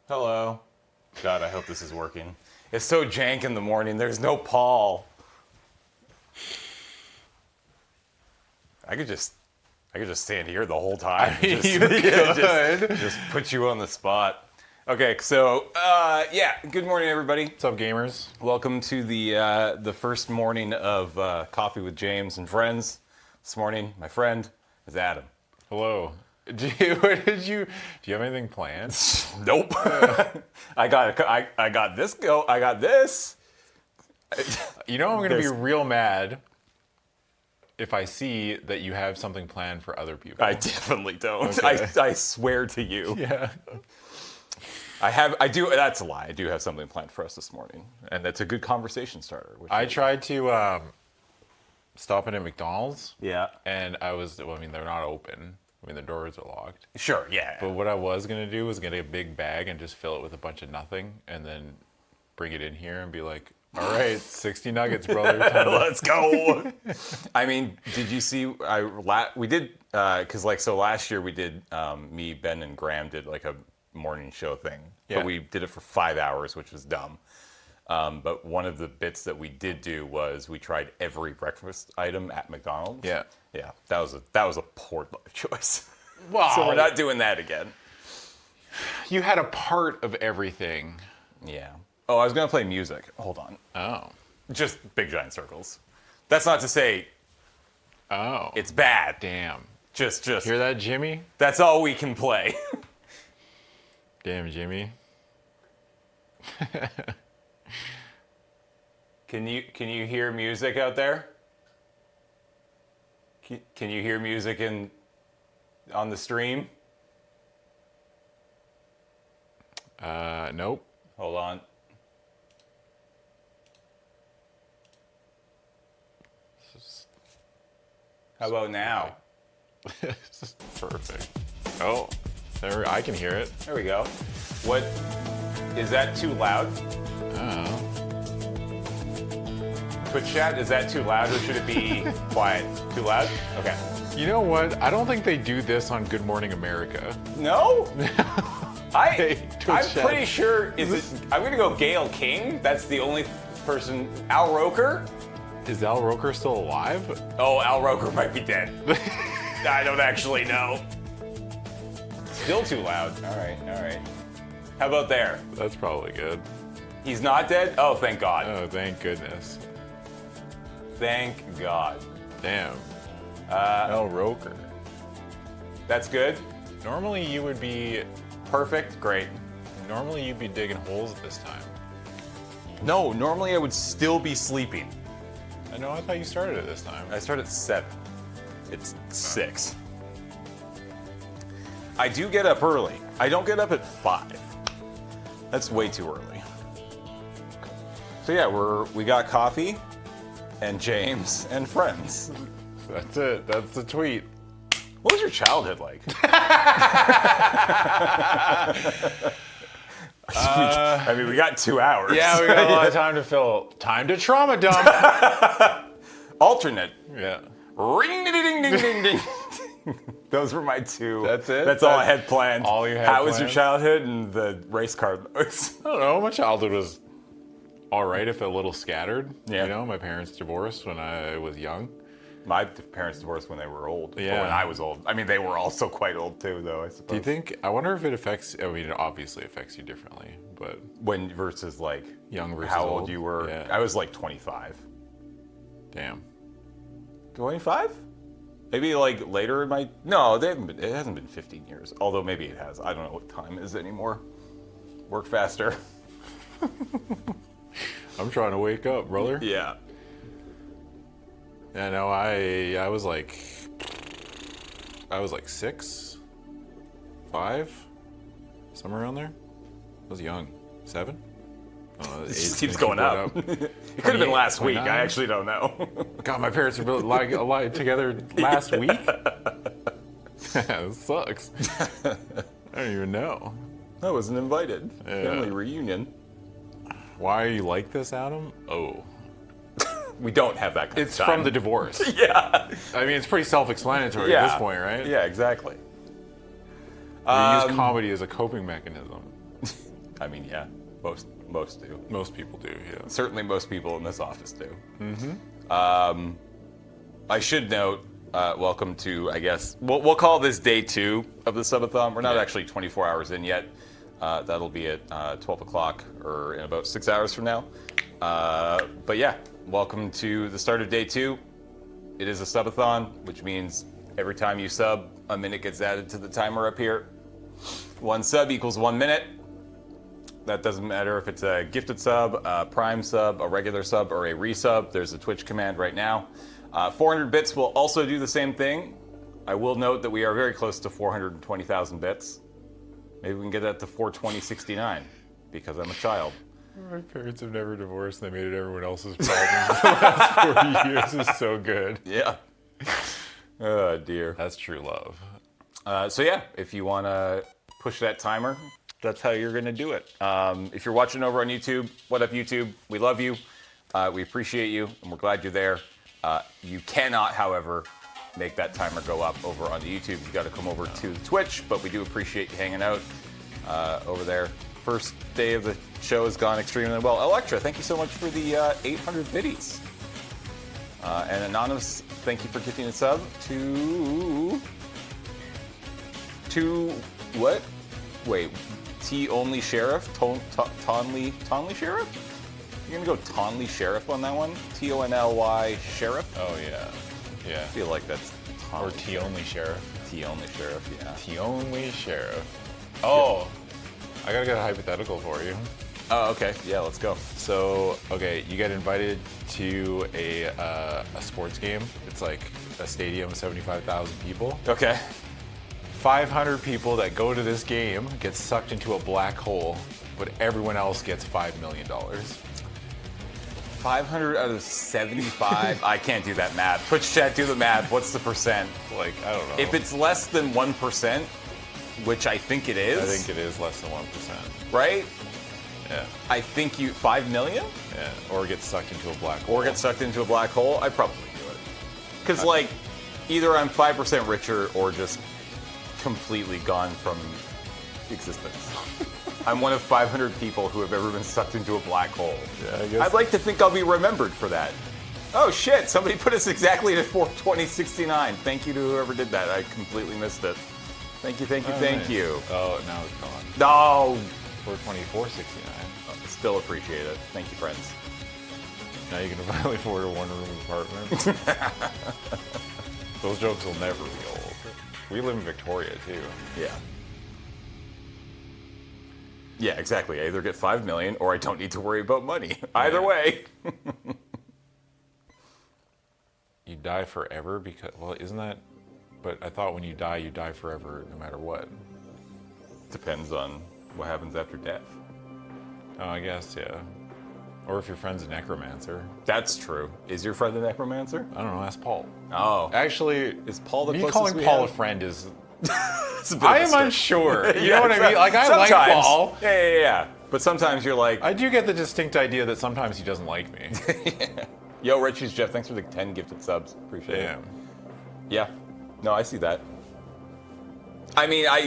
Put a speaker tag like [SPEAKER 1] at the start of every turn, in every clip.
[SPEAKER 1] Hello. God, I hope this is working. It's so jank in the morning. There's no Paul. I could just stand here the whole time.
[SPEAKER 2] I mean,
[SPEAKER 1] Just-
[SPEAKER 2] you could.
[SPEAKER 1] just put you on the spot. Okay, so good morning, everybody.
[SPEAKER 2] What's up, gamers?
[SPEAKER 1] Welcome to the first morning of Coffee with James and Friends. This morning, my friend is Adam.
[SPEAKER 2] Hello. Do you have anything planned?
[SPEAKER 1] Nope. I got this. I got this.
[SPEAKER 2] You know I'm going to be
[SPEAKER 1] There's-
[SPEAKER 2] real mad if I see that you have something planned for other people.
[SPEAKER 1] I definitely don't.
[SPEAKER 2] Okay.
[SPEAKER 1] I swear to you.
[SPEAKER 2] Yeah.
[SPEAKER 1] I do. That's a lie. I do have something planned for us this morning, and that's a good conversation starter.
[SPEAKER 2] I tried to stop in at McDonald's,
[SPEAKER 1] Yeah.
[SPEAKER 2] and they're not open. I mean, the doors are locked.
[SPEAKER 1] Sure. Yeah.
[SPEAKER 2] But what I was going to do was get a big bag and just fill it with a bunch of nothing, and then bring it in here and be like, all right, 60 nuggets, brother.
[SPEAKER 1] Let's go. I mean, did you see? We did because last year we did me, Ben, and Graham did like a morning show thing,
[SPEAKER 2] Yeah.
[SPEAKER 1] but we did it for 5 hours, which was dumb. But one of the bits that we did do was we tried every breakfast item at McDonald's.
[SPEAKER 2] Yeah.
[SPEAKER 1] Yeah, that was a poor life choice.
[SPEAKER 2] Wow.
[SPEAKER 1] So we're not doing that again.
[SPEAKER 2] You had a part of everything.
[SPEAKER 1] Yeah. Oh, I was gonna play music. Hold on.
[SPEAKER 2] Oh.
[SPEAKER 1] Just big giant circles. That's not to say
[SPEAKER 2] Oh.
[SPEAKER 1] it's bad.
[SPEAKER 2] Damn.
[SPEAKER 1] Just
[SPEAKER 2] Hear that, Jimmy?
[SPEAKER 1] that's all we can play.
[SPEAKER 2] Damn, Jimmy.
[SPEAKER 1] Can you hear music out there? Can you hear music on the stream?
[SPEAKER 2] Nope.
[SPEAKER 1] Hold on. How about now?
[SPEAKER 2] This is perfect. Oh, I can hear it.
[SPEAKER 1] There we go. What is that too loud?
[SPEAKER 2] Oh.
[SPEAKER 1] Twitch chat, is that too loud or should it be quiet? Too loud? Okay.
[SPEAKER 2] You know what? I don't think they do this on Good Morning America.
[SPEAKER 1] No?
[SPEAKER 2] Hey, Twitch
[SPEAKER 1] I'm
[SPEAKER 2] chat.
[SPEAKER 1] pretty sure I'm gonna go Gail King. That's the only person. Al Roker?
[SPEAKER 2] Is Al Roker still alive?
[SPEAKER 1] Oh, Al Roker might be dead. I don't actually know. Still too loud. All right. How about there?
[SPEAKER 2] That's probably good.
[SPEAKER 1] He's not dead? Oh, thank God.
[SPEAKER 2] Oh, thank goodness.
[SPEAKER 1] Thank God.
[SPEAKER 2] Damn. Al Roker.
[SPEAKER 1] That's good?
[SPEAKER 2] Normally you would be
[SPEAKER 1] Great.
[SPEAKER 2] Normally you'd be digging holes at this time.
[SPEAKER 1] No, normally I would still be sleeping.
[SPEAKER 2] I know. I thought you started at this time.
[SPEAKER 1] I start at 7. It's 6. I do get up early. I don't get up at 5. That's way too early. So yeah, we got coffee and James and friends.
[SPEAKER 2] That's it. That's the tweet.
[SPEAKER 1] What was your childhood like? I mean, we got 2 hours.
[SPEAKER 2] Yeah, we got a lot of time to fill. Time to trauma dump.
[SPEAKER 1] Alternate.
[SPEAKER 2] Yeah.
[SPEAKER 1] Ring ding ding ding ding ding. Those were my 2.
[SPEAKER 2] That's it?
[SPEAKER 1] That's all I
[SPEAKER 2] That's
[SPEAKER 1] had planned.
[SPEAKER 2] all you had
[SPEAKER 1] How was your
[SPEAKER 2] planned?
[SPEAKER 1] childhood and the race car noise?
[SPEAKER 2] I don't know. My childhood was all right, if a little scattered.
[SPEAKER 1] Yeah.
[SPEAKER 2] You know, my parents divorced when I was young.
[SPEAKER 1] My parents divorced when they were old.
[SPEAKER 2] Yeah.
[SPEAKER 1] But when I was old. I mean, they were also quite old too, though, I suppose.
[SPEAKER 2] Do you think? I wonder if it affects. I mean, it obviously affects you differently, but
[SPEAKER 1] When versus like
[SPEAKER 2] young versus
[SPEAKER 1] how old you were?
[SPEAKER 2] Yeah.
[SPEAKER 1] I was like 25.
[SPEAKER 2] Damn.
[SPEAKER 1] 25? Maybe like later in my. No, it hasn't been 15 years. Although maybe it has. I don't know what time is anymore. Work faster.
[SPEAKER 2] I'm trying to wake up, brother.
[SPEAKER 1] Yeah.
[SPEAKER 2] Yeah, no, I was like 6, 5, somewhere around there. I was young. 7?
[SPEAKER 1] It just keeps going up. It could have been last week.
[SPEAKER 2] 29.
[SPEAKER 1] I actually don't know.
[SPEAKER 2] God, my parents were alive together last week. This sucks. I don't even know.
[SPEAKER 1] I wasn't invited.
[SPEAKER 2] Yeah.
[SPEAKER 1] Family reunion.
[SPEAKER 2] Why are you like this, Adam? Oh.
[SPEAKER 1] We don't have that kind
[SPEAKER 2] It's
[SPEAKER 1] of time.
[SPEAKER 2] from the divorce.
[SPEAKER 1] Yeah.
[SPEAKER 2] I mean, it's pretty self-explanatory at this point, right?
[SPEAKER 1] Yeah, exactly.
[SPEAKER 2] We use comedy as a coping mechanism.
[SPEAKER 1] I mean, yeah, most do.
[SPEAKER 2] Most people do, yeah.
[SPEAKER 1] Certainly most people in this office do. Mm-hmm. I should note, welcome to, I guess, we'll call this day 2 of the Sub-A-Thon. We're not actually 24 hours in yet. That'll be at 12 o'clock or in about 6 hours from now. But yeah, welcome to the start of day 2. It is a Sub-A-Thon, which means every time you sub, a minute gets added to the timer up here. 1 sub equals 1 minute. That doesn't matter if it's a gifted sub, a prime sub, a regular sub, or a resub. There's a Twitch command right now. 400 bits will also do the same thing. I will note that we are very close to 420,000 bits. Maybe we can get that to 42069 because I'm a child.
[SPEAKER 2] My parents have never divorced. They made it everyone else's problem for the last 40 years. Is so good.
[SPEAKER 1] Yeah. Oh, dear.
[SPEAKER 2] That's true love.
[SPEAKER 1] So yeah, if you want to push that timer, that's how you're going to do it. If you're watching over on YouTube, what up, YouTube? We love you. We appreciate you, and we're glad you're there. You cannot, however, make that timer go up over on the YouTube. You've got to come over to Twitch, but we do appreciate you hanging out over there. First day of the show has gone extremely well. Electra, thank you so much for the 800 biddies. And Anonymous, thank you for gifting a sub to what? Wait, T only Sheriff? Tonley Sheriff? You're gonna go Tonley Sheriff on that one? T-O-N-L-Y Sheriff?
[SPEAKER 2] Oh, yeah. Yeah.
[SPEAKER 1] I feel like that's
[SPEAKER 2] Or T only sheriff.
[SPEAKER 1] T only Sheriff, yeah.
[SPEAKER 2] T only sheriff. Oh, I gotta get a hypothetical for you.
[SPEAKER 1] Oh, okay. Yeah, let's go.
[SPEAKER 2] So, okay, you get invited to a sports game. It's like a stadium of 75,000 people.
[SPEAKER 1] Okay.
[SPEAKER 2] 500 people that go to this game get sucked into a black hole, but everyone else gets $5 million.
[SPEAKER 1] 500 out of 75? I can't do that math. Twitch chat, do the math. What's the percent?
[SPEAKER 2] Like, I don't know.
[SPEAKER 1] If it's less than 1%, which I think it is.
[SPEAKER 2] I think it is less than 1%.
[SPEAKER 1] Right?
[SPEAKER 2] Yeah.
[SPEAKER 1] I think 5 million?
[SPEAKER 2] Yeah. Or get sucked into a black hole.
[SPEAKER 1] Or get sucked into a black hole? I'd probably do it. Because, like, either I'm 5% richer or just completely gone from existence. I'm one of 500 people who have ever been sucked into a black hole.
[SPEAKER 2] Yeah, I guess.
[SPEAKER 1] I'd like to think I'll be remembered for that. Oh shit, somebody put us exactly to 42069. Thank you to whoever did that. I completely missed it. Thank you, thank you, thank you.
[SPEAKER 2] Oh, now it's gone.
[SPEAKER 1] No!
[SPEAKER 2] 424.69.
[SPEAKER 1] Still appreciate it. Thank you, friends.
[SPEAKER 2] Now you can finally afford a one-room apartment. Those jokes will never be old. We live in Victoria, too.
[SPEAKER 1] Yeah. Yeah, exactly. I either get 5 million or I don't need to worry about money. Either way.
[SPEAKER 2] You die forever because, well, isn't that, but I thought when you die forever no matter what.
[SPEAKER 1] Depends on what happens after death.
[SPEAKER 2] Oh, I guess, yeah. Or if your friend's a necromancer.
[SPEAKER 1] That's true. Is your friend a necromancer?
[SPEAKER 2] I don't know, ask Paul.
[SPEAKER 1] Oh.
[SPEAKER 2] Actually,
[SPEAKER 1] Is Paul the
[SPEAKER 2] me
[SPEAKER 1] closest
[SPEAKER 2] calling
[SPEAKER 1] we
[SPEAKER 2] Paul
[SPEAKER 1] have?
[SPEAKER 2] a friend is,
[SPEAKER 1] It's a bit
[SPEAKER 2] I
[SPEAKER 1] of a
[SPEAKER 2] am
[SPEAKER 1] stretch.
[SPEAKER 2] unsure. You
[SPEAKER 1] Yeah,
[SPEAKER 2] know what I mean? Like, I like
[SPEAKER 1] sometimes.
[SPEAKER 2] Paul.
[SPEAKER 1] Yeah. But sometimes you're like,
[SPEAKER 2] I do get the distinct idea that sometimes he doesn't like me.
[SPEAKER 1] yo, Richie's Jeff, thanks for the 10 gifted subs. Appreciate it.
[SPEAKER 2] Damn.
[SPEAKER 1] Yeah. No, I see that. I mean, I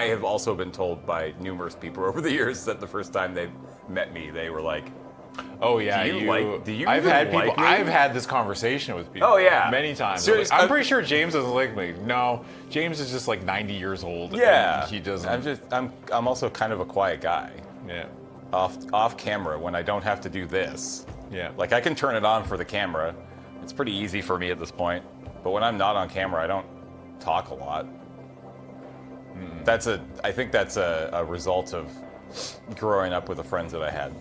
[SPEAKER 1] have also been told by numerous people over the years that the first time they met me, they were like,
[SPEAKER 2] Oh yeah,
[SPEAKER 1] Do you
[SPEAKER 2] I've
[SPEAKER 1] even
[SPEAKER 2] had people.
[SPEAKER 1] like me?
[SPEAKER 2] I've had this conversation with people.
[SPEAKER 1] Oh, yeah.
[SPEAKER 2] many times.
[SPEAKER 1] Serious-
[SPEAKER 2] I'm pretty sure James doesn't like me. No, James is just like 90 years old.
[SPEAKER 1] yeah,
[SPEAKER 2] and he doesn't.
[SPEAKER 1] I'm also kind of a quiet guy.
[SPEAKER 2] Yeah,
[SPEAKER 1] Off camera when I don't have to do this.
[SPEAKER 2] yeah.
[SPEAKER 1] Like I can turn it on for the camera. It's pretty easy for me at this point. But when I'm not on camera, I don't talk a lot. I think that's a result of growing up with the friends that I had.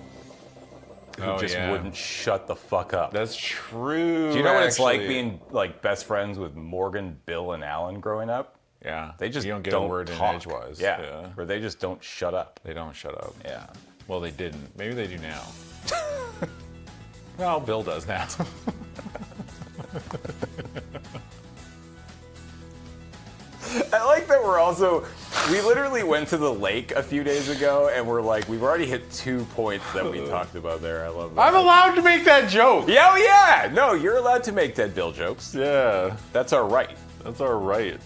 [SPEAKER 1] Who just wouldn't shut the fuck up.
[SPEAKER 2] That's true.
[SPEAKER 1] Do you know what it's like
[SPEAKER 2] actually.
[SPEAKER 1] being like best friends with Morgan, Bill, and Alan growing up?
[SPEAKER 2] Yeah,
[SPEAKER 1] They just
[SPEAKER 2] you don't get
[SPEAKER 1] don't
[SPEAKER 2] a word
[SPEAKER 1] talk.
[SPEAKER 2] in edgewise.
[SPEAKER 1] Yeah, where they just don't shut up.
[SPEAKER 2] they don't shut up.
[SPEAKER 1] Yeah.
[SPEAKER 2] Well, they didn't. Maybe they do now. Well, Bill does now.
[SPEAKER 1] I like that we literally went to the lake a few days ago and we're like, we've already hit 2 points that we talked about there. I love that.
[SPEAKER 2] I'm allowed to make that joke.
[SPEAKER 1] Yeah, oh yeah! No, you're allowed to make dead Bill jokes.
[SPEAKER 2] Yeah,
[SPEAKER 1] That's our right.
[SPEAKER 2] that's our right.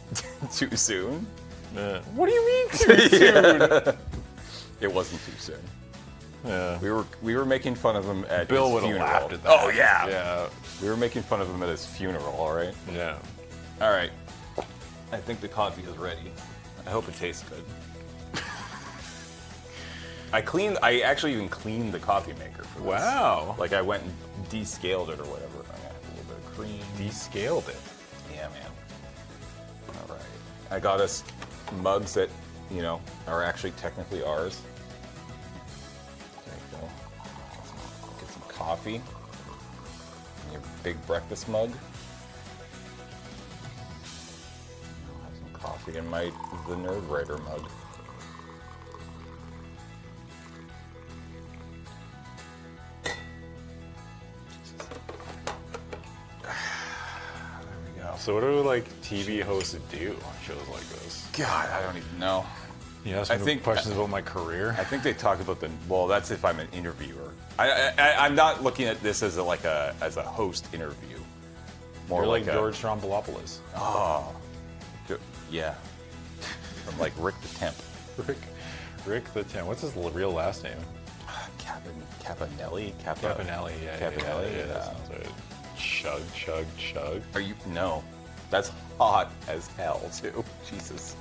[SPEAKER 1] Too soon?
[SPEAKER 2] Yeah. What do you mean too soon?
[SPEAKER 1] It wasn't too soon.
[SPEAKER 2] Yeah.
[SPEAKER 1] We were making fun of him at
[SPEAKER 2] Bill
[SPEAKER 1] his
[SPEAKER 2] would have
[SPEAKER 1] funeral.
[SPEAKER 2] laughed at that.
[SPEAKER 1] Oh yeah.
[SPEAKER 2] Yeah.
[SPEAKER 1] We were making fun of him at his funeral. All right.
[SPEAKER 2] Yeah.
[SPEAKER 1] All right. I think the coffee is ready. I hope it tastes good. I actually even cleaned the coffee maker for this.
[SPEAKER 2] Wow.
[SPEAKER 1] Like I went and descaled it or whatever. I got a little bit of cream.
[SPEAKER 2] Descaled it.
[SPEAKER 1] Yeah, man. All right. I got us mugs that, are actually technically ours. There you go. Get some coffee. And your big breakfast mug. I'll have some coffee in the Nerd Writer mug.
[SPEAKER 2] So what do TV hosts do on shows like this?
[SPEAKER 1] God, I don't even know.
[SPEAKER 2] You ask me questions about my career.
[SPEAKER 1] I think they talk about that's if I'm an interviewer. I'm not looking at this as a host interview. More
[SPEAKER 2] You're like
[SPEAKER 1] a,
[SPEAKER 2] George Stroumboulopoulos.
[SPEAKER 1] Oh, yeah. From like Rick the Temp.
[SPEAKER 2] Rick the Temp. What's his real last name?
[SPEAKER 1] Capanelli?
[SPEAKER 2] Capanelli, yeah.
[SPEAKER 1] Capanelli,
[SPEAKER 2] Yeah, that sounds right. Chug, chug, chug.
[SPEAKER 1] No. That's hot as hell, too. Jesus.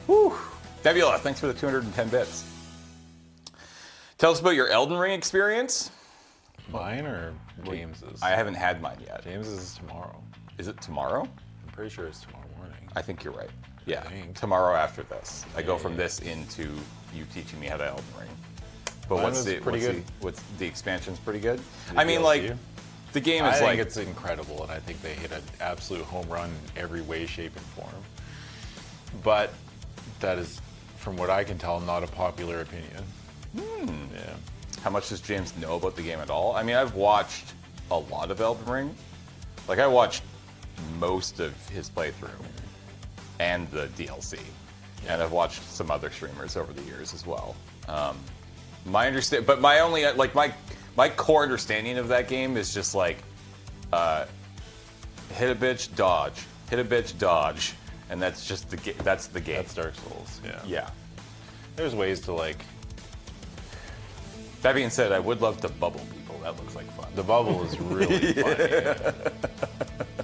[SPEAKER 1] Whew. Fabiola, thanks for the 210 bits. Tell us about your Elden Ring experience.
[SPEAKER 2] Mine or James's?
[SPEAKER 1] I haven't had mine yet.
[SPEAKER 2] James's is tomorrow.
[SPEAKER 1] Is it tomorrow?
[SPEAKER 2] I'm pretty sure it's tomorrow morning.
[SPEAKER 1] I think you're right. Yeah,
[SPEAKER 2] think.
[SPEAKER 1] tomorrow after this. I go from this into you teaching me how to Elden Ring. But
[SPEAKER 2] Mine
[SPEAKER 1] what's
[SPEAKER 2] was
[SPEAKER 1] the
[SPEAKER 2] pretty good.
[SPEAKER 1] What's the expansion's pretty good?
[SPEAKER 2] The
[SPEAKER 1] I mean,
[SPEAKER 2] DLC?
[SPEAKER 1] like the game is
[SPEAKER 2] I
[SPEAKER 1] like
[SPEAKER 2] think it's incredible, and I think they hit an absolute home run in every way, shape, and form. But that is, from what I can tell, not a popular opinion. Yeah.
[SPEAKER 1] How much does James know about the game at all? I mean, I've watched a lot of Elden Ring. Like I watched most of his playthrough and the DLC, and I've watched some other streamers over the years as well. My only my core understanding of that game is just like hit a bitch, dodge, hit a bitch, dodge, and that's just that's the game.
[SPEAKER 2] That's Dark Souls, yeah.
[SPEAKER 1] Yeah.
[SPEAKER 2] There's ways to
[SPEAKER 1] That being said, I would love to bubble people. That looks like fun.
[SPEAKER 2] the bubble is really funny.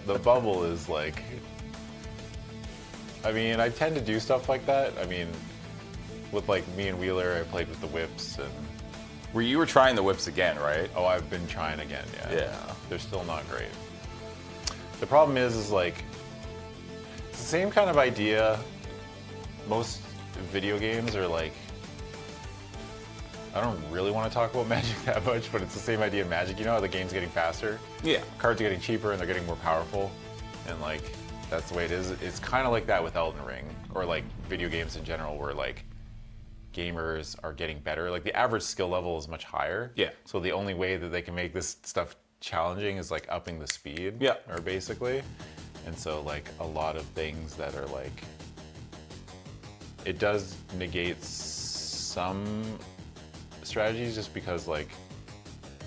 [SPEAKER 2] The bubble is I mean, I tend to do stuff like that. I mean, with me and Wheeler, I played with the whips and...
[SPEAKER 1] You were trying the whips again, right?
[SPEAKER 2] Oh, I've been trying again, yeah.
[SPEAKER 1] Yeah.
[SPEAKER 2] They're still not great. The problem is it's the same kind of idea. Most video games are I don't really want to talk about Magic that much, but it's the same idea of Magic. You know how the game's getting faster?
[SPEAKER 1] Yeah.
[SPEAKER 2] Cards are getting cheaper and they're getting more powerful. And that's the way it is. It's kind of like that with Elden Ring, or video games in general, where gamers are getting better. The average skill level is much higher.
[SPEAKER 1] Yeah.
[SPEAKER 2] So the only way that they can make this stuff challenging is upping the speed.
[SPEAKER 1] Yeah.
[SPEAKER 2] Or basically. And so a lot of things that are it does negate some strategies just because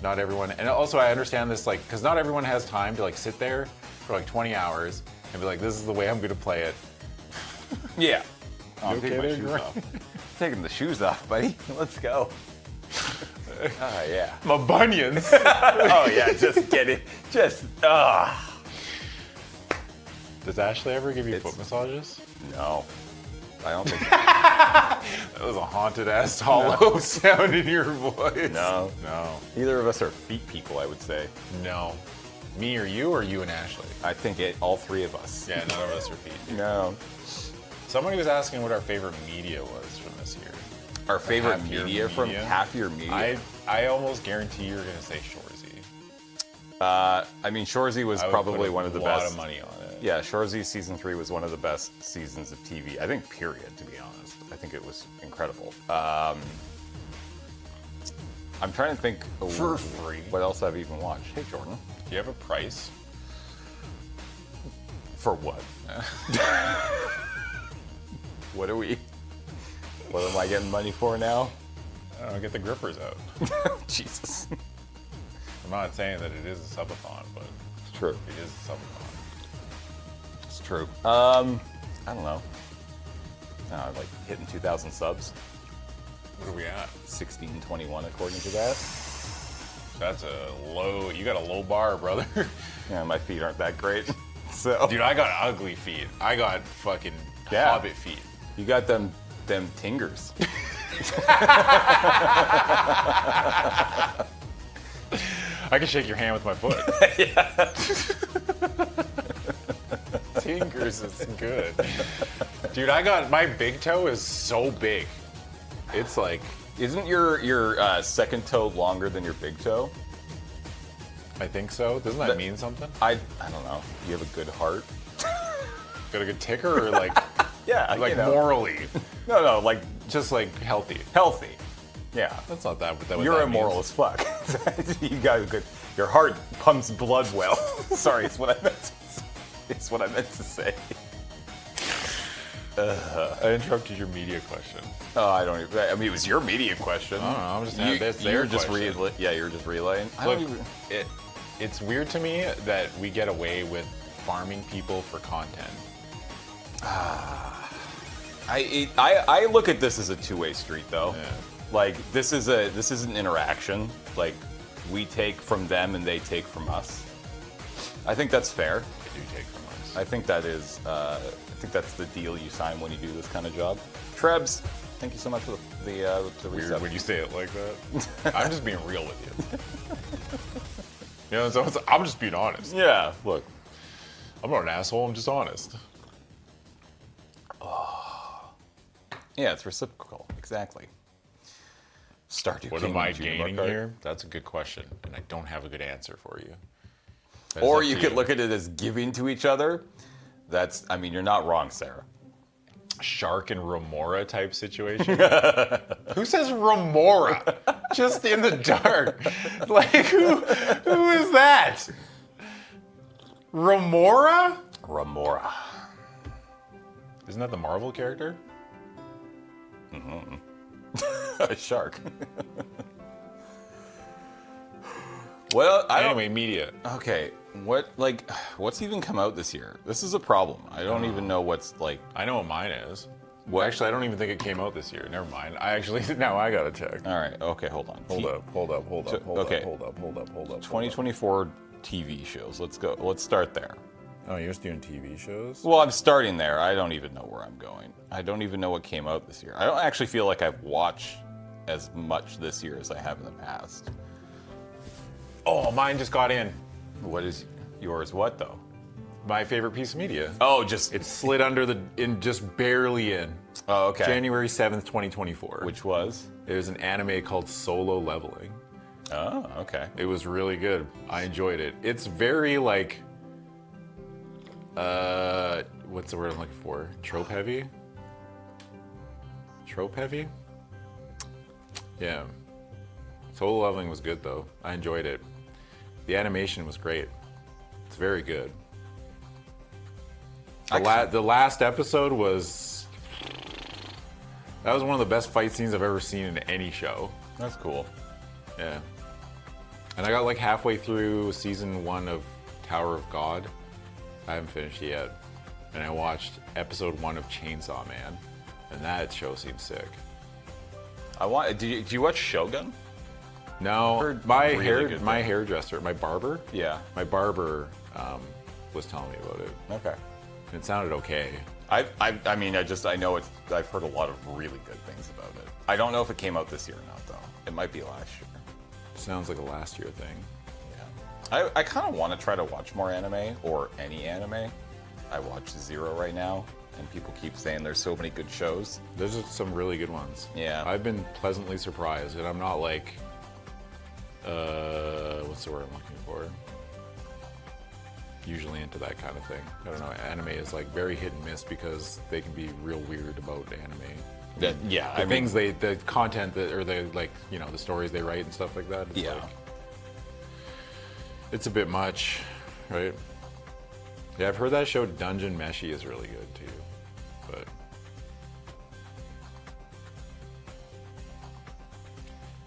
[SPEAKER 2] not everyone, and also I understand this because not everyone has time to sit there for 20 hours and be this is the way I'm going to play it.
[SPEAKER 1] Yeah.
[SPEAKER 2] You okay there, Greg?
[SPEAKER 1] Taking the shoes off, buddy. Let's go. Oh, yeah.
[SPEAKER 2] My bunions.
[SPEAKER 1] Oh, yeah, just get it. Does
[SPEAKER 2] Ashley ever give you foot massages?
[SPEAKER 1] No. I don't think
[SPEAKER 2] That was a haunted ass hollow sound in your voice.
[SPEAKER 1] No.
[SPEAKER 2] No.
[SPEAKER 1] Either of us are feet people, I would say.
[SPEAKER 2] No. Me or you and Ashley?
[SPEAKER 1] I think all three of us.
[SPEAKER 2] Yeah, none of us are feet.
[SPEAKER 1] No.
[SPEAKER 2] Somebody was asking what our favorite media was from this year.
[SPEAKER 1] Our favorite
[SPEAKER 2] half-year
[SPEAKER 1] media from
[SPEAKER 2] media?
[SPEAKER 1] half-year media?
[SPEAKER 2] I almost guarantee you're going to say Shorzy.
[SPEAKER 1] I mean, Shorzy was probably one of the best.
[SPEAKER 2] A lot of money on it.
[SPEAKER 1] Yeah, Shorzy season 3 was one of the best seasons of TV. I think, period, to be honest. I think it was incredible. I'm trying to think
[SPEAKER 2] For free.
[SPEAKER 1] What else I've even watched. Hey, Jordan.
[SPEAKER 2] Do you have a price?
[SPEAKER 1] For what? What am I getting money for now?
[SPEAKER 2] I don't know, get the grippers out.
[SPEAKER 1] Jesus.
[SPEAKER 2] I'm not saying that it is a Sub-A-Thon, but
[SPEAKER 1] It's true.
[SPEAKER 2] it is a Sub-A-Thon.
[SPEAKER 1] It's true. I don't know. Hitting 2,000 subs.
[SPEAKER 2] What are we at?
[SPEAKER 1] 1621 according to that.
[SPEAKER 2] That's a low. You got a low bar, brother.
[SPEAKER 1] Yeah, my feet aren't that great. So,
[SPEAKER 2] Dude, I got ugly feet. I got fucking hobbit feet.
[SPEAKER 1] you got them tingers.
[SPEAKER 2] I can shake your hand with my foot. Tinkers is good. Dude, I got my big toe is so big. It's like,
[SPEAKER 1] Isn't your second toe longer than your big toe?
[SPEAKER 2] I think so. Doesn't that mean something?
[SPEAKER 1] I don't know. You have a good heart.
[SPEAKER 2] Got a good ticker or like
[SPEAKER 1] Yeah,
[SPEAKER 2] like morally,
[SPEAKER 1] No, like
[SPEAKER 2] just like healthy.
[SPEAKER 1] healthy. Yeah.
[SPEAKER 2] That's not that. What
[SPEAKER 1] You're
[SPEAKER 2] that
[SPEAKER 1] immoral
[SPEAKER 2] means.
[SPEAKER 1] as fuck. You got a good. Your heart pumps blood well. Sorry, it's what I meant. It's what I meant to say.
[SPEAKER 2] I interrupted your media question.
[SPEAKER 1] Oh, I don't even. I mean, it was your media question.
[SPEAKER 2] I don't know. I'm just that's
[SPEAKER 1] you
[SPEAKER 2] their
[SPEAKER 1] were just
[SPEAKER 2] question.
[SPEAKER 1] yeah, you were just relaying. I
[SPEAKER 2] Look,
[SPEAKER 1] don't even,
[SPEAKER 2] it's weird to me that we get away with farming people for content.
[SPEAKER 1] I look at this as a two-way street, though.
[SPEAKER 2] Yeah.
[SPEAKER 1] Like this is an interaction. Like we take from them and they take from us. I think that's fair.
[SPEAKER 2] They do take from us.
[SPEAKER 1] I think that is. I think that's the deal you sign when you do this kind of job. Trebs, thank you so much for the
[SPEAKER 2] Weird
[SPEAKER 1] resub.
[SPEAKER 2] when you say it like that. I'm just being real with you. You know, so I'm just being honest.
[SPEAKER 1] Yeah, look.
[SPEAKER 2] I'm not an asshole. I'm just honest.
[SPEAKER 1] Yeah, it's reciprocal. Exactly. Stardew
[SPEAKER 2] What
[SPEAKER 1] King
[SPEAKER 2] am I
[SPEAKER 1] and Junior
[SPEAKER 2] gaining
[SPEAKER 1] Mark
[SPEAKER 2] here? That's a good question, and I don't have a good answer for you.
[SPEAKER 1] Or you could look at it as giving to each other. That's. I mean, you're not wrong, Sarah.
[SPEAKER 2] Shark and Remora type situation. Who says Remora? Just in the dark. Like who is that? Remora?
[SPEAKER 1] Remora.
[SPEAKER 2] Isn't that the Marvel character?
[SPEAKER 1] A shark. Well, I don't.
[SPEAKER 2] Anyway, media.
[SPEAKER 1] Okay, what's even come out this year? This is a problem. I don't even know what's like.
[SPEAKER 2] I know what mine is.
[SPEAKER 1] What?
[SPEAKER 2] Actually, I don't even think it came out this year. Never mind. Now I gotta check.
[SPEAKER 1] All right. Okay, hold on.
[SPEAKER 2] Hold up.
[SPEAKER 1] Okay.
[SPEAKER 2] 2024.
[SPEAKER 1] 2024 TV shows. Let's go. Let's start there.
[SPEAKER 2] Oh, you're just doing TV shows?
[SPEAKER 1] Well, I'm starting there. I don't even know where I'm going. I don't even know what came out this year. I don't actually feel like I've watched as much this year as I have in the past.
[SPEAKER 2] Oh, mine just got in.
[SPEAKER 1] What is yours? What though?
[SPEAKER 2] My favorite piece of media.
[SPEAKER 1] Oh, just
[SPEAKER 2] It slid just barely in.
[SPEAKER 1] Oh, okay.
[SPEAKER 2] January 7th, 2024.
[SPEAKER 1] Which was?
[SPEAKER 2] There's an anime called Solo Leveling.
[SPEAKER 1] Oh, okay.
[SPEAKER 2] It was really good. I enjoyed it. It's very like, what's the word I'm looking for? Trope heavy? Trope heavy? Yeah. Solo Leveling was good though. I enjoyed it. The animation was great. It's very good. The last episode was, that was one of the best fight scenes I've ever seen in any show.
[SPEAKER 1] That's cool.
[SPEAKER 2] Yeah. And I got like halfway through season 1 of Tower of God. I haven't finished it yet. And I watched episode 1 of Chainsaw Man. And that show seems sick.
[SPEAKER 1] Did you watch Shogun?
[SPEAKER 2] No,
[SPEAKER 1] Heard
[SPEAKER 2] my
[SPEAKER 1] really good things.
[SPEAKER 2] hairdresser, my barber.
[SPEAKER 1] Yeah.
[SPEAKER 2] My barber was telling me about it.
[SPEAKER 1] Okay.
[SPEAKER 2] And it sounded okay.
[SPEAKER 1] I know it's. I've heard a lot of really good things about it. I don't know if it came out this year or not though. It might be last year.
[SPEAKER 2] Sounds like a last year thing.
[SPEAKER 1] Yeah. I kind of want to try to watch more anime or any anime. I watch Zero right now, and people keep saying there's so many good shows.
[SPEAKER 2] There's some really good ones.
[SPEAKER 1] Yeah.
[SPEAKER 2] I've been pleasantly surprised, and I'm not like, what's the word I'm looking for? Usually into that kind of thing. I don't know. Anime is like very hit and miss because they can be real weird about anime. The content that, or the like, you know, the stories they write and stuff like that. It's like, it's a bit much, right? Yeah, I've heard that show Dungeon Meshi is really good too, but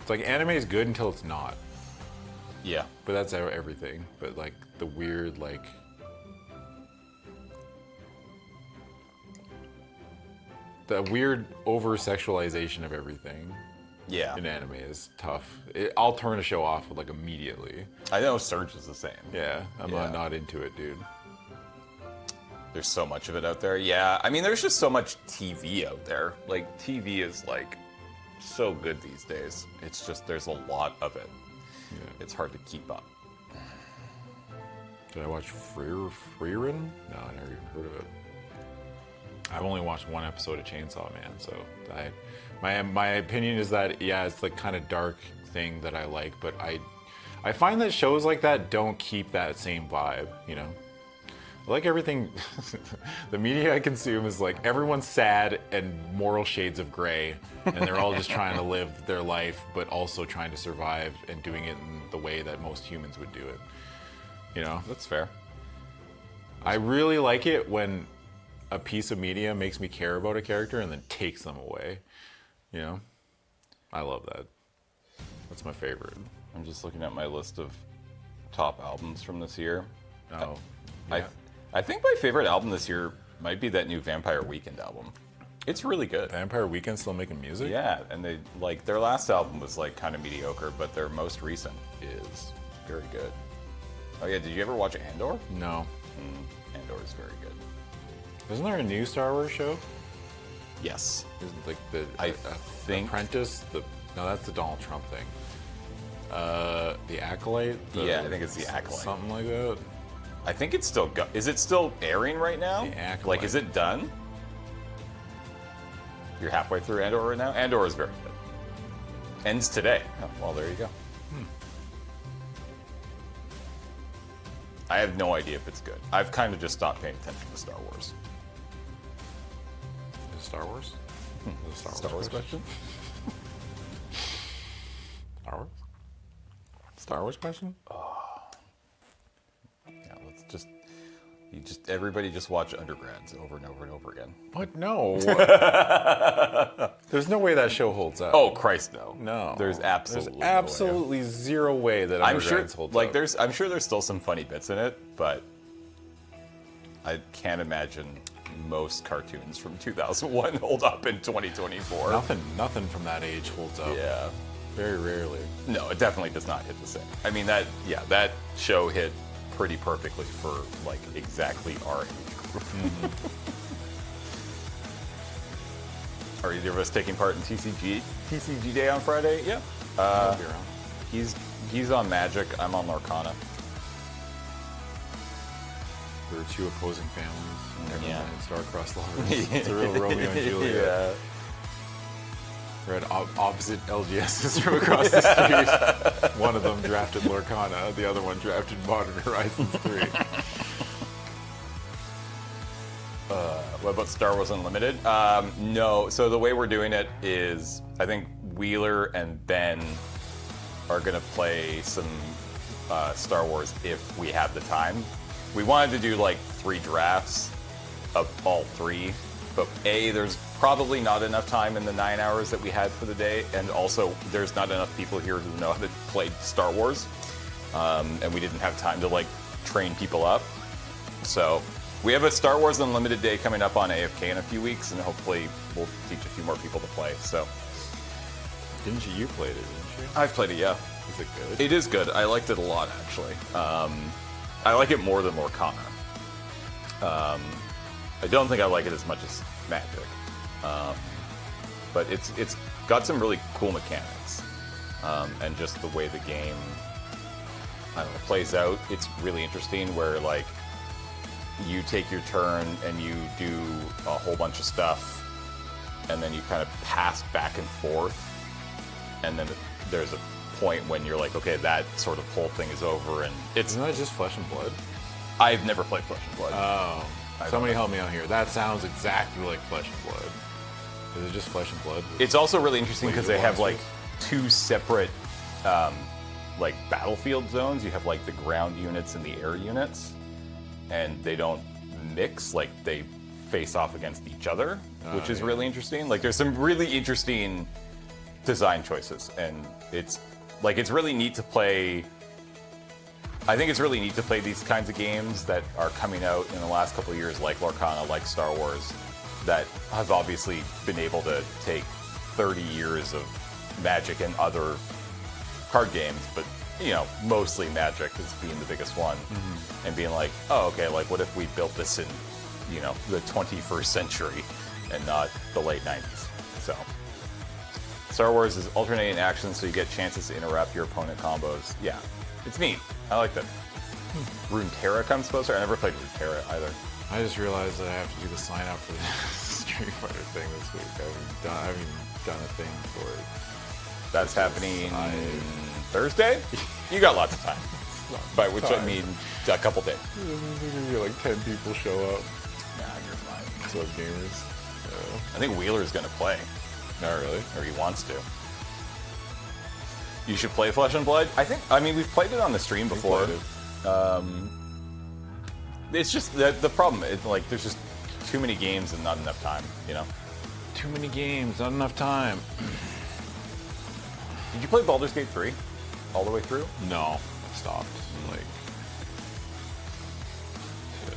[SPEAKER 2] it's like anime is good until it's not.
[SPEAKER 1] Yeah.
[SPEAKER 2] But that's everything. But like the weird like the weird over sexualization of everything
[SPEAKER 1] Yeah.
[SPEAKER 2] in anime is tough. I'll turn a show off like immediately.
[SPEAKER 1] I know Surge is the same.
[SPEAKER 2] Yeah, I'm
[SPEAKER 1] Yeah.
[SPEAKER 2] not into it, dude.
[SPEAKER 1] There's so much of it out there. Yeah, I mean, there's just so much TV out there. Like, TV is, like, so good these days. It's just, there's a lot of it.
[SPEAKER 2] Yeah.
[SPEAKER 1] It's hard to keep up.
[SPEAKER 2] Did I watch Freerin? No, I never even heard of it. I've only watched one episode of Chainsaw Man, so my opinion is that, yeah, it's the kind of dark thing that I like, but I find that shows like that don't keep that same vibe, you know? I like everything, the media I consume is like everyone's sad and moral shades of gray, and they're all just trying to live their life, but also trying to survive and doing it in the way that most humans would do it, you know?
[SPEAKER 1] That's fair.
[SPEAKER 2] I really like it when a piece of media makes me care about a character and then takes them away. You know? I love that. That's my favorite.
[SPEAKER 1] I'm just looking at my list of top albums from this year.
[SPEAKER 2] Oh. Yeah.
[SPEAKER 1] I think my favorite album this year might be that new Vampire Weekend album. It's really good.
[SPEAKER 2] Vampire Weekend still making music?
[SPEAKER 1] Yeah, and they like their last album was like kind of mediocre, but their most recent is very good. Oh yeah, did you ever watch Andor?
[SPEAKER 2] No.
[SPEAKER 1] Andor is very good.
[SPEAKER 2] Isn't there a new Star Wars show?
[SPEAKER 1] Yes.
[SPEAKER 2] Isn't like the
[SPEAKER 1] I think-
[SPEAKER 2] Apprentice? No, that's the Donald Trump thing. The Acolyte?
[SPEAKER 1] Yeah, I think it's The Acolyte.
[SPEAKER 2] Something like that.
[SPEAKER 1] I think it's still is it still airing right now?
[SPEAKER 2] The Acolyte.
[SPEAKER 1] Like, is it done? You're halfway through Andor right now? Andor is very good. Ends today. Oh, well, there you go. I have no idea if it's good. I've kind of just stopped paying attention to Star Wars.
[SPEAKER 2] Is it Star Wars? Is it
[SPEAKER 1] Star Wars question?
[SPEAKER 2] Star Wars? Star Wars question?
[SPEAKER 1] Yeah, let's just everybody just watch Undergrads over and over and over again.
[SPEAKER 2] What? No. There's no way that show holds up.
[SPEAKER 1] Oh Christ, no.
[SPEAKER 2] No.
[SPEAKER 1] There's absolutely no way.
[SPEAKER 2] absolutely zero way that
[SPEAKER 1] I'm sure
[SPEAKER 2] Undergrads holds
[SPEAKER 1] like
[SPEAKER 2] up.
[SPEAKER 1] I'm sure there's still some funny bits in it, but I can't imagine most cartoons from 2001 hold up in 2024.
[SPEAKER 2] Nothing from that age holds up.
[SPEAKER 1] Yeah.
[SPEAKER 2] Very rarely.
[SPEAKER 1] No, it definitely does not hit the same. I mean that show hit pretty perfectly for like exactly our age group. Are either of us taking part in TCG Day on Friday? Yeah.
[SPEAKER 2] I'll be around.
[SPEAKER 1] He's on Magic. I'm on Lorcana.
[SPEAKER 2] There are two opposing families.
[SPEAKER 1] Yeah.
[SPEAKER 2] Star-crossed lovers. It's a real Romeo and Juliet.
[SPEAKER 1] Yeah.
[SPEAKER 2] We're at opposite LGSs from across the street. One of them drafted Lorcana, the other one drafted Modern Horizons 3.
[SPEAKER 1] What about Star Wars Unlimited? No. So the way we're doing it is, I think Wheeler and Ben are going to play some Star Wars if we have the time. We wanted to do like 3 drafts of all 3, but there's probably not enough time in the 9 hours that we had for the day, and also there's not enough people here who know how to play Star Wars, and we didn't have time to like train people up. So we have a Star Wars Unlimited Day coming up on AFK in a few weeks, and hopefully we'll teach a few more people to play. So
[SPEAKER 2] Didn't you? You played it, didn't you?
[SPEAKER 1] I've played it, yeah.
[SPEAKER 2] Is it good?
[SPEAKER 1] It is good. I liked it a lot, actually. I like it more than Lorcana. I don't think I like it as much as Magic. But it's got some really cool mechanics. And just the way the game, I don't know, plays out, it's really interesting where, like, you take your turn and you do a whole bunch of stuff, and then you kind of pass back and forth, and then there's a point when you're like, okay, that sort of whole thing is over, and it's...
[SPEAKER 2] Isn't that just Flesh and Blood?
[SPEAKER 1] I've never played Flesh and Blood.
[SPEAKER 2] Oh. Somebody help me out here. That sounds exactly like Flesh and Blood. Is it just Flesh and Blood?
[SPEAKER 1] It's also really interesting because they have, like,
[SPEAKER 2] monsters?
[SPEAKER 1] 2 separate, like, battlefield zones. You have, like, the ground units and the air units, and they don't mix. Like, they face off against each other, which is really interesting. Like, there's some really interesting design choices, and it's really neat to play. I think it's really neat to play these kinds of games that are coming out in the last couple of years, like Lorcana, like Star Wars, that have obviously been able to take 30 years of Magic and other card games, but mostly Magic as being the biggest one, and being like, oh, okay, like what if we built this in, the 21st century and not the late 90s? So, Star Wars is alternating actions, so you get chances to interrupt your opponent combos. Yeah, it's neat. I like that. Runeterra comes closer. I never played Runeterra either.
[SPEAKER 2] I just realized that I have to do the sign up for the Street Fighter thing this week. I haven't even done a thing for it.
[SPEAKER 1] That's happening Thursday? You got lots of time. By which I mean a couple days.
[SPEAKER 2] Maybe like 10 people show up.
[SPEAKER 1] Nah, you're fine.
[SPEAKER 2] Sub gamers.
[SPEAKER 1] I think Wheeler's going to play.
[SPEAKER 2] Not really.
[SPEAKER 1] Or he wants to. You should play Flesh and Blood. I mean, we've played it on the stream before. It's just the problem. It's like there's just too many games and not enough time.
[SPEAKER 2] Too many games, not enough time.
[SPEAKER 1] Did you play Baldur's Gate 3 all the way through?
[SPEAKER 2] No, I stopped like a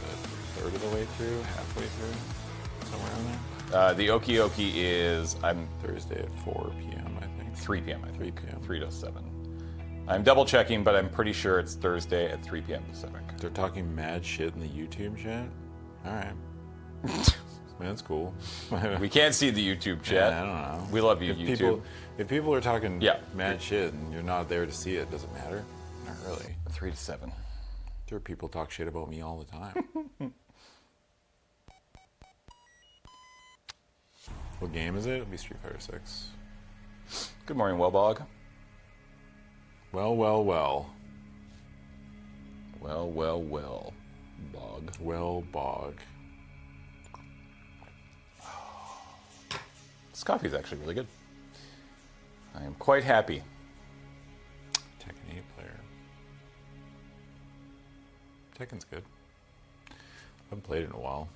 [SPEAKER 2] third of the way through, halfway through, somewhere around there.
[SPEAKER 1] The Okie Okie is
[SPEAKER 2] Thursday at 4 p.m. I think.
[SPEAKER 1] 3 p.m. I think.
[SPEAKER 2] 3 p.m.
[SPEAKER 1] 3 to 7. I'm double checking, but I'm pretty sure it's Thursday at 3 p.m. Pacific.
[SPEAKER 2] They're talking mad shit in the YouTube chat. All right, man, that's cool.
[SPEAKER 1] We can't see the YouTube chat.
[SPEAKER 2] Yeah, I don't know.
[SPEAKER 1] We love you, YouTube.
[SPEAKER 2] If people are talking
[SPEAKER 1] Yeah.
[SPEAKER 2] mad shit and you're not there to see it, does it matter? Not really.
[SPEAKER 1] 3 to 7.
[SPEAKER 2] There are people talk shit about me all the time. What game is it? It'll be Street Fighter 6.
[SPEAKER 1] Good morning, Wellbog.
[SPEAKER 2] Well, well, well.
[SPEAKER 1] Well, well, well. Bog.
[SPEAKER 2] Well, bog.
[SPEAKER 1] This coffee is actually really good. I am quite happy.
[SPEAKER 2] Tekken 8 player. Tekken's good. I haven't played it in a while.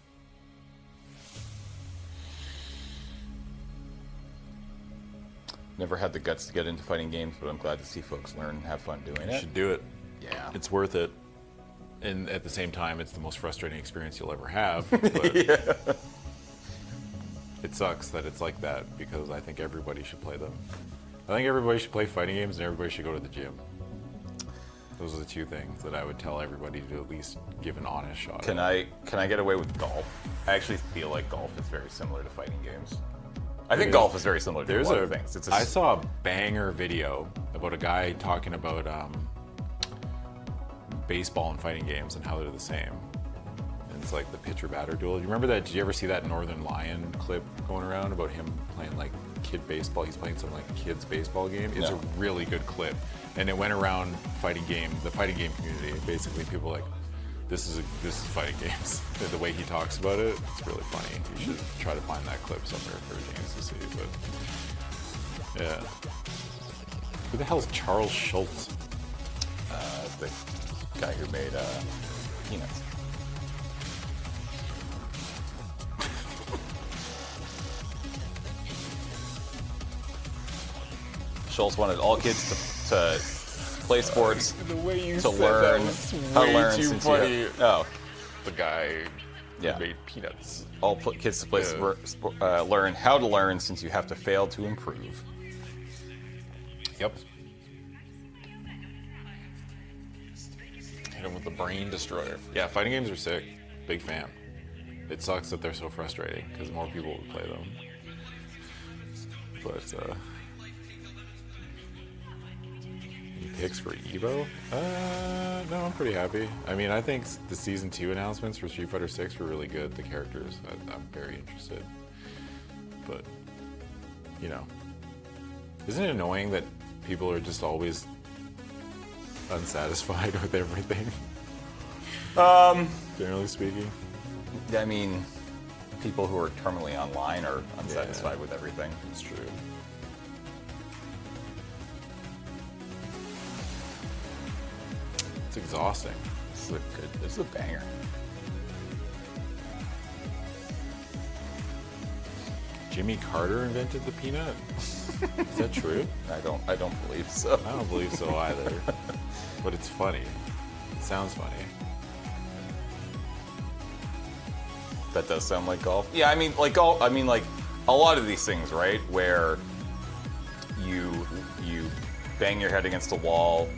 [SPEAKER 1] Never had the guts to get into fighting games, but I'm glad to see folks learn and have fun doing
[SPEAKER 2] You
[SPEAKER 1] it.
[SPEAKER 2] should do it.
[SPEAKER 1] Yeah.
[SPEAKER 2] It's worth it. And at the same time, it's the most frustrating experience you'll ever have. But
[SPEAKER 1] Yeah.
[SPEAKER 2] it sucks that it's like that because I think everybody should play them. I think everybody should play fighting games and everybody should go to the gym. Those are the two things that I would tell everybody to at least give an honest shot
[SPEAKER 1] Can
[SPEAKER 2] at.
[SPEAKER 1] I get away with golf? I actually feel like golf is very similar to fighting games. I think
[SPEAKER 2] is.
[SPEAKER 1] golf is very similar to
[SPEAKER 2] There's
[SPEAKER 1] a lot of things.
[SPEAKER 2] I saw a banger video about a guy talking about baseball and fighting games and how they're the same. And it's like the pitcher-batter duel. You remember that? Did you ever see that Northern Lion clip going around about him playing like kid baseball? He's playing some like kids baseball game. It's
[SPEAKER 1] No.
[SPEAKER 2] a really good clip, and it went around the fighting game community. Basically, people like this is fighting games. The way he talks about it, it's really funny. You should try to find that clip somewhere for James to see. But yeah, who the hell's Charles Schultz?
[SPEAKER 1] the guy who made Peanuts. Schultz wanted all kids to play sports,
[SPEAKER 2] The way you
[SPEAKER 1] to learn how to learn since
[SPEAKER 2] The guy
[SPEAKER 1] Yeah.
[SPEAKER 2] who made Peanuts.
[SPEAKER 1] all kids to play learn how to learn since you have to fail to improve.
[SPEAKER 2] Yep. Hit him with the brain destroyer. Yeah, fighting games are sick. Big fan. It sucks that they're so frustrating because more people would play them. But any picks for Evo? No, I'm pretty happy. I mean, I think the season 2 announcements for Street Fighter 6 were really good. The characters, I'm very interested. But isn't it annoying that people are just always unsatisfied with everything? Generally speaking.
[SPEAKER 1] I mean, people who are terminally online are unsatisfied with everything.
[SPEAKER 2] It's true. It's exhausting.
[SPEAKER 1] This is a banger.
[SPEAKER 2] Jimmy Carter invented the peanut? Is that true?
[SPEAKER 1] I don't believe so.
[SPEAKER 2] I don't believe so either. But it's funny. It sounds funny.
[SPEAKER 1] That does sound like golf. Yeah, I mean, like golf. I mean, like a lot of these things, right? Where you bang your head against a wall.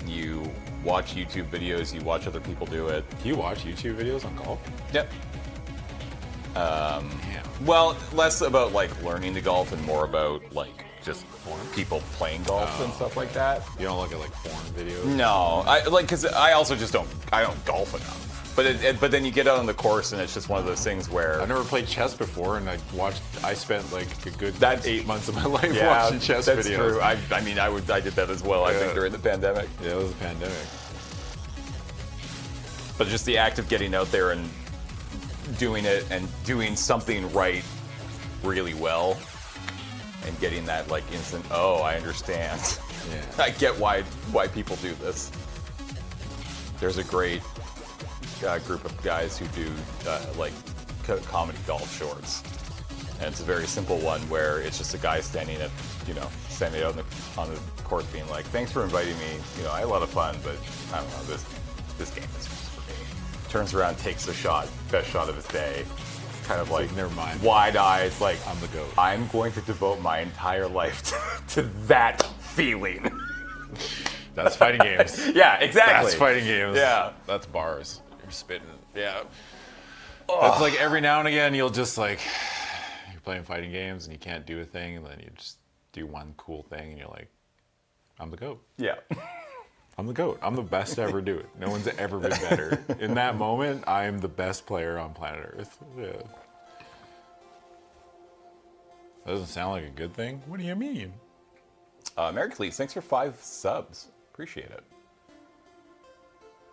[SPEAKER 1] You watch YouTube videos. You watch other people do it.
[SPEAKER 2] Do you watch YouTube videos on golf?
[SPEAKER 1] Yep.
[SPEAKER 2] Damn.
[SPEAKER 1] Well, less about like learning to golf and more about like just people playing golf and stuff like that.
[SPEAKER 2] You don't look at like porn videos?
[SPEAKER 1] No, because I also just don't golf enough. But then you get out on the course and it's just one of those things where
[SPEAKER 2] I've never played chess before, and I spent like a good
[SPEAKER 1] That's-
[SPEAKER 2] 8 months of my life
[SPEAKER 1] yeah,
[SPEAKER 2] watching chess
[SPEAKER 1] that's
[SPEAKER 2] videos.
[SPEAKER 1] true. I did that as well. I think
[SPEAKER 2] Yeah.
[SPEAKER 1] during the pandemic.
[SPEAKER 2] Yeah, it was a pandemic.
[SPEAKER 1] But just the act of getting out there and doing it and doing something right really well and getting that like instant, oh, I understand.
[SPEAKER 2] Yeah.
[SPEAKER 1] I get why people do this. There's a great group of guys who do like comedy golf shorts, and it's a very simple one where it's just a guy standing out on the course being like, "Thanks for inviting me. I had a lot of fun, but I don't know, this game is just for me." Turns around, takes a shot, best shot of his day. Kind of like
[SPEAKER 2] never mind.
[SPEAKER 1] Wide eyes, like
[SPEAKER 2] I'm the GOAT.
[SPEAKER 1] I'm going to devote my entire life to that feeling.
[SPEAKER 2] That's fighting games.
[SPEAKER 1] Yeah, exactly.
[SPEAKER 2] That's fighting games.
[SPEAKER 1] Yeah.
[SPEAKER 2] That's bars. You're spitting.
[SPEAKER 1] Yeah.
[SPEAKER 2] It's like every now and again you'll just like, you're playing fighting games and you can't do a thing, and then you just do one cool thing and you're like, I'm the GOAT.
[SPEAKER 1] Yeah.
[SPEAKER 2] I'm the GOAT. I'm the best to ever do it. No one's ever been better. In that moment, I am the best player on planet Earth. Yeah. That doesn't sound like a good thing. What do you mean?
[SPEAKER 1] Mary Cleese, thanks for 5 subs. Appreciate it.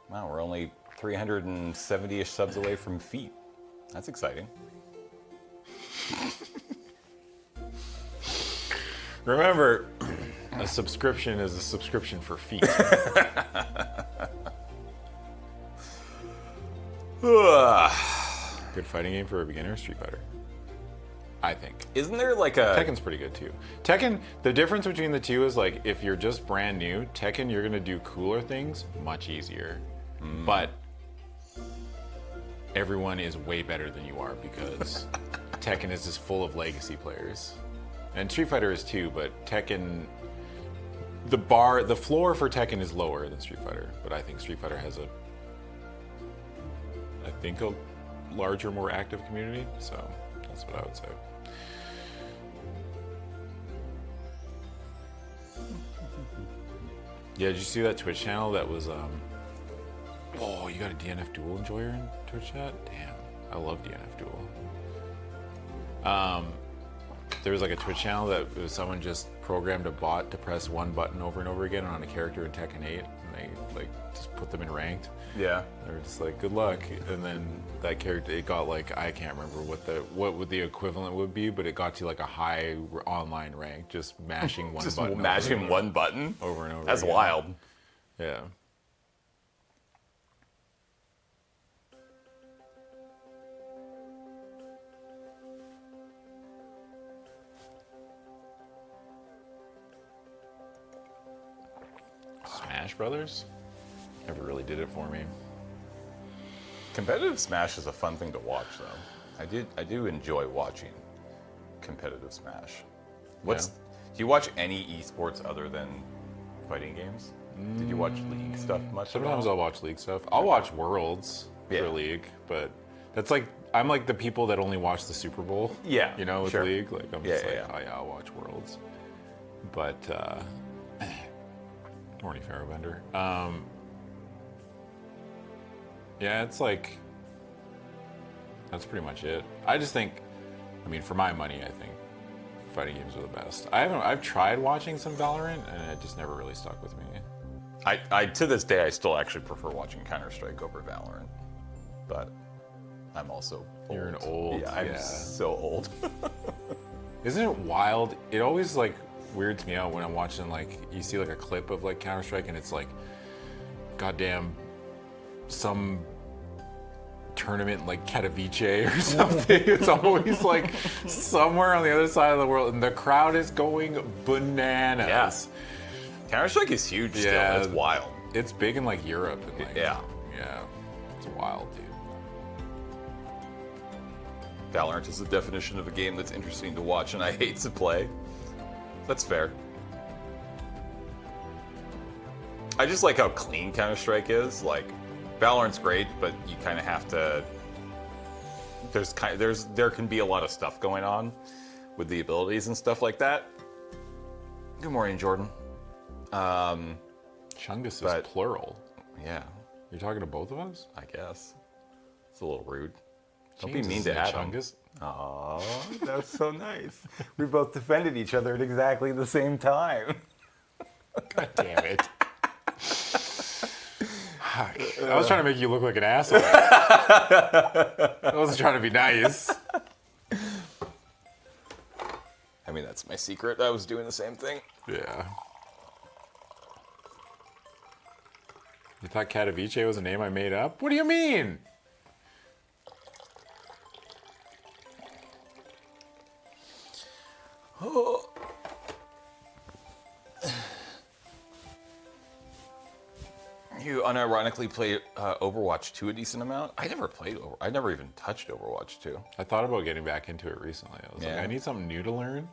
[SPEAKER 1] Wow, we're only 370-ish subs away from feet. That's exciting.
[SPEAKER 2] Remember, a subscription is a subscription for feet. Good fighting game for a beginner, Street Fighter. I think.
[SPEAKER 1] Isn't there like a...
[SPEAKER 2] Tekken's pretty good too. Tekken, the difference between the two is like, if you're just brand new, Tekken, you're gonna do cooler things much easier. But everyone is way better than you are because Tekken is just full of legacy players. And Street Fighter is too, but Tekken, the floor for Tekken is lower than Street Fighter, but I think Street Fighter has a larger, more active community, so that's what I would say. Yeah, did you see that Twitch channel that was, oh, you got a DNF Duel enjoyer in Twitch chat? Damn, I love DNF Duel. There was like a Twitch channel that it was someone just programmed a bot to press one button over and over again on a character in Tekken 8, and they like just put them in ranked.
[SPEAKER 1] Yeah.
[SPEAKER 2] They were just like, good luck. And then that character, it got like, I can't remember what would the equivalent would be, but it got to like a high online rank, just mashing one
[SPEAKER 1] Just
[SPEAKER 2] button.
[SPEAKER 1] mashing one button?
[SPEAKER 2] Over and over
[SPEAKER 1] That's
[SPEAKER 2] again.
[SPEAKER 1] wild.
[SPEAKER 2] Yeah. Smash Brothers? Never really did it for me.
[SPEAKER 1] Competitive Smash is a fun thing to watch, though. I do enjoy watching competitive Smash. Do you watch any esports other than fighting games? Did you watch League stuff much?
[SPEAKER 2] Sometimes
[SPEAKER 1] at all?
[SPEAKER 2] I'll watch League stuff. I'll watch Worlds
[SPEAKER 1] Yeah.
[SPEAKER 2] for League, but that's like, I'm like the people that only watch the Super Bowl.
[SPEAKER 1] Yeah,
[SPEAKER 2] You know, with
[SPEAKER 1] sure.
[SPEAKER 2] League. Like, I'm just
[SPEAKER 1] Yeah,
[SPEAKER 2] like, oh yeah, I'll watch Worlds. But, horny Pharaohbender. Yeah, it's like, that's pretty much it. I just think, I mean, for my money, I think fighting games are the best. I've tried watching some Valorant, and it just never really stuck with me.
[SPEAKER 1] I to this day, I still actually prefer watching Counter-Strike over Valorant. But I'm also old.
[SPEAKER 2] You're an old,
[SPEAKER 1] Yeah, I'm
[SPEAKER 2] yeah.
[SPEAKER 1] so old.
[SPEAKER 2] Isn't it wild? It always like weirds me out when I'm watching, like, you see like a clip of like Counter-Strike and it's like, goddamn, some tournament like Katowice or something. It's always like somewhere on the other side of the world and the crowd is going bananas.
[SPEAKER 1] Yeah. Counter-Strike is huge still.
[SPEAKER 2] Yeah.
[SPEAKER 1] It's wild.
[SPEAKER 2] It's big in like Europe and like,
[SPEAKER 1] Yeah.
[SPEAKER 2] yeah, it's wild, dude.
[SPEAKER 1] Valorant is the definition of a game that's interesting to watch and I hate to play. That's fair. I just like how clean Counter-Strike is. Like, Valorant's great, but you kind of have to. There can be a lot of stuff going on with the abilities and stuff like that. Good morning, Jordan.
[SPEAKER 2] Chungus is plural.
[SPEAKER 1] Yeah,
[SPEAKER 2] You're talking to both of us?
[SPEAKER 1] I guess. It's a little rude. Don't
[SPEAKER 2] James
[SPEAKER 1] be mean
[SPEAKER 2] is
[SPEAKER 1] to
[SPEAKER 2] a
[SPEAKER 1] Adam.
[SPEAKER 2] Chungus.
[SPEAKER 1] Aw, that's so nice. We both defended each other at exactly the same time.
[SPEAKER 2] God damn it. I was trying to make you look like an asshole. I wasn't trying to be nice.
[SPEAKER 1] I mean, that's my secret. I was doing the same thing.
[SPEAKER 2] Yeah. You thought Katowice was a name I made up? What do you mean?
[SPEAKER 1] You unironically play Overwatch 2 a decent amount? I never played I never even touched Overwatch 2.
[SPEAKER 2] I thought about getting back into it recently. I was like,
[SPEAKER 1] Yeah.
[SPEAKER 2] I need something new to learn.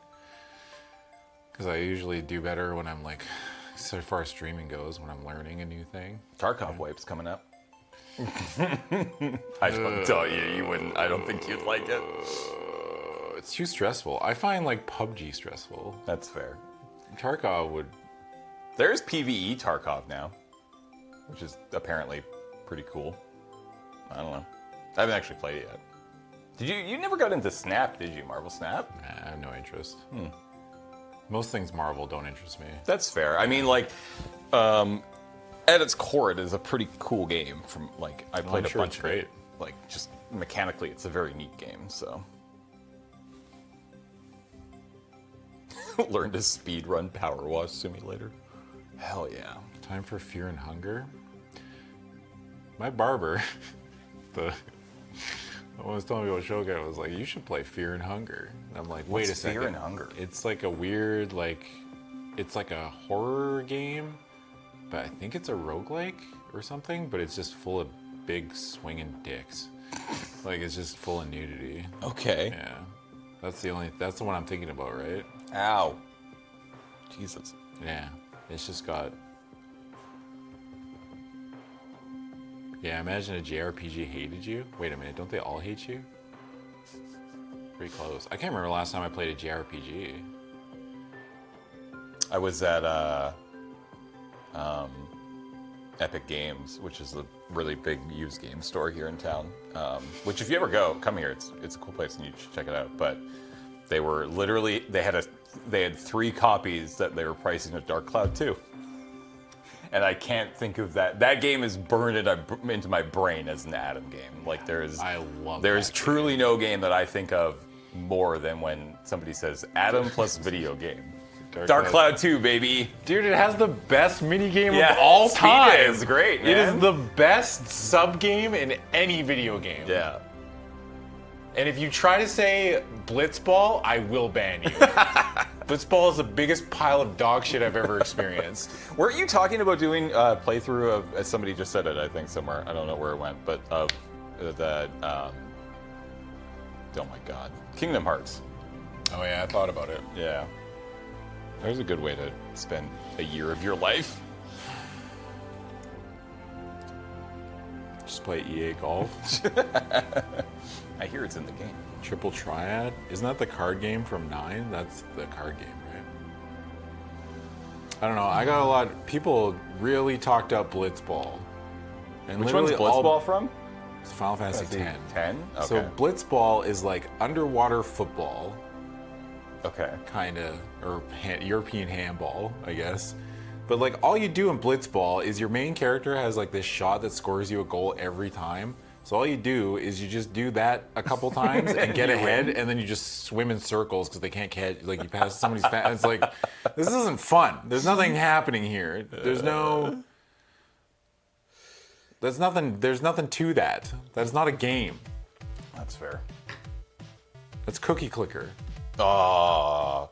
[SPEAKER 2] Because I usually do better when I'm like, so far as streaming goes, when I'm learning a new thing.
[SPEAKER 1] Tarkov Wipe's coming up. I don't tell you, you wouldn't. I don't think you'd like it.
[SPEAKER 2] It's too stressful. I find like PUBG stressful.
[SPEAKER 1] That's fair.
[SPEAKER 2] Tarkov would.
[SPEAKER 1] There's PvE Tarkov now, which is apparently pretty cool. I don't know. I haven't actually played it yet. Did you? You never got into Snap, did you? Marvel Snap?
[SPEAKER 2] Nah, I have no interest. Most things Marvel don't interest me.
[SPEAKER 1] That's fair. I mean, like, at its core, it is a pretty cool game. From like, I played
[SPEAKER 2] I'm
[SPEAKER 1] a
[SPEAKER 2] sure
[SPEAKER 1] bunch
[SPEAKER 2] it's
[SPEAKER 1] of
[SPEAKER 2] great.
[SPEAKER 1] it. Like, just mechanically, it's a very neat game. So, learn to speed run Power Wash Simulator. Hell yeah.
[SPEAKER 2] Time for Fear and Hunger. My barber, the one was telling me about Shogun was like, you should play Fear and Hunger. And I'm like, wait
[SPEAKER 1] What's
[SPEAKER 2] a second.
[SPEAKER 1] Fear and Hunger?
[SPEAKER 2] It's like a weird, like, it's like a horror game, but I think it's a roguelike or something, but it's just full of big swinging dicks. Like, it's just full of nudity.
[SPEAKER 1] Okay.
[SPEAKER 2] Yeah. That's the one I'm thinking about, right?
[SPEAKER 1] Ow. Jesus.
[SPEAKER 2] Yeah. It's just got. Yeah, imagine a JRPG hated you. Wait a minute, don't they all hate you? Pretty close. I can't remember the last time I played a JRPG.
[SPEAKER 1] I was at Epic Games, which is a really big used game store here in town. Which, if you ever go, come here. It's a cool place, and you should check it out. But they were literally they had 3 copies that they were pricing at Dark Cloud 2. And I can't think of that. That game is burned into my brain as an Adam game. Like there's truly no game that I think of more than when somebody says Adam plus video game. Dark Cloud 2, baby.
[SPEAKER 2] Dude, it has the best minigame of all
[SPEAKER 1] Speed
[SPEAKER 2] time.
[SPEAKER 1] is great, man.
[SPEAKER 2] It is the best sub-game in any video game.
[SPEAKER 1] Yeah.
[SPEAKER 2] And if you try to say Blitzball, I will ban you. Blitzball is the biggest pile of dog shit I've ever experienced.
[SPEAKER 1] Weren't you talking about doing a playthrough of, as somebody just said it, I think, somewhere, I don't know where it went, but of that, oh my god, Kingdom Hearts.
[SPEAKER 2] Oh yeah, I thought about it.
[SPEAKER 1] Yeah. There's a good way to spend a year of your life.
[SPEAKER 2] Just play EA Golf.
[SPEAKER 1] I hear it's in the game.
[SPEAKER 2] Triple Triad. Isn't that the card game from 9? That's the card game, right? I don't know. I got a lot. People really talked up Blitzball. And
[SPEAKER 1] Which one's Blitzball from?
[SPEAKER 2] It's Final Fantasy X.
[SPEAKER 1] 10? Okay.
[SPEAKER 2] So Blitzball is like underwater football,
[SPEAKER 1] Okay.
[SPEAKER 2] kind of, or European handball, I guess. But like all you do in Blitzball is your main character has like this shot that scores you a goal every time. So all you do is you just do that a couple times and get ahead, and then you just swim in circles because they can't catch. Like you pass somebody's. It's like this isn't fun. There's nothing happening here. There's no. There's nothing. There's nothing to that. That's not a game.
[SPEAKER 1] That's fair.
[SPEAKER 2] That's Cookie Clicker.
[SPEAKER 1] Oh,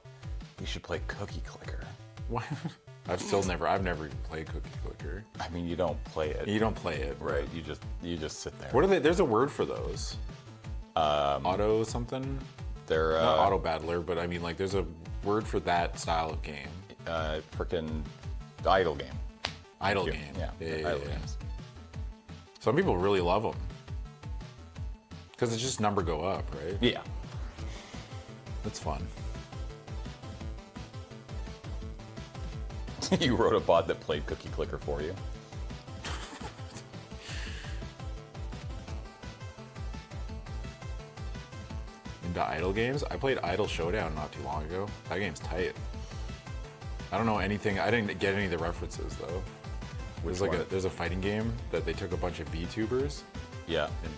[SPEAKER 1] you should play Cookie Clicker.
[SPEAKER 2] What? I've never even played Cookie Clicker.
[SPEAKER 1] I mean, you don't play it.
[SPEAKER 2] You don't play it,
[SPEAKER 1] Right. You just sit there.
[SPEAKER 2] What are they? There's a word for those. Auto something.
[SPEAKER 1] They're
[SPEAKER 2] Not auto battler, but I mean like there's a word for that style of game.
[SPEAKER 1] frickin' idle game.
[SPEAKER 2] Idle game.
[SPEAKER 1] Yeah, idle games.
[SPEAKER 2] Some people really love them. Because it's just number go up, right?
[SPEAKER 1] Yeah.
[SPEAKER 2] That's fun.
[SPEAKER 1] You wrote a bot that played Cookie Clicker for you.
[SPEAKER 2] Into idle games? I played Idle Showdown not too long ago. That game's tight. I don't know anything. I didn't get any of the references though. There's a fighting game that they took a bunch of VTubers
[SPEAKER 1] Yeah.
[SPEAKER 2] and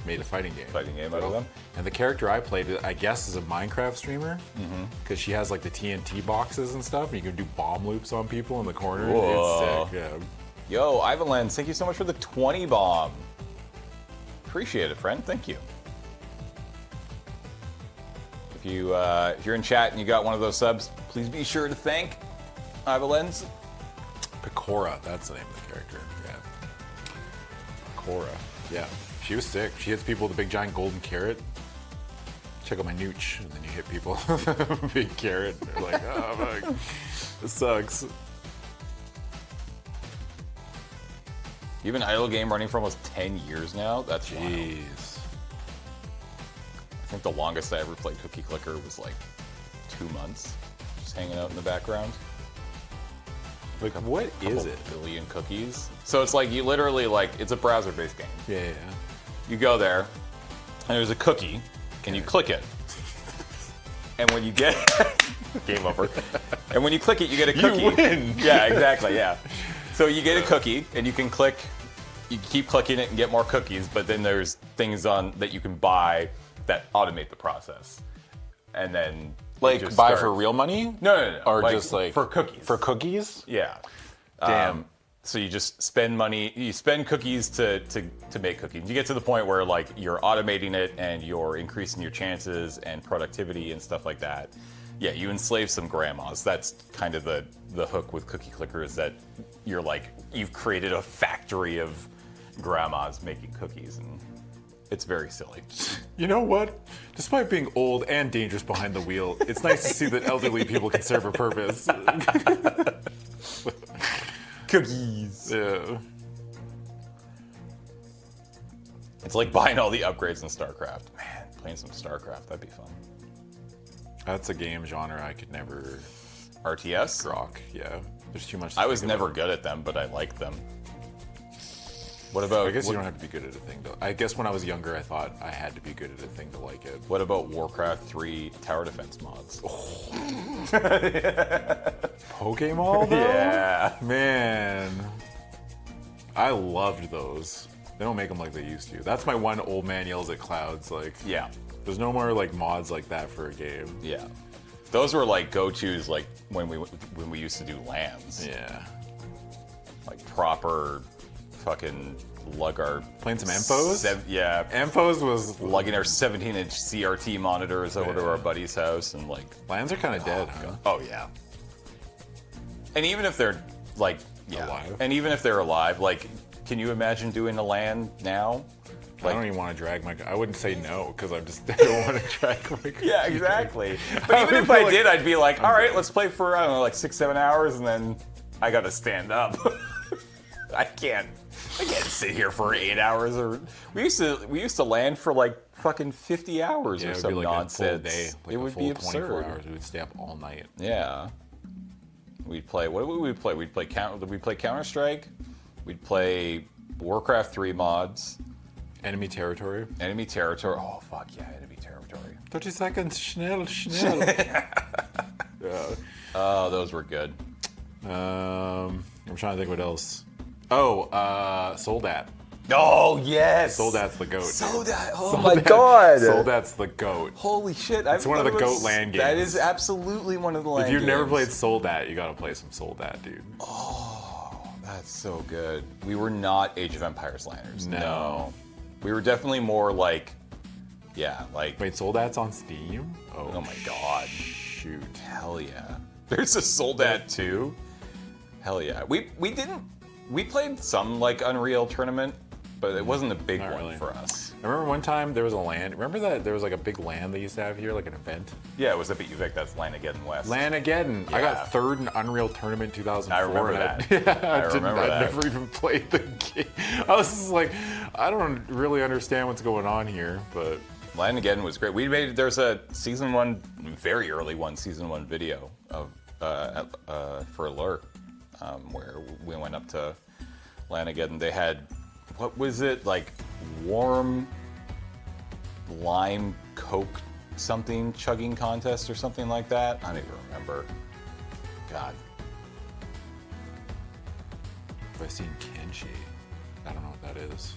[SPEAKER 2] made a fighting game.
[SPEAKER 1] Fighting game out of them.
[SPEAKER 2] And the character I played, I guess, is a Minecraft streamer. Because she has like the TNT boxes and stuff, and you can do bomb loops on people in the corner.
[SPEAKER 1] Whoa.
[SPEAKER 2] It's sick. Yeah.
[SPEAKER 1] Yo, Ivan Lenz, thank you so much for the 20 bomb. Appreciate it, friend. Thank you. If you're in chat and you got one of those subs, please be sure to thank Ivan Lenz.
[SPEAKER 2] Pecora, that's the name of the character. Yeah. Pecora. Yeah. She was sick. She hits people with a big giant golden carrot. Check out my nooch, and then you hit people with a big carrot. They're like, oh fuck, this sucks.
[SPEAKER 1] You've been idle game running for almost 10 years now? That's wild.
[SPEAKER 2] Jeez.
[SPEAKER 1] I think the longest I ever played Cookie Clicker was like 2 months, just hanging out in the background.
[SPEAKER 2] Like, what is it?
[SPEAKER 1] Billion cookies. So it's like you literally it's a browser-based game.
[SPEAKER 2] Yeah.
[SPEAKER 1] You go there, and there's a cookie, and you click it. And when you get game over. And when you click it, you get a cookie.
[SPEAKER 2] You win.
[SPEAKER 1] Yeah, exactly. Yeah. So you get a cookie, and you can click. You keep clicking it and get more cookies. But then there's things on that you can buy that automate the process, and then
[SPEAKER 2] Like,
[SPEAKER 1] just
[SPEAKER 2] buy
[SPEAKER 1] start-
[SPEAKER 2] for real money?
[SPEAKER 1] No.
[SPEAKER 2] Or just like
[SPEAKER 1] for cookies.
[SPEAKER 2] For cookies?
[SPEAKER 1] Yeah.
[SPEAKER 2] Damn.
[SPEAKER 1] So you just spend money. You spend cookies to make cookies. You get to the point where like you're automating it and you're increasing your chances and productivity and stuff like that. Yeah, you enslave some grandmas. That's kind of the hook with Cookie Clicker is that you've created a factory of grandmas making cookies, and it's very silly.
[SPEAKER 2] You know what? Despite being old and dangerous behind the wheel, it's nice to see that elderly people can serve a purpose.
[SPEAKER 1] Cookies.
[SPEAKER 2] Yeah.
[SPEAKER 1] It's like buying all the upgrades in StarCraft. Man, playing some StarCraft, that'd be fun.
[SPEAKER 2] That's a game genre I could never
[SPEAKER 1] RTS?
[SPEAKER 2] grok. Yeah. There's too much to
[SPEAKER 1] I was
[SPEAKER 2] think
[SPEAKER 1] never
[SPEAKER 2] about.
[SPEAKER 1] good at them, but I liked them. What about?
[SPEAKER 2] I guess you don't have to be good at a thing, though. I guess when I was younger, I thought I had to be good at a thing to like it.
[SPEAKER 1] What about Warcraft 3 tower defense mods?
[SPEAKER 2] Pokemon, though?
[SPEAKER 1] Yeah.
[SPEAKER 2] Man. I loved those. They don't make them like they used to. That's my one old man yells at clouds. Like,
[SPEAKER 1] Yeah.
[SPEAKER 2] there's no more like mods like that for a game.
[SPEAKER 1] Yeah. Those were like go-tos like when we used to do LANs.
[SPEAKER 2] Yeah.
[SPEAKER 1] Like proper fucking lug our
[SPEAKER 2] Playing some Amphos?
[SPEAKER 1] Yeah.
[SPEAKER 2] Amphos was
[SPEAKER 1] Lugging our 17-inch CRT monitors over to
[SPEAKER 2] Yeah.
[SPEAKER 1] our buddy's house and like
[SPEAKER 2] Lands are kind of dead, huh?
[SPEAKER 1] oh yeah. And even if they're like
[SPEAKER 2] Alive?
[SPEAKER 1] And even if they're alive, like can you imagine doing a LAN now?
[SPEAKER 2] I don't even want to drag my. I wouldn't say no because I don't want to drag my.
[SPEAKER 1] Yeah, exactly. But even if I did, I'd be like, all right, let's play for, I don't know, like 6-7 hours, and then I gotta stand up. I can't sit here for 8 hours. Or we used to land for like fucking 50 hours
[SPEAKER 2] Yeah,
[SPEAKER 1] or
[SPEAKER 2] it would
[SPEAKER 1] some
[SPEAKER 2] be like
[SPEAKER 1] nonsense.
[SPEAKER 2] a full day. Like
[SPEAKER 1] it
[SPEAKER 2] a
[SPEAKER 1] would
[SPEAKER 2] full
[SPEAKER 1] be
[SPEAKER 2] 24
[SPEAKER 1] absurd.
[SPEAKER 2] hours. We would stay up all night.
[SPEAKER 1] Yeah. We'd play. What would we play? We'd play Counter Strike. We'd play Warcraft 3 mods.
[SPEAKER 2] Enemy territory.
[SPEAKER 1] Enemy territory. Oh fuck yeah, enemy territory.
[SPEAKER 2] 30 seconds. Schnell. Yeah.
[SPEAKER 1] Oh, those were good.
[SPEAKER 2] I'm trying to think what else. Oh, Soldat.
[SPEAKER 1] Oh yes.
[SPEAKER 2] Soldat's the goat.
[SPEAKER 1] Soldat. Oh my god.
[SPEAKER 2] Soldat's the goat.
[SPEAKER 1] Holy shit.
[SPEAKER 2] It's one of the GOAT LAN
[SPEAKER 1] That
[SPEAKER 2] games.
[SPEAKER 1] is absolutely one of the LAN
[SPEAKER 2] If you've never
[SPEAKER 1] games.
[SPEAKER 2] played Soldat, you gotta play some Soldat, dude.
[SPEAKER 1] Oh, that's so good. We were not Age of Empires LANers.
[SPEAKER 2] No.
[SPEAKER 1] We were definitely more like, yeah, like,
[SPEAKER 2] Wait, Soldat's on Steam?
[SPEAKER 1] oh my god.
[SPEAKER 2] Shoot.
[SPEAKER 1] Hell yeah. There's a Soldat 2. Hell yeah. We played some like Unreal tournament, but it wasn't a big
[SPEAKER 2] Not
[SPEAKER 1] one
[SPEAKER 2] really.
[SPEAKER 1] for us.
[SPEAKER 2] I remember one time there was a LAN. Remember that there was like a big LAN they used to have here, like an event?
[SPEAKER 1] Yeah, it was up at UVic. That's Lanageddon West.
[SPEAKER 2] Lanageddon. I
[SPEAKER 1] Yeah.
[SPEAKER 2] got third in Unreal Tournament 2004.
[SPEAKER 1] I remember that.
[SPEAKER 2] Yeah,
[SPEAKER 1] I remember that.
[SPEAKER 2] I never even played the game. I was just like, I don't really understand what's going on here, but
[SPEAKER 1] Lanageddon was great. There's a season 1, very early season 1 video of for LRR, where we went up to Lanageddon. They had, what was it, like warm lime Coke something chugging contest or something like that? I don't even remember. God.
[SPEAKER 2] have I seen Kenshi? I don't know what that is.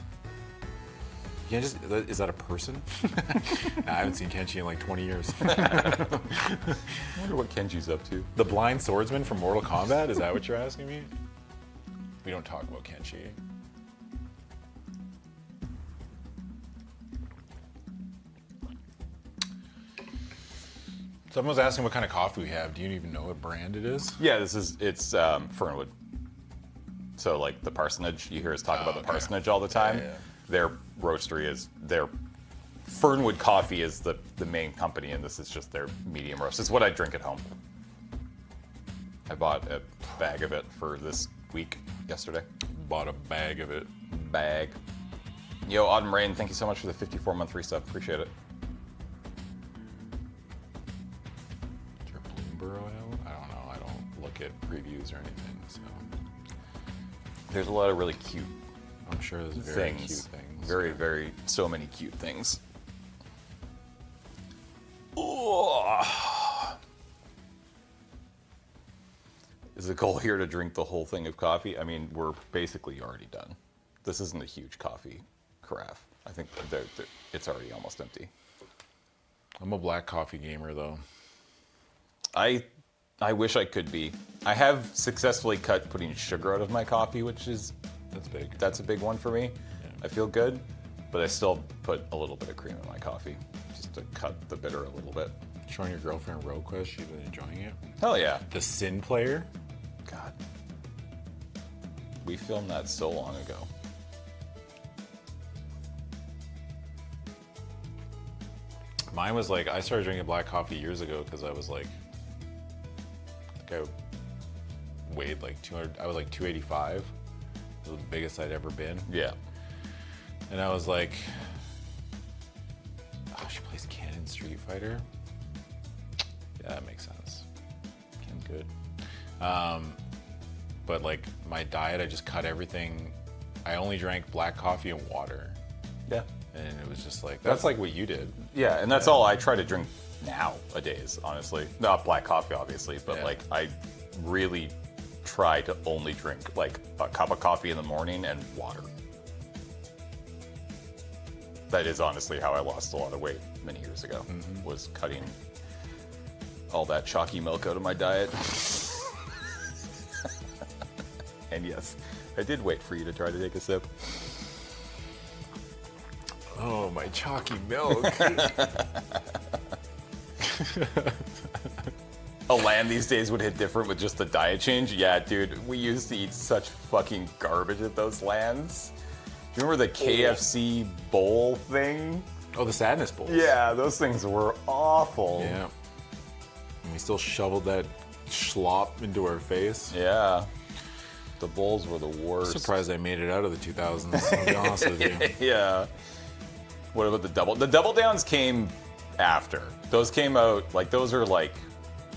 [SPEAKER 2] You can't just, is that a person? Nah, I haven't seen Kenshi in like 20 years.
[SPEAKER 1] I wonder what Kenji's up to.
[SPEAKER 2] The blind swordsman from Mortal Kombat? Is that what you're asking me? We don't talk about Kenshi. Someone was asking what kind of coffee we have. Do you even know what brand it is?
[SPEAKER 1] Yeah, it's Fernwood. So like the Parsonage, you hear us talk about the Parsonage all the time.
[SPEAKER 2] Yeah.
[SPEAKER 1] Their roastery is their Fernwood coffee is the main company, and this is just their medium roast. It's what I drink at home. I bought a bag of it for this week yesterday.
[SPEAKER 2] Bought a bag of it.
[SPEAKER 1] Bag. Yo, Autumn Rain, thank you so much for the 54-month resub. Appreciate it.
[SPEAKER 2] Is there a Bloomberg oil? I don't know. I don't look at reviews or anything, so.
[SPEAKER 1] There's a lot of really cute
[SPEAKER 2] I'm sure there's very
[SPEAKER 1] things.
[SPEAKER 2] cute things.
[SPEAKER 1] Very, so many cute things. Oh. Is the goal here to drink the whole thing of coffee? I mean, we're basically already done. This isn't a huge coffee carafe. I think it's already almost empty.
[SPEAKER 2] I'm a black coffee gamer, though.
[SPEAKER 1] I wish I could be. I have successfully cut putting sugar out of my coffee, which is
[SPEAKER 2] That's
[SPEAKER 1] a big one for me.
[SPEAKER 2] Yeah.
[SPEAKER 1] I feel good, but I still put a little bit of cream in my coffee just to cut the bitter a little bit.
[SPEAKER 2] Showing your girlfriend RoQuest, she's been enjoying it.
[SPEAKER 1] Hell yeah.
[SPEAKER 2] The Sin Player.
[SPEAKER 1] God. We filmed that so long ago.
[SPEAKER 2] Mine was like, I started drinking black coffee years ago because I was like, I think I weighed like 200, I was like 285. It was the biggest I'd ever been.
[SPEAKER 1] Yeah.
[SPEAKER 2] And I was like, oh, she plays Canon Street Fighter. Yeah, that makes sense. Ken's good. But like my diet, I just cut everything. I only drank black coffee and water.
[SPEAKER 1] Yeah.
[SPEAKER 2] And it was just like, that's like what you did.
[SPEAKER 1] Yeah, and that's all I try to drink nowadays, honestly. Not black coffee, obviously, but
[SPEAKER 2] Yeah.
[SPEAKER 1] like I really try to only drink like a cup of coffee in the morning and water. That is honestly how I lost a lot of weight many years ago, was cutting all that chalky milk out of my diet. And yes, I did wait for you to try to take a sip.
[SPEAKER 2] Oh, my chalky milk.
[SPEAKER 1] A land these days would hit different with just the diet change. Yeah, dude, we used to eat such fucking garbage at those lands. Do you remember the KFC bowl thing?
[SPEAKER 2] Oh, the Sadness Bowls.
[SPEAKER 1] Yeah, those things were awful.
[SPEAKER 2] Yeah. And we still shoveled that schlop into our face.
[SPEAKER 1] Yeah. The bowls were the worst.
[SPEAKER 2] Surprised I made it out of the 2000s, I'll be honest with you.
[SPEAKER 1] Yeah. What about the double? The double downs came after. Those came out, like, those are like,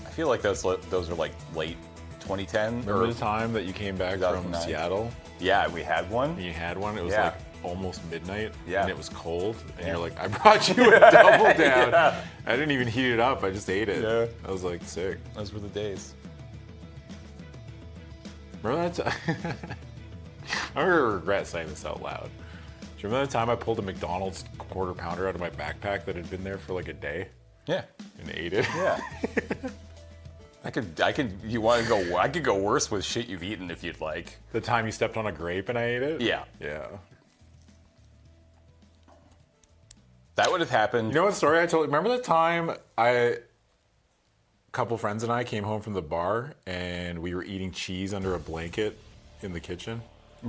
[SPEAKER 1] I feel like those are like late 2010.
[SPEAKER 2] Remember the time that you came back from
[SPEAKER 1] 2009?
[SPEAKER 2] Seattle
[SPEAKER 1] Yeah, we had one.
[SPEAKER 2] and you had one? It was
[SPEAKER 1] Yeah.
[SPEAKER 2] like almost midnight
[SPEAKER 1] Yeah.
[SPEAKER 2] and it was cold. And
[SPEAKER 1] Yeah.
[SPEAKER 2] you're like, I brought you a double down.
[SPEAKER 1] Yeah.
[SPEAKER 2] I didn't even heat it up. I just ate it.
[SPEAKER 1] Yeah.
[SPEAKER 2] I was like, sick.
[SPEAKER 1] Those were the days.
[SPEAKER 2] Remember that time? I'm going to regret saying this out loud. Do you remember that time I pulled a McDonald's quarter pounder out of my backpack that had been there for like a day
[SPEAKER 1] Yeah.
[SPEAKER 2] and ate it?
[SPEAKER 1] Yeah. I could go worse with shit you've eaten if you'd like.
[SPEAKER 2] The time you stepped on a grape and I ate it?
[SPEAKER 1] Yeah.
[SPEAKER 2] Yeah.
[SPEAKER 1] That would have happened.
[SPEAKER 2] You know what story I told? Remember the time a couple friends and I came home from the bar and we were eating cheese under a blanket in the kitchen?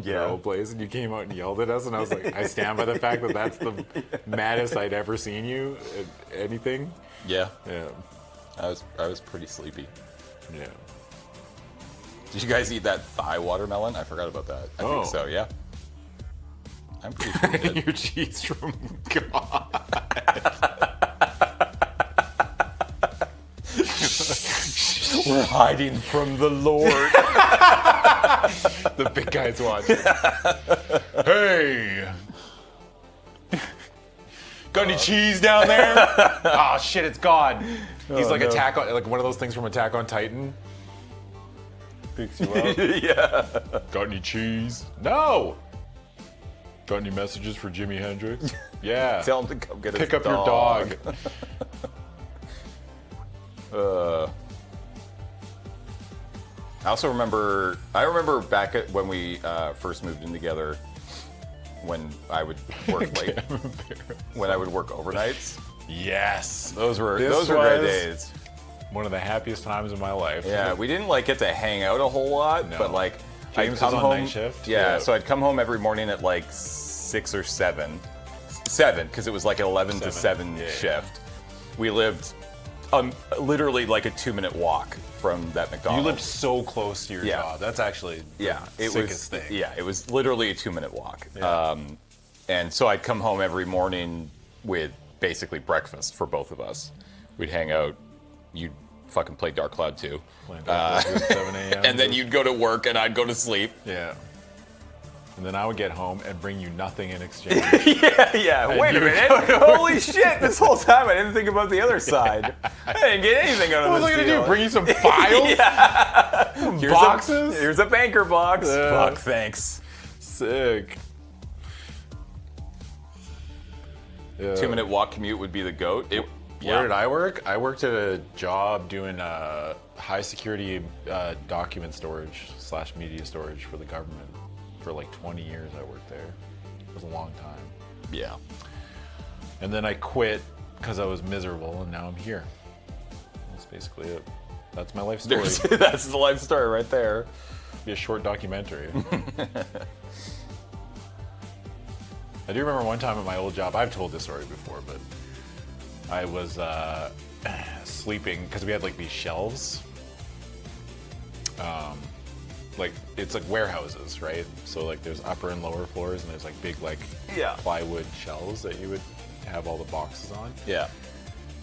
[SPEAKER 1] Yeah.
[SPEAKER 2] Our old place, and you came out and yelled at us, and I was like, I stand by the fact that that's the maddest I'd ever seen you at anything.
[SPEAKER 1] Yeah.
[SPEAKER 2] Yeah.
[SPEAKER 1] I was pretty sleepy.
[SPEAKER 2] Yeah.
[SPEAKER 1] Did you guys eat that thigh watermelon? I forgot about that. I think so, yeah. I'm pretty sure we did.
[SPEAKER 2] Your cheese from God.
[SPEAKER 1] We're hiding from the Lord.
[SPEAKER 2] The big guy's watching. Hey! Got any cheese down there? Oh shit, it's God. He's like Attack on, like one of those things from Attack on Titan. Picks you up.
[SPEAKER 1] Yeah.
[SPEAKER 2] Got any cheese? No. Got any messages for Jimi Hendrix? Yeah.
[SPEAKER 1] Tell him to come get
[SPEAKER 2] Pick
[SPEAKER 1] his
[SPEAKER 2] up your dog.
[SPEAKER 1] I also remember back at when we first moved in together, when I would work late, when I would work overnights.
[SPEAKER 2] Yes.
[SPEAKER 1] Those were
[SPEAKER 2] This
[SPEAKER 1] great
[SPEAKER 2] was
[SPEAKER 1] days.
[SPEAKER 2] one of the happiest times of my life.
[SPEAKER 1] Yeah, we didn't like get to hang out a whole lot,
[SPEAKER 2] No.
[SPEAKER 1] but like
[SPEAKER 2] James
[SPEAKER 1] I'd
[SPEAKER 2] was
[SPEAKER 1] come
[SPEAKER 2] on
[SPEAKER 1] home.
[SPEAKER 2] night shift.
[SPEAKER 1] Yeah,
[SPEAKER 2] Yeah.
[SPEAKER 1] so I'd come home every morning at like 6 or 7, because it was like an 11 to 7
[SPEAKER 2] Yeah.
[SPEAKER 1] shift. We lived literally like a 2-minute walk from that
[SPEAKER 2] You
[SPEAKER 1] McDonald's.
[SPEAKER 2] lived so close to your
[SPEAKER 1] Yeah.
[SPEAKER 2] job. That's actually
[SPEAKER 1] Yeah,
[SPEAKER 2] the
[SPEAKER 1] it
[SPEAKER 2] sickest
[SPEAKER 1] was.
[SPEAKER 2] thing.
[SPEAKER 1] Yeah, it was literally a 2-minute walk.
[SPEAKER 2] Yeah.
[SPEAKER 1] And so I'd come home every morning with basically breakfast for both of us. We'd hang out. You'd fucking play Dark Cloud 2.
[SPEAKER 2] Playing Dark Cloud at 7 a.m.
[SPEAKER 1] And then you'd go to work and I'd go to sleep.
[SPEAKER 2] Yeah. And then I would get home and bring you nothing in exchange.
[SPEAKER 1] Yeah. Wait a
[SPEAKER 2] you
[SPEAKER 1] minute. Holy shit. This whole time I didn't think about the other side. I didn't get anything out of
[SPEAKER 2] What
[SPEAKER 1] this
[SPEAKER 2] was I gonna
[SPEAKER 1] deal.
[SPEAKER 2] do? Bring you some files?
[SPEAKER 1] Here's
[SPEAKER 2] boxes?
[SPEAKER 1] Here's a banker box.
[SPEAKER 2] Yeah.
[SPEAKER 1] Fuck, thanks.
[SPEAKER 2] Sick. Yeah.
[SPEAKER 1] 2-minute walk commute would be the GOAT.
[SPEAKER 2] Where did I work? I worked at a job doing high security document storage / media storage for the government. For like 20 years I worked there. It was a long time.
[SPEAKER 1] Yeah.
[SPEAKER 2] And then I quit because I was miserable, and now I'm here. That's basically it. That's my life story.
[SPEAKER 1] That's the life story right there.
[SPEAKER 2] Be a short documentary. I do remember one time at my old job, I've told this story before, but I was sleeping because we had like these shelves. Like it's like warehouses, right? So like there's upper and lower floors, and there's like big like plywood shelves that you would have all the boxes on.
[SPEAKER 1] Yeah.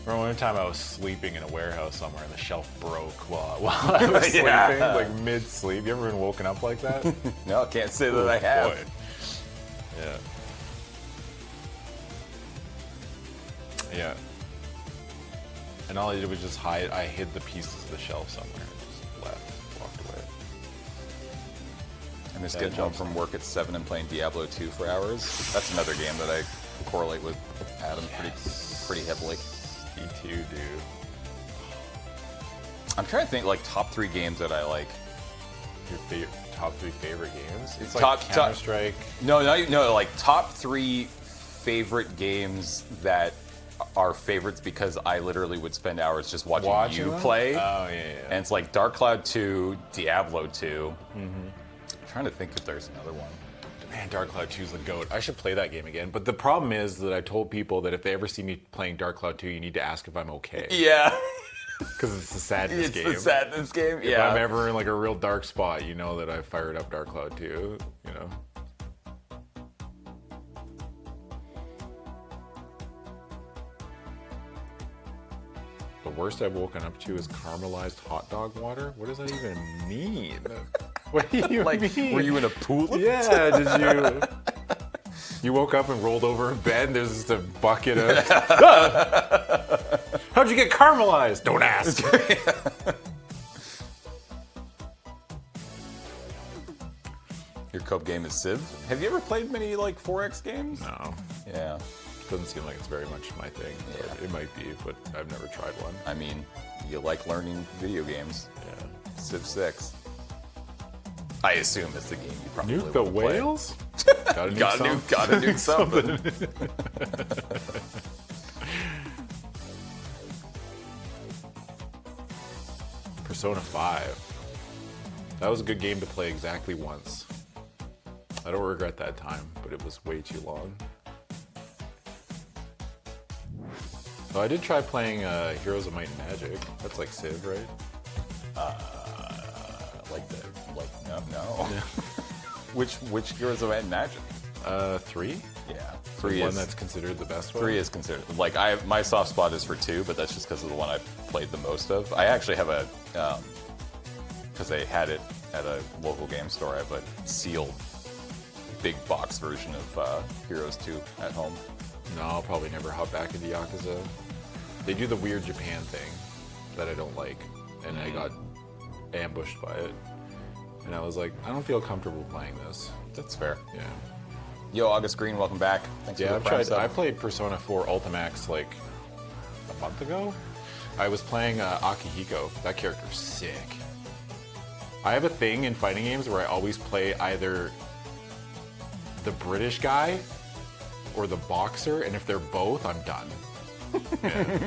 [SPEAKER 2] Remember one time I was sleeping in a warehouse somewhere, and the shelf broke while I was sleeping, like mid-sleep. You ever been woken up like that?
[SPEAKER 1] No, I can't say that I have.
[SPEAKER 2] Boy. Yeah. Yeah. And all I did was just hide. I hid the pieces of the shelf somewhere and just left, walked away.
[SPEAKER 1] I'm just getting home from work at 7 and playing Diablo 2 for hours. That's another game that I correlate with Adam pretty heavily.
[SPEAKER 2] Me too, dude.
[SPEAKER 1] I'm trying to think like top 3 games that I like.
[SPEAKER 2] Your top 3 favorite games? It's
[SPEAKER 1] Top-
[SPEAKER 2] like Counter-Strike.
[SPEAKER 1] No, like top 3 favorite games that are favorites because I literally would spend hours just watching you
[SPEAKER 2] them?
[SPEAKER 1] play.
[SPEAKER 2] Oh, yeah.
[SPEAKER 1] And it's like Dark Cloud 2, Diablo 2. I'm trying to think if there's another one.
[SPEAKER 2] Man, Dark Cloud 2 is the GOAT. I should play that game again. But the problem is that I told people that if they ever see me playing Dark Cloud 2, you need to ask if I'm okay.
[SPEAKER 1] Yeah.
[SPEAKER 2] Because it's the sadness
[SPEAKER 1] It's
[SPEAKER 2] game.
[SPEAKER 1] the sadness game.
[SPEAKER 2] If I'm ever in like a real dark spot, you know that I fired up Dark Cloud 2, you know? The worst I've woken up to is caramelized hot dog water. What does that even mean? What do you mean?
[SPEAKER 1] Were you in a pool?
[SPEAKER 2] Yeah, did you? You woke up and rolled over in bed and there's just a bucket of... How'd you get caramelized? Don't ask.
[SPEAKER 1] Your co-op game is Civ. Have you ever played many like 4X games?
[SPEAKER 2] No,
[SPEAKER 1] Yeah.
[SPEAKER 2] doesn't seem like it's very much my thing. But
[SPEAKER 1] Yeah.
[SPEAKER 2] it might be, but I've never tried one.
[SPEAKER 1] I mean, you like learning video games.
[SPEAKER 2] Yeah.
[SPEAKER 1] Civ 6. I assume it's the game you probably
[SPEAKER 2] Nuke the
[SPEAKER 1] wanna play.
[SPEAKER 2] whales? Gotta
[SPEAKER 1] Gotta do something.
[SPEAKER 2] Persona 5. That was a good game to play exactly once. I don't regret that time, but it was way too long. Oh, I did try playing Heroes of Might and Magic. That's like Civ, right?
[SPEAKER 1] No. Which Heroes of Might and Magic?
[SPEAKER 2] 3?
[SPEAKER 1] Yeah,
[SPEAKER 2] The
[SPEAKER 1] 3
[SPEAKER 2] one
[SPEAKER 1] is
[SPEAKER 2] that's considered the best one?
[SPEAKER 1] 3 is considered like my soft spot is for 2, but that's just because of the one I've played the most of. I actually have a because I had it at a local game store. I have a sealed big box version of Heroes 2 at home.
[SPEAKER 2] No, I'll probably never hop back into Yakuza. They do the weird Japan thing that I don't like, and I got ambushed by it. And I was like, I don't feel comfortable playing this.
[SPEAKER 1] That's fair.
[SPEAKER 2] Yeah.
[SPEAKER 1] Yo, August Green, welcome back. Thanks
[SPEAKER 2] Yeah,
[SPEAKER 1] for
[SPEAKER 2] I've
[SPEAKER 1] the Prime
[SPEAKER 2] tried. I
[SPEAKER 1] sub.
[SPEAKER 2] played Persona 4 Ultimax like a month ago. I was playing Akihiko. That character's sick. I have a thing in fighting games where I always play either the British guy or the boxer, and if they're both, I'm done. Yeah.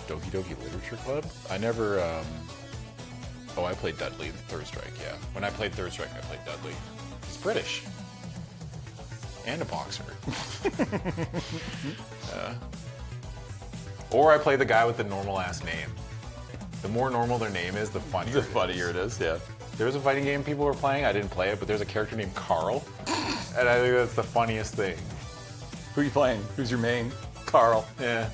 [SPEAKER 2] Doki Doki Literature Club? I never, oh, I played Dudley in Third Strike, yeah. When I played Third Strike, I played Dudley. He's British. And a boxer. Or I play the guy with the normal ass name. The more normal their name is, the funnier
[SPEAKER 1] The funnier it is, yeah.
[SPEAKER 2] There was a fighting game people were playing, I didn't play it, but there's a character named Carl. And I think that's the funniest thing.
[SPEAKER 1] Who are you playing? Who's your main? Carl.
[SPEAKER 2] Yeah.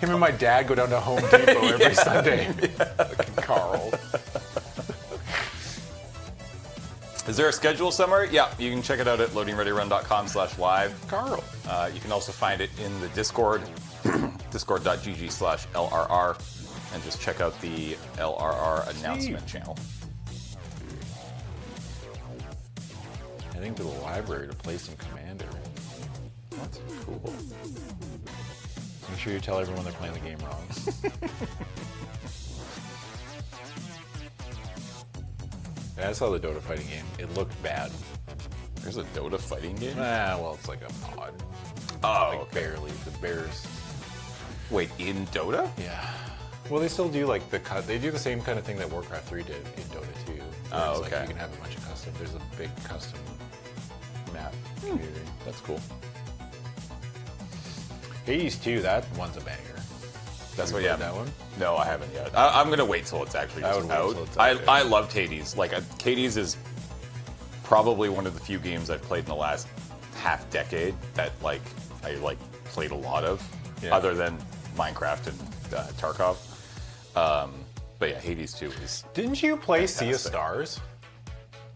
[SPEAKER 2] Him and my dad go down to Home Depot every Sunday. Fucking Carl.
[SPEAKER 1] Is there a schedule somewhere? Yeah, you can check it out at loadingreadyrun.com/live.
[SPEAKER 2] Carl.
[SPEAKER 1] You can also find it in the Discord, discord.gg/LRR, and just check out the LRR announcement channel.
[SPEAKER 2] Heading to the library to play some Commander.
[SPEAKER 1] That's cool.
[SPEAKER 2] Make sure you tell everyone they're playing the game wrong. Yeah, I saw the Dota fighting game. It looked bad.
[SPEAKER 1] There's a Dota fighting game?
[SPEAKER 2] Well, it's like a mod.
[SPEAKER 1] Oh,
[SPEAKER 2] Like barely. The Bears.
[SPEAKER 1] Wait, in Dota?
[SPEAKER 2] Yeah. Well, they still do like the cut. They do the same kind of thing that Warcraft 3 did in Dota 2. where
[SPEAKER 1] Oh,
[SPEAKER 2] it's like
[SPEAKER 1] okay.
[SPEAKER 2] you can have a bunch of custom. There's a big custom map community.
[SPEAKER 1] That's cool.
[SPEAKER 2] Hades 2, that one's a banger.
[SPEAKER 1] That's
[SPEAKER 2] Have
[SPEAKER 1] what,
[SPEAKER 2] you
[SPEAKER 1] yeah.
[SPEAKER 2] played that one?
[SPEAKER 1] No, I haven't yet. I'm going to wait till it's actually
[SPEAKER 2] I
[SPEAKER 1] just
[SPEAKER 2] would wait
[SPEAKER 1] out.
[SPEAKER 2] till it's out, yeah.
[SPEAKER 1] I loved Hades. Like, Hades is probably one of the few games I've played in the last half decade that, like, I, like, played a lot of,
[SPEAKER 2] Yeah.
[SPEAKER 1] other than Minecraft and Tarkov. But yeah, Hades 2 is...
[SPEAKER 2] Didn't you play Sea of
[SPEAKER 1] Fantastic.
[SPEAKER 2] Stars?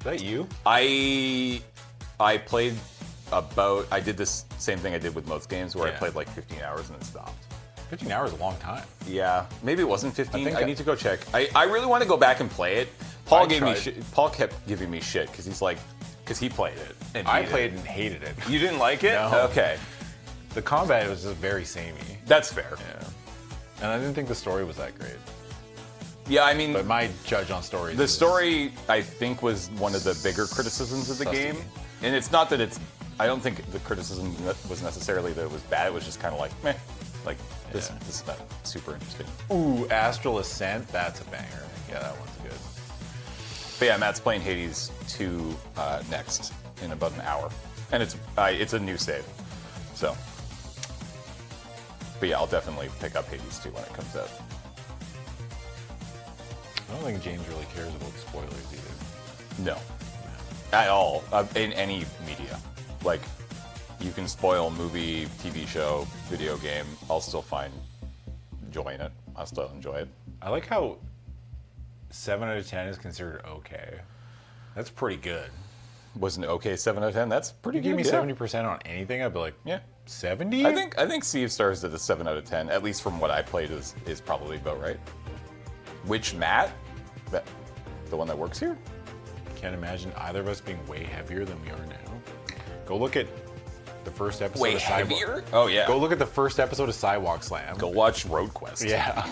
[SPEAKER 2] Is that you?
[SPEAKER 1] I played about... I did this same thing I did with most games where I
[SPEAKER 2] Yeah.
[SPEAKER 1] played like 15 hours and then stopped.
[SPEAKER 2] 15 hours is a long time.
[SPEAKER 1] Yeah, maybe it wasn't 15.
[SPEAKER 2] think
[SPEAKER 1] I need to go check. I really want to go back and play it. Paul gave me
[SPEAKER 2] tried.
[SPEAKER 1] shit. Paul kept giving me shit because he's like, because he played it. And
[SPEAKER 2] I
[SPEAKER 1] beat
[SPEAKER 2] played and hated it.
[SPEAKER 1] it. You didn't like it?
[SPEAKER 2] No.
[SPEAKER 1] Okay,
[SPEAKER 2] The combat was just very samey.
[SPEAKER 1] that's fair.
[SPEAKER 2] Yeah. And I didn't think the story was that great.
[SPEAKER 1] Yeah, I mean,
[SPEAKER 2] But my judge on stories
[SPEAKER 1] the
[SPEAKER 2] is
[SPEAKER 1] story I think was one of the bigger criticisms of the
[SPEAKER 2] Sussy.
[SPEAKER 1] game, and it's not that it's. I don't think the criticism was necessarily that it was bad. It was just kind of like, meh. Like this
[SPEAKER 2] Yeah.
[SPEAKER 1] is not super interesting.
[SPEAKER 2] Ooh, Astral Ascent, that's a banger. Yeah, that one's good.
[SPEAKER 1] But yeah, Matt's playing Hades 2 next in about an hour, and it's a new save, so. But yeah, I'll definitely pick up Hades 2 when it comes out.
[SPEAKER 2] I don't think James really cares about spoilers either.
[SPEAKER 1] No, at all in any media. Like, you can spoil movie, TV show, video game. I'll still find joy in it. I'll still enjoy it.
[SPEAKER 2] I like how 7 out of 10 is considered okay. That's pretty good.
[SPEAKER 1] Was an okay 7 out of 10. That's pretty
[SPEAKER 2] You give
[SPEAKER 1] good.
[SPEAKER 2] me
[SPEAKER 1] yeah.
[SPEAKER 2] 70% on anything, I'd be like,
[SPEAKER 1] Yeah.
[SPEAKER 2] 70?
[SPEAKER 1] I think Sea of Stars did a 7 out of 10. At least from what I played is probably about right. Which Matt? That the one that works here?
[SPEAKER 2] Can't imagine either of us being way heavier than we are now. Go look at the first episode
[SPEAKER 1] Way
[SPEAKER 2] of Sidewalk.
[SPEAKER 1] heavier? Oh yeah.
[SPEAKER 2] Go look at the first episode of Sidewalk Slam.
[SPEAKER 1] Go watch Road Quest.
[SPEAKER 2] Yeah.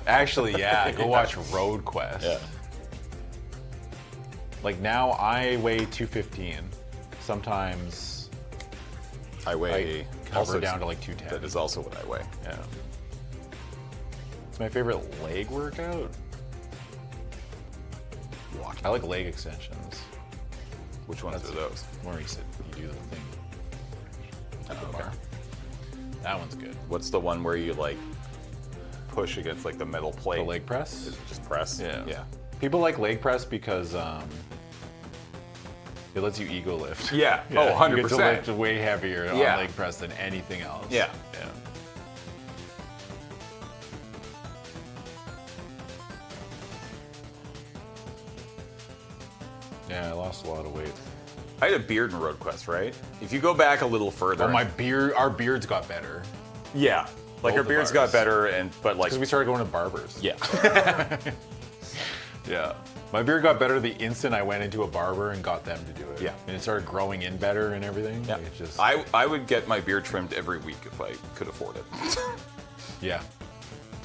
[SPEAKER 2] Actually, yeah. Go watch Road Quest.
[SPEAKER 1] Yeah.
[SPEAKER 2] Like now I weigh 215. Sometimes
[SPEAKER 1] I weigh
[SPEAKER 2] cover down to like 210.
[SPEAKER 1] That is also what I weigh.
[SPEAKER 2] Yeah. It's my favorite leg workout. I like leg extensions.
[SPEAKER 1] Which ones are those?
[SPEAKER 2] Where you sit, you do the thing. At the bar. That one's good.
[SPEAKER 1] What's the one where you like push against like the metal plate?
[SPEAKER 2] The leg press?
[SPEAKER 1] Is it just press?
[SPEAKER 2] Yeah.
[SPEAKER 1] Yeah.
[SPEAKER 2] People like leg press because it lets you ego lift.
[SPEAKER 1] Yeah. Oh, 100%.
[SPEAKER 2] You get to lift way heavier on
[SPEAKER 1] Yeah.
[SPEAKER 2] leg press than anything else.
[SPEAKER 1] Yeah.
[SPEAKER 2] Yeah. Yeah, I lost a lot of weight.
[SPEAKER 1] I had a beard in Road Quest, right? If you go back a little further.
[SPEAKER 2] Oh, our beards got better.
[SPEAKER 1] Yeah. Like
[SPEAKER 2] Both
[SPEAKER 1] our
[SPEAKER 2] of
[SPEAKER 1] beards
[SPEAKER 2] ours.
[SPEAKER 1] got better, but like.
[SPEAKER 2] Because we started going to barbers.
[SPEAKER 1] Yeah.
[SPEAKER 2] Yeah. My beard got better the instant I went into a barber and got them to do it.
[SPEAKER 1] Yeah.
[SPEAKER 2] And it started growing in better and everything.
[SPEAKER 1] Yeah.
[SPEAKER 2] Like, it just,
[SPEAKER 1] I would get my beard trimmed every week if I could afford it.
[SPEAKER 2] yeah.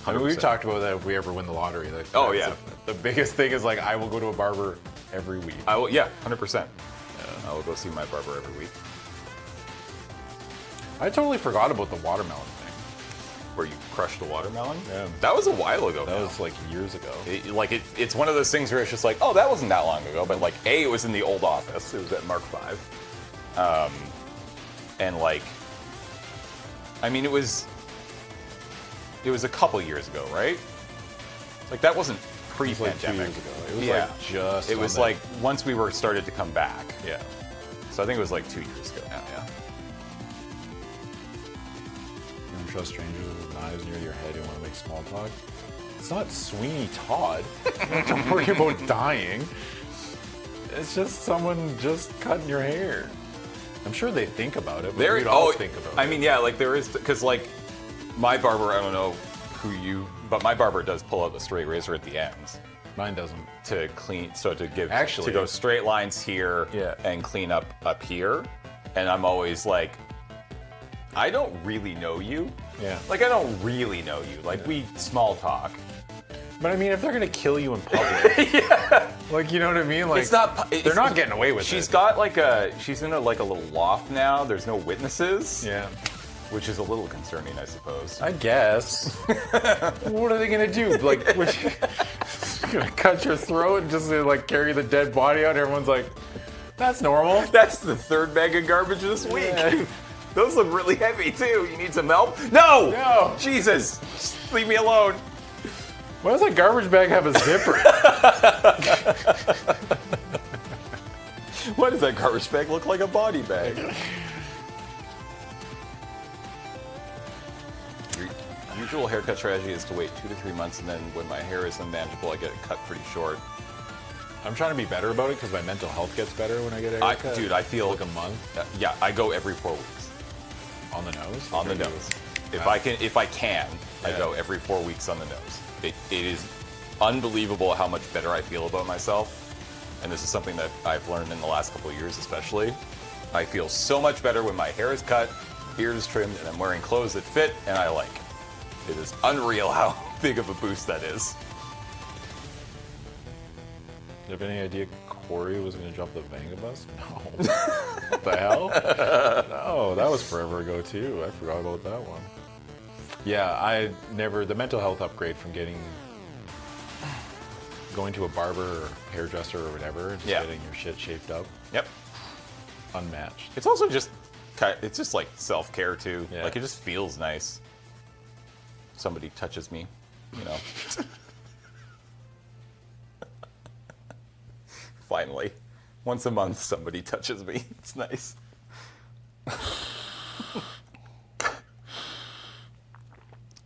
[SPEAKER 2] I mean, we've
[SPEAKER 1] 100%.
[SPEAKER 2] talked about that if we ever win the lottery. Like,
[SPEAKER 1] Oh,
[SPEAKER 2] that's
[SPEAKER 1] yeah.
[SPEAKER 2] The biggest thing is like I will go to a barber every week.
[SPEAKER 1] I will, yeah, 100%. I will go see my barber every week.
[SPEAKER 2] I totally forgot about the watermelon thing.
[SPEAKER 1] Where you crush the watermelon?
[SPEAKER 2] Yeah.
[SPEAKER 1] That was a while ago.
[SPEAKER 2] That
[SPEAKER 1] now.
[SPEAKER 2] was like years ago.
[SPEAKER 1] It's one of those things where it's just like, oh, that wasn't that long ago, but like, it was in the old office. It was at Mark V. And like, I mean, it was a couple years ago, right? Like, that wasn't
[SPEAKER 2] It was like 2
[SPEAKER 1] pre-pandemic.
[SPEAKER 2] years ago. It was
[SPEAKER 1] Yeah.
[SPEAKER 2] like just.
[SPEAKER 1] It was
[SPEAKER 2] on
[SPEAKER 1] like once we were started to come back.
[SPEAKER 2] Yeah.
[SPEAKER 1] So I think it was like 2 years ago now, yeah.
[SPEAKER 2] Don't trust strangers with knives near your head and want to make small talk. It's not Sweeney Todd. Don't worry about dying. It's just someone just cutting your hair. I'm sure they think about it, but we'd all think about it.
[SPEAKER 1] I mean, yeah, like there is, because like my barber, I don't know but my barber does pull out the straight razor at the ends
[SPEAKER 2] Mine doesn't.
[SPEAKER 1] to clean, so to give,
[SPEAKER 2] Actually-
[SPEAKER 1] to go straight lines here
[SPEAKER 2] Yeah.
[SPEAKER 1] and clean up here. And I'm always like, I don't really know you.
[SPEAKER 2] Yeah.
[SPEAKER 1] Like, I don't really know you. Like, we small talk.
[SPEAKER 2] But I mean, if they're gonna kill you in public, yeah. Like, you know what I mean? Like,
[SPEAKER 1] It's not.
[SPEAKER 2] they're not getting away with it.
[SPEAKER 1] She's in a little loft now. There's no witnesses.
[SPEAKER 2] Yeah.
[SPEAKER 1] Which is a little concerning, I suppose.
[SPEAKER 2] I guess. What are they gonna do? Like, gonna cut your throat and just like carry the dead body out? Everyone's like, that's normal.
[SPEAKER 1] That's the third bag of garbage this week.
[SPEAKER 2] Yeah.
[SPEAKER 1] Those look really heavy too. You need some help? No!
[SPEAKER 2] No.
[SPEAKER 1] Jesus! Just leave me alone.
[SPEAKER 2] Why does that garbage bag have a zipper?
[SPEAKER 1] Why does that garbage bag look like a body bag? Your usual haircut strategy is to wait 2 to 3 months, and then when my hair is unmanageable, I get it cut pretty short.
[SPEAKER 2] I'm trying to be better about it because my mental health gets better when I get a haircut.
[SPEAKER 1] I feel
[SPEAKER 2] like a month
[SPEAKER 1] Yeah, I go every 4 weeks
[SPEAKER 2] on the nose.
[SPEAKER 1] on the nose. If I can, I
[SPEAKER 2] Yeah.
[SPEAKER 1] go every 4 weeks on the nose. It is unbelievable how much better I feel about myself, and this is something that I've learned in the last couple of years, especially. I feel so much better when my hair is cut, beard is trimmed, and I'm wearing clothes that fit and I like. It is unreal how big of a boost that is.
[SPEAKER 2] Do you have any idea Corey was going to drop the Vangabus? No. What the hell? No, that was forever ago too. I forgot about that one. Yeah, the mental health upgrade from going to a barber or hairdresser or whatever, and just getting your shit shaped up,
[SPEAKER 1] Yep.
[SPEAKER 2] unmatched.
[SPEAKER 1] It's also just it's just like self-care too.
[SPEAKER 2] Yeah.
[SPEAKER 1] Like, it just feels nice. Somebody touches me, you know. Finally. Once a month somebody touches me. It's nice.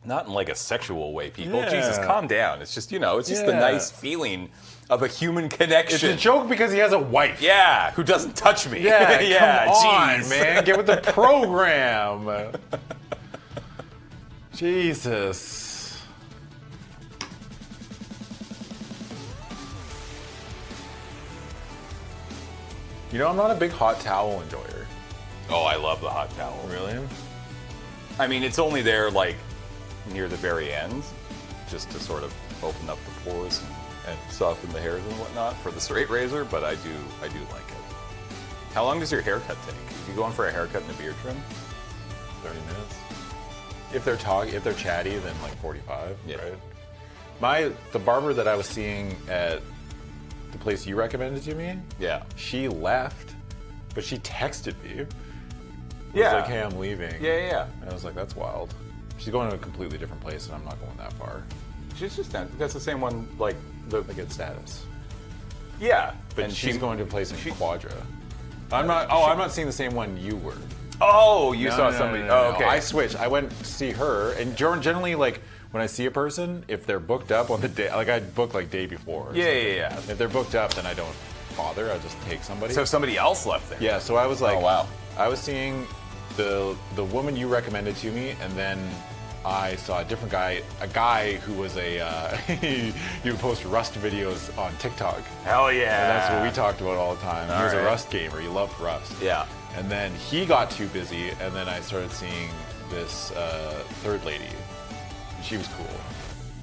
[SPEAKER 1] Not in like a sexual way, people.
[SPEAKER 2] Yeah.
[SPEAKER 1] Jesus, calm down. It's just, it's just the
[SPEAKER 2] Yeah.
[SPEAKER 1] nice feeling of a human connection.
[SPEAKER 2] It's a joke because he has a wife.
[SPEAKER 1] Yeah, who doesn't touch me.
[SPEAKER 2] Yeah,
[SPEAKER 1] yeah,
[SPEAKER 2] come on,
[SPEAKER 1] jeez.
[SPEAKER 2] man. Get with the program. Jesus. I'm not a big hot towel enjoyer.
[SPEAKER 1] Oh, I love the hot towel.
[SPEAKER 2] Really?
[SPEAKER 1] I mean, it's only there like near the very end, just to sort of open up the pores and soften the hairs and whatnot for the straight razor. But I do like it. How long does your haircut take? If you go in for a haircut and a beard trim?
[SPEAKER 2] 30 minutes. If they're chatty, then like 45,
[SPEAKER 1] Yeah.
[SPEAKER 2] right? The barber that I was seeing at the place you recommended to me,
[SPEAKER 1] Yeah.
[SPEAKER 2] she left, but she texted me.
[SPEAKER 1] Yeah.
[SPEAKER 2] Was like, hey, I'm leaving.
[SPEAKER 1] Yeah.
[SPEAKER 2] And I was like, that's wild. She's going to a completely different place, and I'm not going that far.
[SPEAKER 1] She's just that's the same one, like the.
[SPEAKER 2] I get status.
[SPEAKER 1] Yeah.
[SPEAKER 2] But
[SPEAKER 1] and
[SPEAKER 2] she's going to a place in
[SPEAKER 1] she-
[SPEAKER 2] Quadra. I'm not seeing the same one you were.
[SPEAKER 1] Oh, you
[SPEAKER 2] No,
[SPEAKER 1] saw
[SPEAKER 2] no,
[SPEAKER 1] somebody.
[SPEAKER 2] no, no,
[SPEAKER 1] Oh,
[SPEAKER 2] no.
[SPEAKER 1] okay.
[SPEAKER 2] I switched. I went to see her, and generally, like, when I see a person, if they're booked up on the day, like I book like day before. or
[SPEAKER 1] Yeah.
[SPEAKER 2] something. If they're booked up, then I don't bother. I just take somebody.
[SPEAKER 1] So somebody else left there.
[SPEAKER 2] yeah. So I was like,
[SPEAKER 1] Oh, wow.
[SPEAKER 2] I was seeing the woman you recommended to me, and then I saw a different guy, a guy who was he would post Rust videos on TikTok.
[SPEAKER 1] Hell yeah.
[SPEAKER 2] And that's what we talked about all the time. He was a
[SPEAKER 1] right.
[SPEAKER 2] Rust gamer. He loved Rust.
[SPEAKER 1] Yeah.
[SPEAKER 2] And then he got too busy, and then I started seeing this third lady. And she was cool.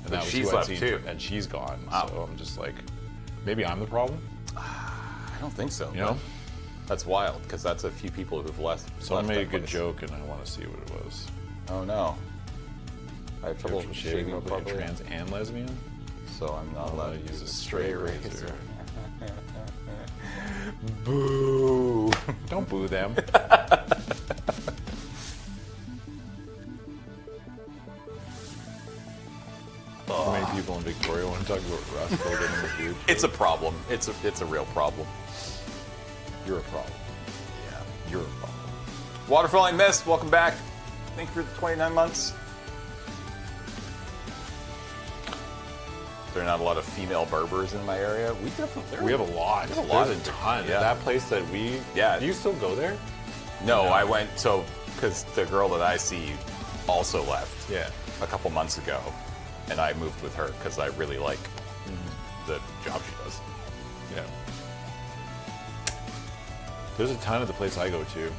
[SPEAKER 2] And
[SPEAKER 1] But
[SPEAKER 2] was
[SPEAKER 1] she's
[SPEAKER 2] who I'd
[SPEAKER 1] left
[SPEAKER 2] seen,
[SPEAKER 1] too.
[SPEAKER 2] And she's gone.
[SPEAKER 1] Wow.
[SPEAKER 2] So I'm just like, maybe I'm the problem.
[SPEAKER 1] I don't think so.
[SPEAKER 2] You know?
[SPEAKER 1] That's wild because that's a few people who've left.
[SPEAKER 2] Someone
[SPEAKER 1] left
[SPEAKER 2] made a
[SPEAKER 1] that
[SPEAKER 2] good
[SPEAKER 1] place.
[SPEAKER 2] joke, and I want to see what it was.
[SPEAKER 1] Oh no. I have trouble shaving
[SPEAKER 2] both
[SPEAKER 1] properly,
[SPEAKER 2] trans and lesbian.
[SPEAKER 1] so I'm not allowed to use a
[SPEAKER 2] straight
[SPEAKER 1] straight
[SPEAKER 2] razor.
[SPEAKER 1] razor. Boo!
[SPEAKER 2] Don't boo them. How many people in Victoria want to talk about Rust while getting the beard?
[SPEAKER 1] It's a problem. It's a real problem.
[SPEAKER 2] You're a problem.
[SPEAKER 1] Yeah.
[SPEAKER 2] You're a problem.
[SPEAKER 1] Waterfalling Mist, welcome back. Thank you for the 29 months. There are not a lot of female barbers in my area. We definitely
[SPEAKER 2] We have a lot.
[SPEAKER 1] We have a lot
[SPEAKER 2] There's
[SPEAKER 1] of
[SPEAKER 2] a ton.
[SPEAKER 1] yeah.
[SPEAKER 2] That place that we.
[SPEAKER 1] Yeah.
[SPEAKER 2] Do you still go there?
[SPEAKER 1] No, I went because the girl that I see also left
[SPEAKER 2] Yeah.
[SPEAKER 1] a couple months ago, and I moved with her because I really like the job she does.
[SPEAKER 2] Yeah. There's a ton of the place I go to.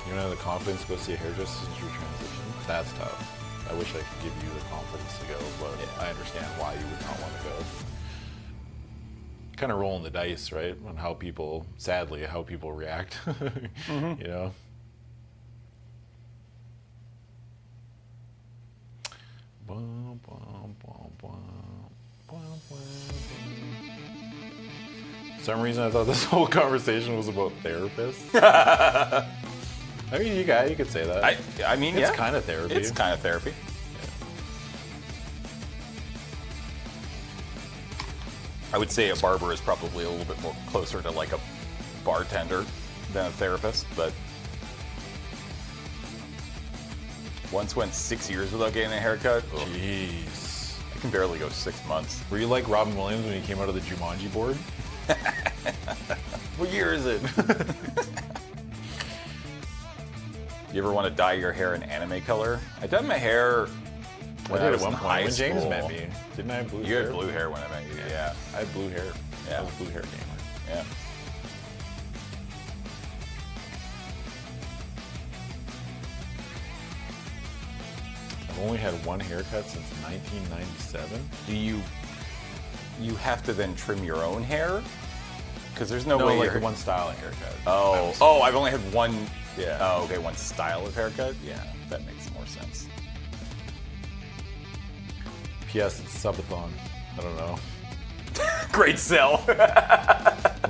[SPEAKER 2] You don't have the confidence to go see a hairdresser since your transition? That's tough. I wish I could give you the confidence to go, but I understand why you would not want to go. Kind of rolling the dice, right? On how people, sadly, how people react. You know? Bum, bum, bum, bum, bum, bum, bum. For some reason, I thought this whole conversation was about therapists. I mean, you could say that.
[SPEAKER 1] I mean,
[SPEAKER 2] It's
[SPEAKER 1] yeah.
[SPEAKER 2] kind of therapy.
[SPEAKER 1] It's kind of therapy. I would say a barber is probably a little bit more closer to like a bartender than a therapist, but once went 6 years without getting a haircut. Ugh,
[SPEAKER 2] Jeez.
[SPEAKER 1] I can barely go 6 months.
[SPEAKER 2] Were you like Robin Williams when he came out of the Jumanji board? What year is it?
[SPEAKER 1] You ever want to dye your hair in anime color? I dyed my hair
[SPEAKER 2] I
[SPEAKER 1] when
[SPEAKER 2] did
[SPEAKER 1] I
[SPEAKER 2] at
[SPEAKER 1] was
[SPEAKER 2] one
[SPEAKER 1] in
[SPEAKER 2] point
[SPEAKER 1] high
[SPEAKER 2] when James
[SPEAKER 1] school.
[SPEAKER 2] met me. Didn't I have blue
[SPEAKER 1] You
[SPEAKER 2] hair?
[SPEAKER 1] had blue hair when I met you, yeah.
[SPEAKER 2] I had blue hair.
[SPEAKER 1] Yeah.
[SPEAKER 2] I was a blue hair gamer.
[SPEAKER 1] Yeah.
[SPEAKER 2] I've only had one haircut since 1997.
[SPEAKER 1] Do you have to then trim your own hair? Because there's no,
[SPEAKER 2] No,
[SPEAKER 1] way
[SPEAKER 2] like
[SPEAKER 1] you're...
[SPEAKER 2] the one style of haircut.
[SPEAKER 1] Oh, I've only had one.
[SPEAKER 2] Yeah.
[SPEAKER 1] Oh, okay, one style of haircut. Yeah, that makes more sense.
[SPEAKER 2] P.S. It's Sub-A-Thon. I don't know.
[SPEAKER 1] Great sell.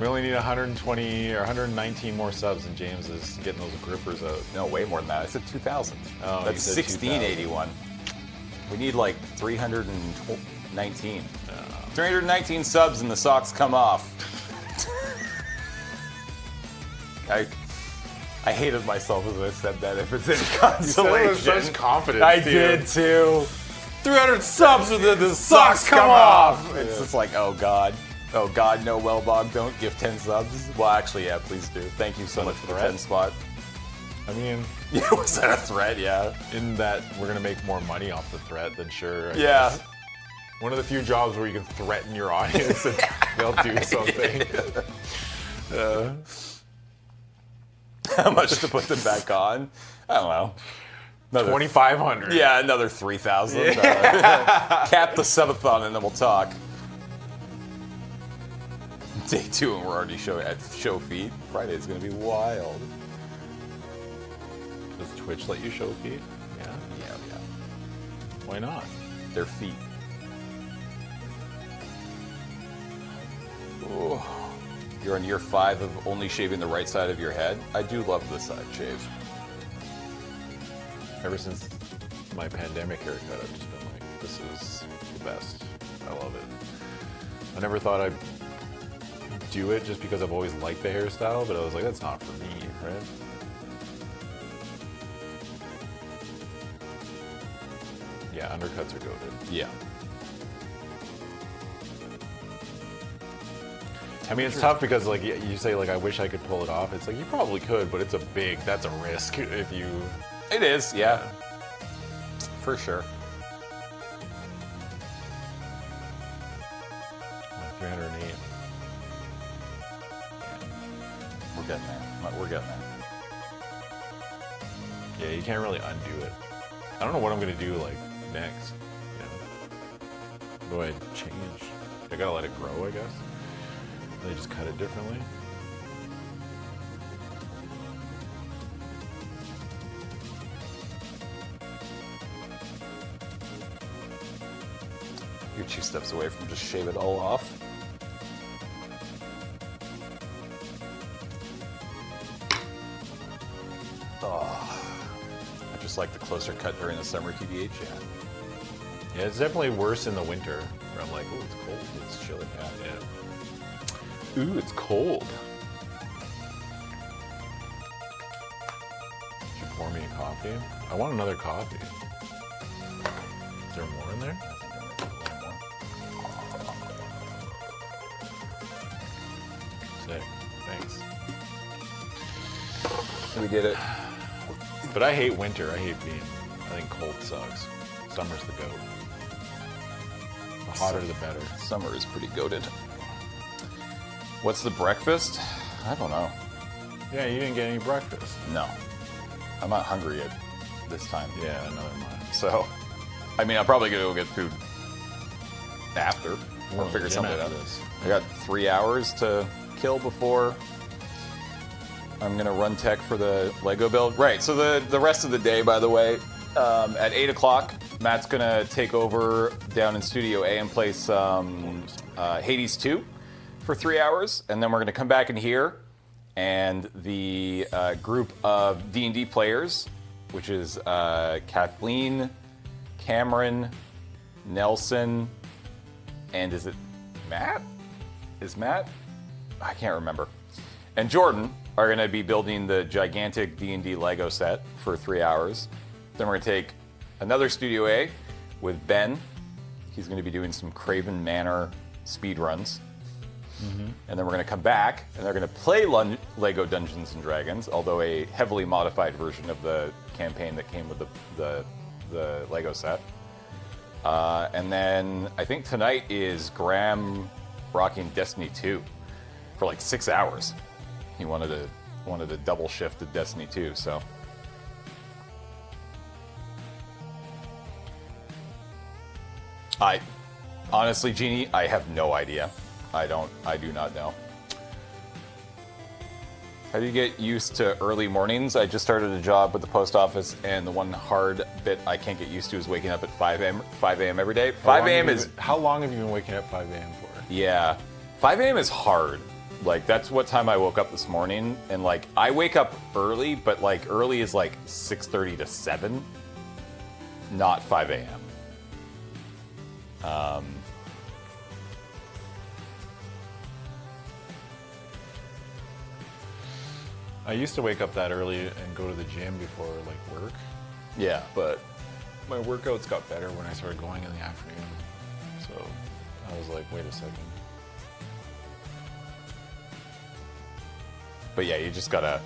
[SPEAKER 2] We only need 120 or 119 more subs, and James is getting those grippers out.
[SPEAKER 1] No, way more than that. I said 2,000.
[SPEAKER 2] Oh,
[SPEAKER 1] That's
[SPEAKER 2] you said
[SPEAKER 1] 1681. We need like 319. 319 subs and the socks come off. I hated myself as I said that. If it's any consolation.
[SPEAKER 2] confidence.
[SPEAKER 1] I did too. 300 subs and then the socks come off. It's just like, oh God. Oh God, no, Wellbog, don't give 10 subs. Well, actually, yeah, please do. Thank you so much for the
[SPEAKER 2] threat?
[SPEAKER 1] 10 spot.
[SPEAKER 2] I mean,
[SPEAKER 1] Yeah, was that a threat? Yeah.
[SPEAKER 2] in that we're gonna make more money off the threat, then sure. I
[SPEAKER 1] Yeah.
[SPEAKER 2] guess. One of the few jobs where you can threaten your audience and they'll do something. Uh,
[SPEAKER 1] How much to put them back on? I don't know. Another
[SPEAKER 2] 2,500.
[SPEAKER 1] Yeah, another 3,000. Cap the Sub-A-Thon and then we'll talk. Day 2 and we're already at show feet. Friday is going to be wild.
[SPEAKER 2] Does Twitch let you show feet? Yeah.
[SPEAKER 1] Yeah.
[SPEAKER 2] Why not?
[SPEAKER 1] Their feet. Oh. You're on year 5 of only shaving the right side of your head. I do love the side shave.
[SPEAKER 2] Ever since my pandemic haircut, I've just been like, this is the best. I love it. I never thought I'd do it just because I've always liked the hairstyle, but I was like, that's not for me, right? Yeah, undercuts are goated.
[SPEAKER 1] Yeah.
[SPEAKER 2] I mean, it's tough because like you say like, I wish I could pull it off. It's like, you probably could, but that's a risk if you...
[SPEAKER 1] It is, yeah. For sure.
[SPEAKER 2] 308.
[SPEAKER 1] We're getting there. We're getting there.
[SPEAKER 2] Yeah, you can't really undo it. I don't know what I'm gonna do like next. Do I change? I gotta let it grow, I guess. They just cut it differently.
[SPEAKER 1] You're 2 steps away from just shave it all off. Oh, I just like the closer cut during the summer, TBH.
[SPEAKER 2] Yeah, it's definitely worse in the winter. Where I'm like, oh, it's cold, it's chilly. Yeah. Ooh, it's cold. Did you pour me a coffee? I want another coffee. Is there more in there? Sick. Thanks.
[SPEAKER 1] We did it.
[SPEAKER 2] But I hate winter. I hate being. I think cold sucks. Summer's the goat. The hotter, the better.
[SPEAKER 1] Summer is pretty goated. What's the breakfast? I don't know.
[SPEAKER 2] Yeah, you didn't get any breakfast.
[SPEAKER 1] No. I'm not hungry yet this time.
[SPEAKER 2] Yeah, another month.
[SPEAKER 1] So, I mean, I'm probably going to go get food after or figure something out. I got 3 hours to kill before I'm going to run tech for the Lego build. Right, so the rest of the day, by the way, at 8 o'clock, Matt's going to take over down in Studio A and play some Hades 2 for 3 hours. And then we're going to come back in here, and the group of D&D players, which is Kathleen, Cameron, Nelson, and is it Matt? Is Matt? I can't remember. And Jordan are going to be building the gigantic D&D Lego set for 3 hours. Then we're going to take another Studio A with Ben. He's going to be doing some Craven Manor speed runs. And then we're going to come back, and they're going to play Lego Dungeons & Dragons, although a heavily modified version of the campaign that came with the Lego set. And then I think tonight is Graham rocking Destiny 2 for like 6 hours. He wanted to double shift to Destiny 2, so. Honestly, Jeannie, I have no idea. I do not know. How do you get used to early mornings? I just started a job with the post office, and the one hard bit I can't get used to is waking up at 5 a.m. every day. 5 a.m. is...
[SPEAKER 2] How long have you been waking up 5 a.m. for?
[SPEAKER 1] Yeah. 5 a.m. is hard. Like, that's what time I woke up this morning, and like, I wake up early, but like, early is like 6:30 to 7, not 5 a.m.
[SPEAKER 2] I used to wake up that early and go to the gym before like work,
[SPEAKER 1] Yeah.
[SPEAKER 2] but my workouts got better when I started going in the afternoon. So I was like, wait a second.
[SPEAKER 1] But yeah, you just gotta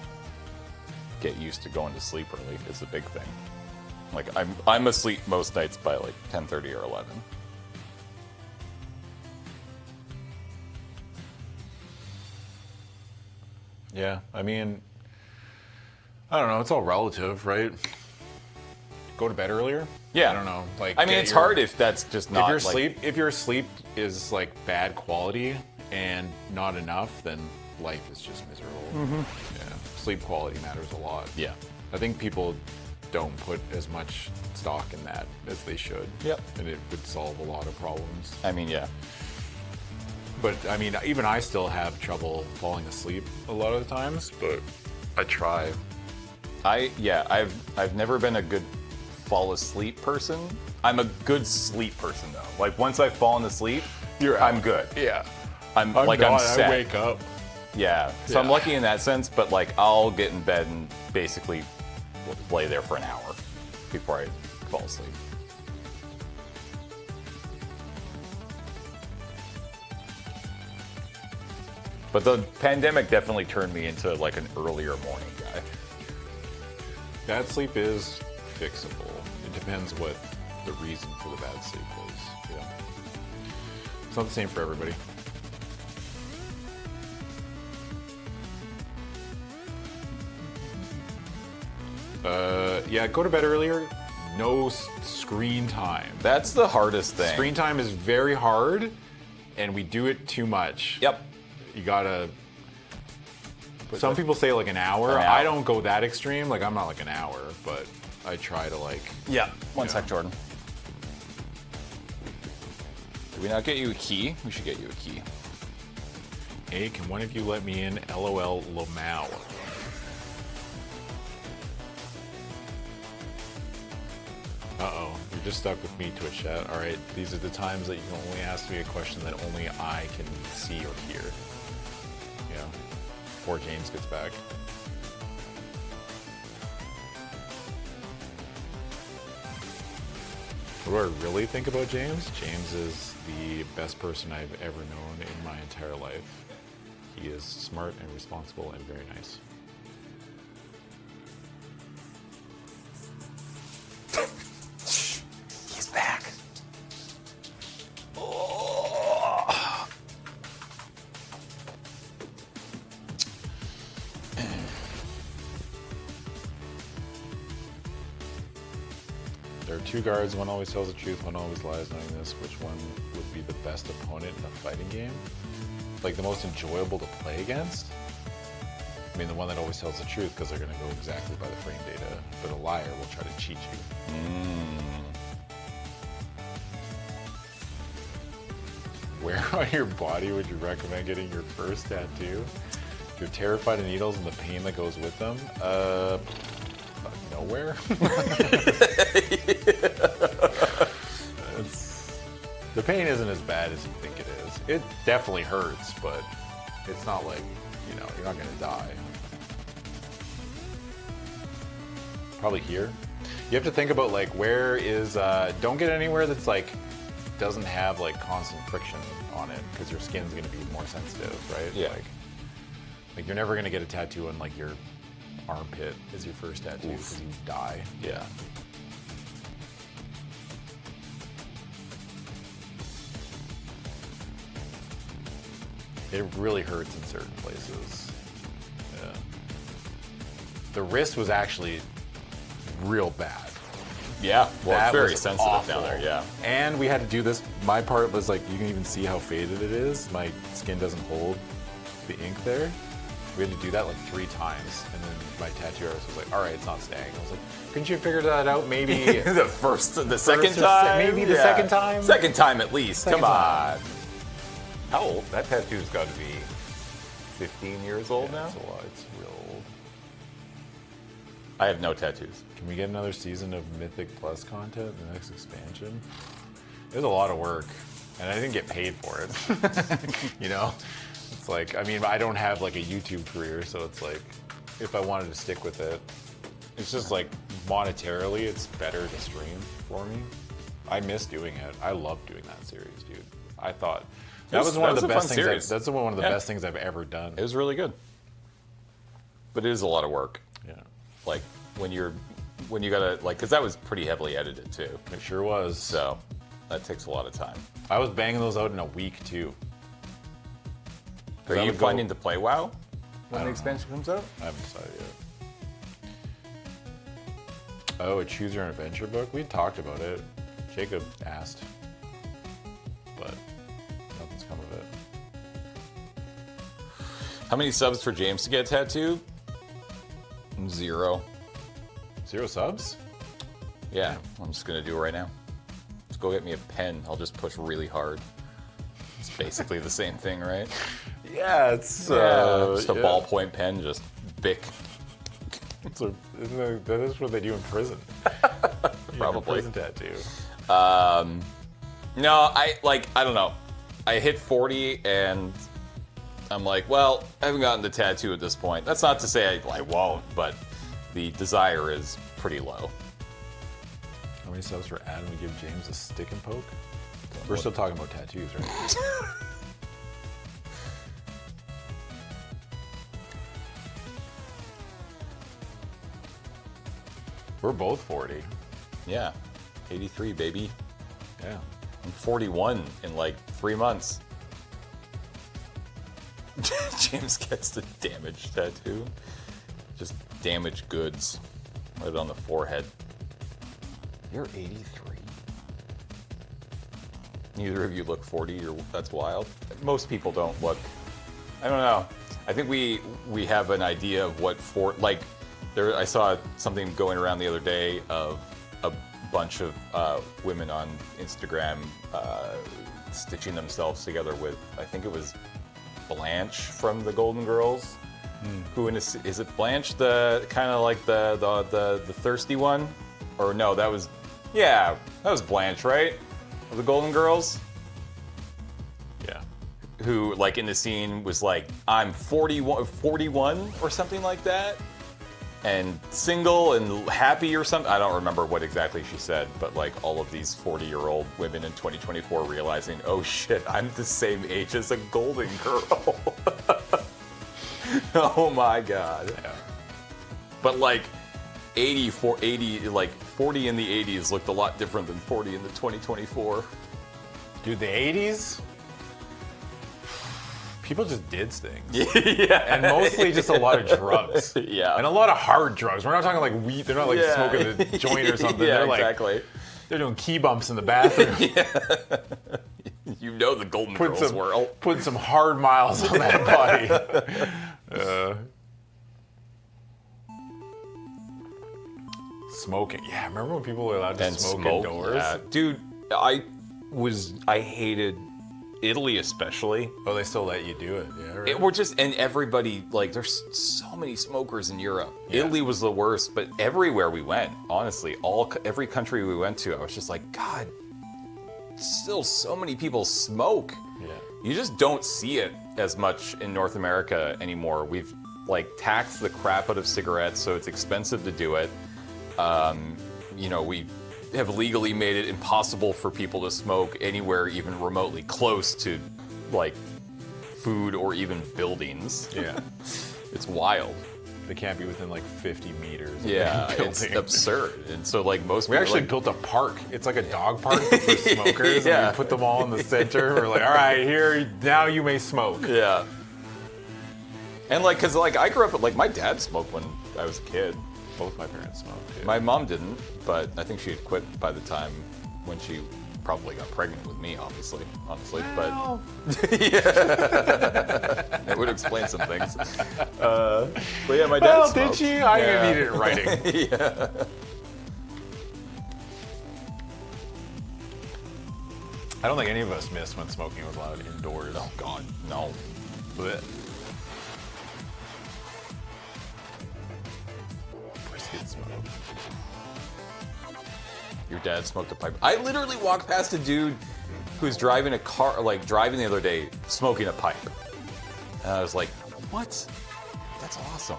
[SPEAKER 1] get used to going to sleep early. It's a big thing. Like, I'm asleep most nights by like 10:30 or 11.
[SPEAKER 2] Yeah, I mean, I don't know. It's all relative, right? go to bed earlier.
[SPEAKER 1] Yeah.
[SPEAKER 2] I don't know. Like,
[SPEAKER 1] I mean, it's hard if that's just not.
[SPEAKER 2] If your sleep is like bad quality and not enough, then life is just miserable. Yeah. Sleep quality matters a lot.
[SPEAKER 1] Yeah.
[SPEAKER 2] I think people don't put as much stock in that as they should.
[SPEAKER 1] Yep.
[SPEAKER 2] And it would solve a lot of problems.
[SPEAKER 1] I mean, yeah.
[SPEAKER 2] But I mean, even I still have trouble falling asleep a lot of the times, but I try.
[SPEAKER 1] I've never been a good fall asleep person. I'm a good sleep person though. Like once I've fallen asleep, I'm good.
[SPEAKER 2] Yeah.
[SPEAKER 1] I'm set.
[SPEAKER 2] I wake up.
[SPEAKER 1] Yeah. So I'm lucky in that sense, but like I'll get in bed and basically lay there for an hour before I fall asleep. But the pandemic definitely turned me into like an earlier morning guy.
[SPEAKER 2] Bad sleep is fixable. It depends what the reason for the bad sleep is. Yeah. It's not the same for everybody. Yeah, go to bed earlier. No screen time.
[SPEAKER 1] That's the hardest thing.
[SPEAKER 2] Screen time is very hard, and we do it too much.
[SPEAKER 1] Yep.
[SPEAKER 2] You gotta. Some people say like an hour.
[SPEAKER 1] An hour.
[SPEAKER 2] I don't go that extreme. Like I'm not like an hour, but I try to like.
[SPEAKER 1] Yeah. One sec, Jordan. Did we not get you a key? We should get you a key.
[SPEAKER 2] Hey, can one of you let me in? LOL Lamau. Uh-oh, you're just stuck with me, Twitch chat. All right, these are the times that you can only ask me a question that only I can see or hear. Yeah, before James gets back. What do I really think about James? James is the best person I've ever known in my entire life. He is smart and responsible and very nice.
[SPEAKER 1] He's back.
[SPEAKER 2] There are two guards, one always tells the truth, one always lies. Knowing this, which one would be the best opponent in a fighting game? Like the most enjoyable to play against? I mean, the one that always tells the truth because they're going to go exactly by the frame data, but a liar will try to cheat you. Where on your body would you recommend getting your first tattoo? If you're terrified of needles and the pain that goes with them, nowhere. The pain isn't as bad as you think it is. It definitely hurts, but it's not like, you know, you're not gonna die. Probably here. You have to think about like where is, don't get anywhere that's like, doesn't have like constant friction on it because your skin's gonna be more sensitive, right?
[SPEAKER 1] Yeah.
[SPEAKER 2] Like you're never gonna get a tattoo on like your armpit as your first tattoo because you die.
[SPEAKER 1] Yeah.
[SPEAKER 2] It really hurts in certain places. Yeah. The wrist was actually real bad.
[SPEAKER 1] Yeah. Well,
[SPEAKER 2] That
[SPEAKER 1] it's very
[SPEAKER 2] was
[SPEAKER 1] sensitive
[SPEAKER 2] awful.
[SPEAKER 1] down there. Yeah.
[SPEAKER 2] And we had to do this. My part was like, you can even see how faded it is. My skin doesn't hold the ink there. We had to do that like 3 times. And then my tattoo artist was like, all right, it's not staying. I was like, couldn't you figure that out maybe?
[SPEAKER 1] the second
[SPEAKER 2] or
[SPEAKER 1] time?
[SPEAKER 2] maybe the second time?
[SPEAKER 1] Second time at least.
[SPEAKER 2] Second
[SPEAKER 1] Come
[SPEAKER 2] time.
[SPEAKER 1] on. How old? That tattoo's got to be 15 years old now?
[SPEAKER 2] That's a lot. It's real old.
[SPEAKER 1] I have no tattoos.
[SPEAKER 2] Can we get another season of Mythic Plus content, the next expansion? It was a lot of work, and I didn't get paid for it. You know? It's like, I mean, I don't have like a YouTube career, so it's like, if I wanted to stick with it, it's just like, monetarily, it's better to stream for me. I miss doing it. I love doing that series, dude. I thought, that was one of the best things, that's one of the best things I've ever done.
[SPEAKER 1] It was really good. But it is a lot of work.
[SPEAKER 2] Yeah.
[SPEAKER 1] Like, when you gotta, like, because that was pretty heavily edited too.
[SPEAKER 2] It sure was.
[SPEAKER 1] So, that takes a lot of time.
[SPEAKER 2] I was banging those out in a week too.
[SPEAKER 1] Are you planning to play WoW when the
[SPEAKER 2] don't
[SPEAKER 1] expansion comes out?
[SPEAKER 2] I haven't decided yet. Oh, a choose your own adventure book? We talked about it. Jacob asked, but nothing's come of it.
[SPEAKER 1] How many subs for James to get a tattoo? 0.
[SPEAKER 2] 0 subs?
[SPEAKER 1] Yeah, I'm just gonna do it right now. Just go get me a pen. I'll just push really hard. It's basically the same thing, right?
[SPEAKER 2] Yeah, it's
[SPEAKER 1] Just a ballpoint pen, just bic.
[SPEAKER 2] So that is what they do in prison.
[SPEAKER 1] Probably.
[SPEAKER 2] Prison tattoo.
[SPEAKER 1] No, I don't know. I hit 40 and I'm like, well, I haven't gotten the tattoo at this point. That's not to say I won't, but the desire is pretty low.
[SPEAKER 2] How many subs for Adam to give James a stick and poke? We're still talking about tattoos, right? We're both 40.
[SPEAKER 1] Yeah, 83, baby.
[SPEAKER 2] Yeah.
[SPEAKER 1] I'm 41 in like 3 months. James gets the damage tattoo. Just damaged goods. Right on the forehead. You're 83. Neither of you look 40, or that's wild. Most people don't look. I don't know. I think we have an idea of what I saw something going around the other day of a bunch of women on Instagram stitching themselves together with, I think it was Blanche from the Golden Girls. Who is it Blanche, the kind of like the thirsty one? Or no, that was Blanche, right? Of the Golden Girls?
[SPEAKER 2] Yeah.
[SPEAKER 1] Who, like, in the scene was like, I'm 41 or something like that, and single and happy or something. I don't remember what exactly she said, but like all of these 40-year-old women in 2024 realizing, oh shit, I'm the same age as a Golden Girl. Oh my god.
[SPEAKER 2] Yeah.
[SPEAKER 1] But like 40 in the 80s looked a lot different than 40 in the 2024.
[SPEAKER 2] Dude, the 80s? People just did things.
[SPEAKER 1] Yeah.
[SPEAKER 2] And mostly just a lot of drugs.
[SPEAKER 1] Yeah.
[SPEAKER 2] And a lot of hard drugs. We're not talking like weed. They're not like smoking a joint or something.
[SPEAKER 1] Yeah,
[SPEAKER 2] They're like,
[SPEAKER 1] exactly.
[SPEAKER 2] They're doing key bumps in the bathroom.
[SPEAKER 1] You know the Golden Girls were.
[SPEAKER 2] Putting some hard miles on that body. Smoking. Yeah, remember when people were allowed to smoke indoors?
[SPEAKER 1] Yeah. Dude, I hated Italy especially.
[SPEAKER 2] Oh, they still let you do it. Yeah, right.
[SPEAKER 1] And everybody, like, there's so many smokers in Europe.
[SPEAKER 2] Yeah.
[SPEAKER 1] Italy was the worst, but everywhere we went, honestly, every country we went to, I was just like, God, still so many people smoke.
[SPEAKER 2] Yeah.
[SPEAKER 1] You just don't see it as much in North America anymore. We've like taxed the crap out of cigarettes, so it's expensive to do it. We have legally made it impossible for people to smoke anywhere even remotely close to like food or even buildings.
[SPEAKER 2] Yeah.
[SPEAKER 1] It's wild.
[SPEAKER 2] They can't be within like 50 meters of
[SPEAKER 1] Yeah,
[SPEAKER 2] the
[SPEAKER 1] it's
[SPEAKER 2] building.
[SPEAKER 1] absurd. And so like most
[SPEAKER 2] We
[SPEAKER 1] people
[SPEAKER 2] actually
[SPEAKER 1] like,
[SPEAKER 2] built a park. It's like a dog park but for smokers.
[SPEAKER 1] Yeah.
[SPEAKER 2] And we put them all in the center. We're like, all right, here, now you may smoke.
[SPEAKER 1] yeah. And like, cause like I grew up, like my dad smoked when I was a kid.
[SPEAKER 2] Both my parents smoked. Yeah.
[SPEAKER 1] My mom didn't, but I think she had quit by the time when she probably got pregnant with me, honestly.
[SPEAKER 2] Well.
[SPEAKER 1] But yeah, it would explain some things. But yeah, my dad smoked.
[SPEAKER 2] Did she? I
[SPEAKER 1] Yeah.
[SPEAKER 2] need it in writing.
[SPEAKER 1] Yeah.
[SPEAKER 2] I don't think any of us missed when smoking was allowed indoors.
[SPEAKER 1] Oh God, no.
[SPEAKER 2] Blech. Brisket smoke.
[SPEAKER 1] Your dad smoked a pipe. I literally walked past a dude who was driving a car, like driving the other day, smoking a pipe. And I was like, what? That's awesome.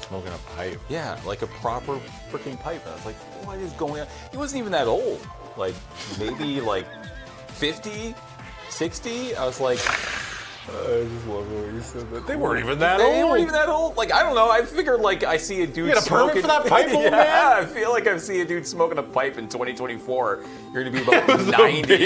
[SPEAKER 2] Smoking a pipe.
[SPEAKER 1] Yeah, like a proper freaking pipe. And I was like, what is going on? He wasn't even that old. Like, maybe like 50, 60? I was like,
[SPEAKER 2] I just love the way you said that. They weren't even that
[SPEAKER 1] they
[SPEAKER 2] old.
[SPEAKER 1] weren't even that old. Like, I don't know. I figured like I see a dude
[SPEAKER 2] You got a permit
[SPEAKER 1] smoking.
[SPEAKER 2] for that pipe, old
[SPEAKER 1] Yeah,
[SPEAKER 2] man?
[SPEAKER 1] I feel like I see a dude smoking a pipe in 2024. You're gonna be about 90.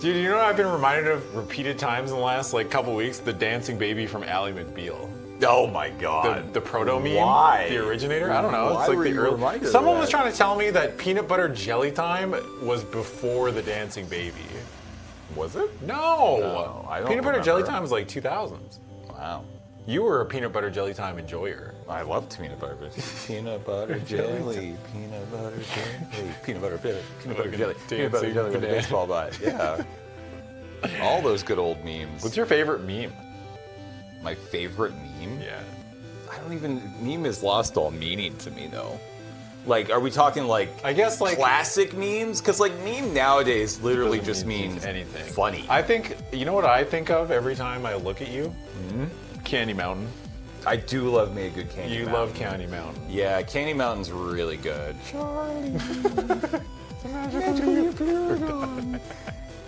[SPEAKER 2] Dude, you know what I've been reminded of repeated times in the last like couple weeks? The dancing baby from Ally McBeal.
[SPEAKER 1] Oh my god.
[SPEAKER 2] The proto meme?
[SPEAKER 1] Why?
[SPEAKER 2] The originator? I don't know.
[SPEAKER 1] Why
[SPEAKER 2] It's like
[SPEAKER 1] were
[SPEAKER 2] the
[SPEAKER 1] you
[SPEAKER 2] early.
[SPEAKER 1] reminded of
[SPEAKER 2] Someone was
[SPEAKER 1] that?
[SPEAKER 2] trying to tell me that peanut butter jelly time was before the dancing baby.
[SPEAKER 1] Was it?
[SPEAKER 2] No,
[SPEAKER 1] I don't
[SPEAKER 2] peanut butter jelly
[SPEAKER 1] remember.
[SPEAKER 2] time was like 2000s.
[SPEAKER 1] Wow.
[SPEAKER 2] You were a peanut butter jelly time enjoyer.
[SPEAKER 1] I love peanut butter. Peanut butter jelly, peanut butter jelly, peanut butter jelly, peanut butter jelly, peanut butter jelly with a baseball bat. Yeah. All those good old memes.
[SPEAKER 2] What's your favorite meme?
[SPEAKER 1] My favorite meme?
[SPEAKER 2] Yeah.
[SPEAKER 1] I don't even. Meme has lost all meaning to me though. Like, are we talking like?
[SPEAKER 2] I guess like
[SPEAKER 1] classic memes? Because like meme nowadays literally
[SPEAKER 2] doesn't
[SPEAKER 1] just
[SPEAKER 2] mean
[SPEAKER 1] means
[SPEAKER 2] anything.
[SPEAKER 1] funny.
[SPEAKER 2] I think you know what I think of every time I look at you? Candy Mountain.
[SPEAKER 1] I do love me a good Candy
[SPEAKER 2] You
[SPEAKER 1] Mountain.
[SPEAKER 2] love Candy Mountain.
[SPEAKER 1] Yeah, Candy Mountain's really good. Charlie.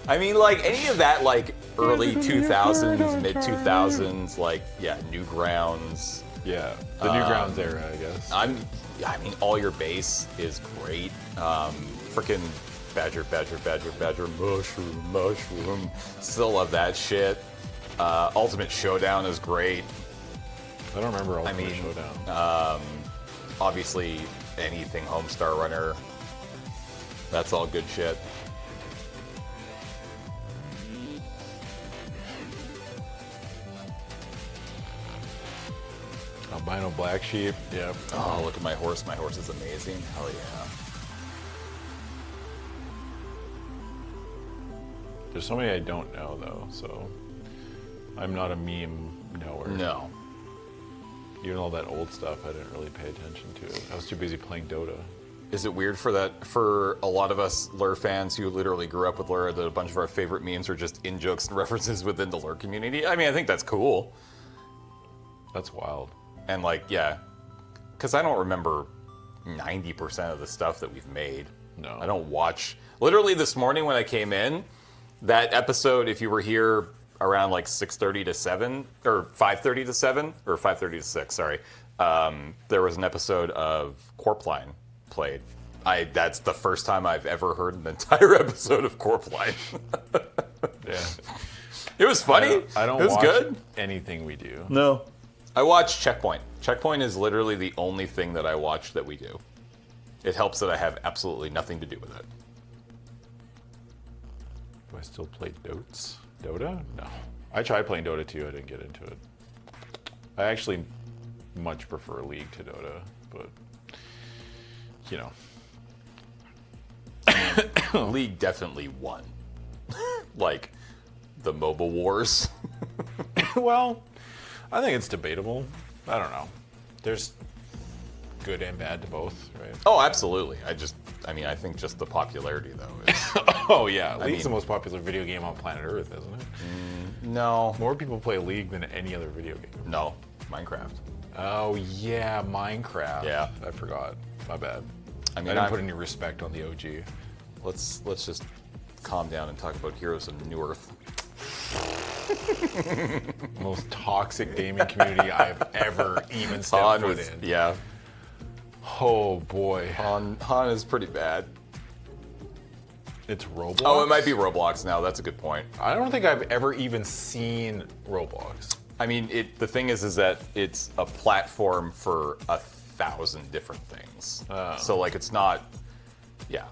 [SPEAKER 1] I mean, like any of that, like early 2000s, mid 2000s, like yeah, Newgrounds.
[SPEAKER 2] Yeah, the Newgrounds era, I guess.
[SPEAKER 1] I mean, All Your Base is great. Frickin' Badger, mushroom. Still love that shit. Ultimate Showdown is great.
[SPEAKER 2] I don't remember Ultimate Showdown.
[SPEAKER 1] Obviously, anything Homestar Runner. That's all good shit.
[SPEAKER 2] Albino Black Sheep. Yep.
[SPEAKER 1] Oh, look at my horse. My horse is amazing. Hell yeah.
[SPEAKER 2] There's so many I don't know though, so I'm not a meme knower.
[SPEAKER 1] No.
[SPEAKER 2] Even all that old stuff, I didn't really pay attention to it. I was too busy playing Dota.
[SPEAKER 1] Is it weird for a lot of us Lure fans who literally grew up with Lure that a bunch of our favorite memes are just in jokes and references within the Lure community? I mean, I think that's cool.
[SPEAKER 2] That's wild.
[SPEAKER 1] And like, yeah, because I don't remember 90% of the stuff that we've made.
[SPEAKER 2] No.
[SPEAKER 1] I don't watch. Literally this morning when I came in, that episode, if you were here around like 6:30 to 7, or 5:30 to 7, or 5:30 to 6, sorry, there was an episode of Corpline played. That's the first time I've ever heard an entire episode of Corpline.
[SPEAKER 2] Yeah.
[SPEAKER 1] It was funny.
[SPEAKER 2] I don't
[SPEAKER 1] it was
[SPEAKER 2] watch
[SPEAKER 1] good.
[SPEAKER 2] anything we do.
[SPEAKER 1] No. I watch Checkpoint. Checkpoint is literally the only thing that I watch that we do. It helps that I have absolutely nothing to do with it.
[SPEAKER 2] Do I still play Dota? No. I tried playing Dota too, I didn't get into it. I actually much prefer League to Dota, but you know.
[SPEAKER 1] League definitely won. Like the MOBA wars.
[SPEAKER 2] Well, I think it's debatable. I don't know. There's good and bad to both, right?
[SPEAKER 1] Oh, absolutely. I think just the popularity though is
[SPEAKER 2] Oh yeah, League's
[SPEAKER 1] mean-
[SPEAKER 2] the most popular video game on planet Earth, isn't it?
[SPEAKER 1] no.
[SPEAKER 2] More people play League than any other video game.
[SPEAKER 1] No. Minecraft.
[SPEAKER 2] Oh yeah, Minecraft.
[SPEAKER 1] Yeah.
[SPEAKER 2] I forgot. My bad.
[SPEAKER 1] I mean,
[SPEAKER 2] I didn't
[SPEAKER 1] I'm-
[SPEAKER 2] put any respect on the OG.
[SPEAKER 1] Let's just calm down and talk about Heroes of New Earth.
[SPEAKER 2] Most toxic gaming community I've ever even stepped
[SPEAKER 1] Han
[SPEAKER 2] foot
[SPEAKER 1] was,
[SPEAKER 2] in.
[SPEAKER 1] yeah.
[SPEAKER 2] Oh boy.
[SPEAKER 1] Han is pretty bad.
[SPEAKER 2] It's Roblox?
[SPEAKER 1] Oh, it might be Roblox now. That's a good point.
[SPEAKER 2] I don't think I've ever even seen Roblox.
[SPEAKER 1] I mean, the thing is that it's a platform for 1,000 different things.
[SPEAKER 2] Oh.
[SPEAKER 1] So like, it's not. Yeah,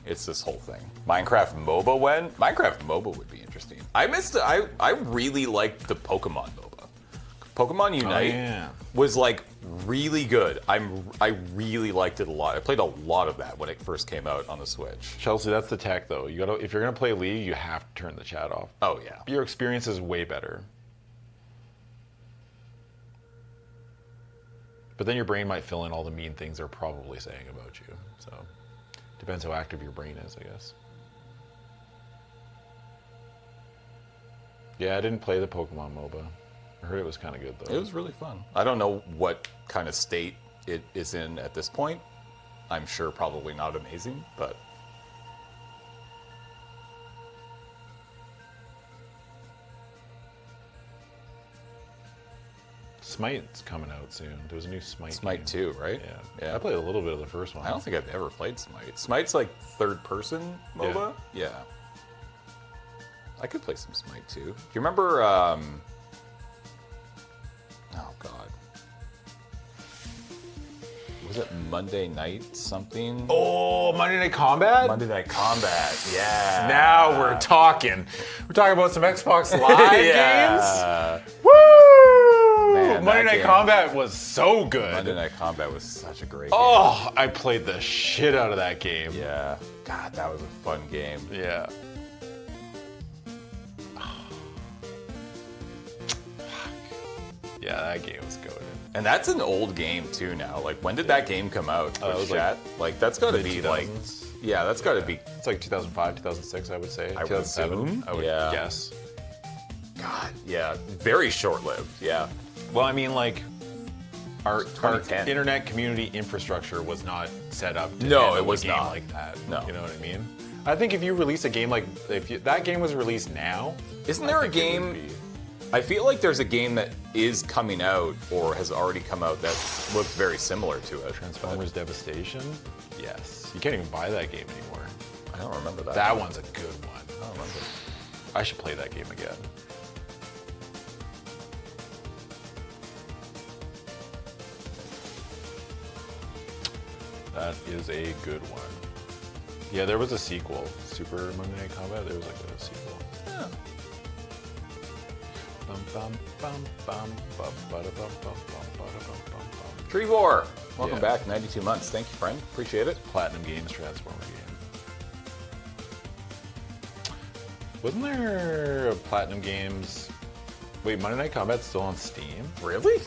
[SPEAKER 1] it's this whole thing. Minecraft MOBA would be interesting. I really liked the Pokemon MOBA. Pokemon Unite
[SPEAKER 2] yeah.
[SPEAKER 1] was like really good. I really liked it a lot. I played a lot of that when it first came out on the Switch.
[SPEAKER 2] Chelsea, that's the tech though. If you're gonna play League, you have to turn the chat off.
[SPEAKER 1] Oh yeah.
[SPEAKER 2] Your experience is way better. But then your brain might fill in all the mean things they're probably saying about you. So depends how active your brain is, I guess. Yeah, I didn't play the Pokemon MOBA. I heard it was kind of good though.
[SPEAKER 1] It was really fun. I don't know what kind of state it is in at this point. I'm sure probably not amazing, but
[SPEAKER 2] Smite's coming out soon. There's a new Smite.
[SPEAKER 1] Smite
[SPEAKER 2] game.
[SPEAKER 1] 2, right?
[SPEAKER 2] Yeah. I played a little bit of the first one.
[SPEAKER 1] I don't think I've ever played Smite. Smite's like third person MOBA? Yeah. I could play some Smite 2. Do you remember oh god. Was it Monday Night something?
[SPEAKER 2] Oh, Monday Night Combat?
[SPEAKER 1] Monday Night Combat, yeah.
[SPEAKER 2] Now we're talking. We're talking about some Xbox Live games. Woo!
[SPEAKER 1] Man,
[SPEAKER 2] Monday
[SPEAKER 1] that
[SPEAKER 2] Night
[SPEAKER 1] game-
[SPEAKER 2] Combat was so good.
[SPEAKER 1] Monday Night Combat was such a great game.
[SPEAKER 2] Oh, I played the shit out of that game.
[SPEAKER 1] Yeah. God, that was a fun game.
[SPEAKER 2] Yeah. Yeah, that game was goated.
[SPEAKER 1] And that's an old game too now. Like, when did that game come out?
[SPEAKER 2] it was
[SPEAKER 1] chat? Like, that's got to
[SPEAKER 2] mid-
[SPEAKER 1] be like,
[SPEAKER 2] 2000s.
[SPEAKER 1] yeah, that's got to be.
[SPEAKER 2] It's like 2005, 2006, I would say.
[SPEAKER 1] I would
[SPEAKER 2] 2007,
[SPEAKER 1] assume.
[SPEAKER 2] I would
[SPEAKER 1] Yeah.
[SPEAKER 2] guess.
[SPEAKER 1] God, yeah, very short-lived. Yeah.
[SPEAKER 2] Well, I mean, like, our
[SPEAKER 1] 2010.
[SPEAKER 2] internet community infrastructure was not set up to
[SPEAKER 1] No,
[SPEAKER 2] handle
[SPEAKER 1] it was
[SPEAKER 2] a game
[SPEAKER 1] not.
[SPEAKER 2] like that.
[SPEAKER 1] No.
[SPEAKER 2] You know what I mean? I think if you release a game like, that game was released now.
[SPEAKER 1] Isn't
[SPEAKER 2] I
[SPEAKER 1] there a
[SPEAKER 2] think it would
[SPEAKER 1] game?
[SPEAKER 2] be-
[SPEAKER 1] I feel like there's a game that is coming out or has already come out that looks very similar to it.
[SPEAKER 2] Transformers Devastation? Yes. You can't even buy that game anymore.
[SPEAKER 1] I don't remember that.
[SPEAKER 2] That one's a good one.
[SPEAKER 1] I don't remember.
[SPEAKER 2] I should play that game again. That is a good one. Yeah, there was a sequel. Super Monday Night Combat, there was like a sequel.
[SPEAKER 1] Yeah.
[SPEAKER 2] Bum, bum, bum, bum, bum, bada, bum, bum, bum, bada, bum, bum, bum.
[SPEAKER 1] Trevor, welcome
[SPEAKER 2] Yeah.
[SPEAKER 1] back. 92 months. Thank you, friend. Appreciate it.
[SPEAKER 2] Platinum Games Transformer game. Wasn't there a Platinum Games? Wait, Monday Night Combat's still on Steam?
[SPEAKER 1] Really?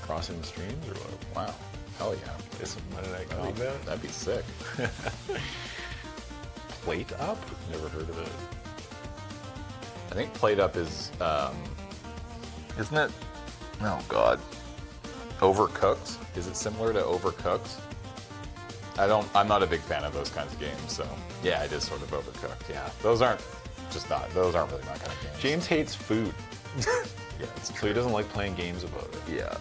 [SPEAKER 2] Crossing the streams or what?
[SPEAKER 1] Wow. Hell yeah.
[SPEAKER 2] Is it Monday Night
[SPEAKER 1] That'd be,
[SPEAKER 2] Combat?
[SPEAKER 1] that'd be sick.
[SPEAKER 2] Plate Up? Never heard of it.
[SPEAKER 1] I think Played Up is, isn't it? Oh God. Overcooked? Is it similar to Overcooked? I'm not a big fan of those kinds of games, so yeah, it is sort of Overcooked. Yeah, those aren't really my kind of games.
[SPEAKER 2] James hates food,
[SPEAKER 1] Yeah, it's
[SPEAKER 2] so
[SPEAKER 1] true.
[SPEAKER 2] he doesn't like playing games about it.
[SPEAKER 1] Yeah,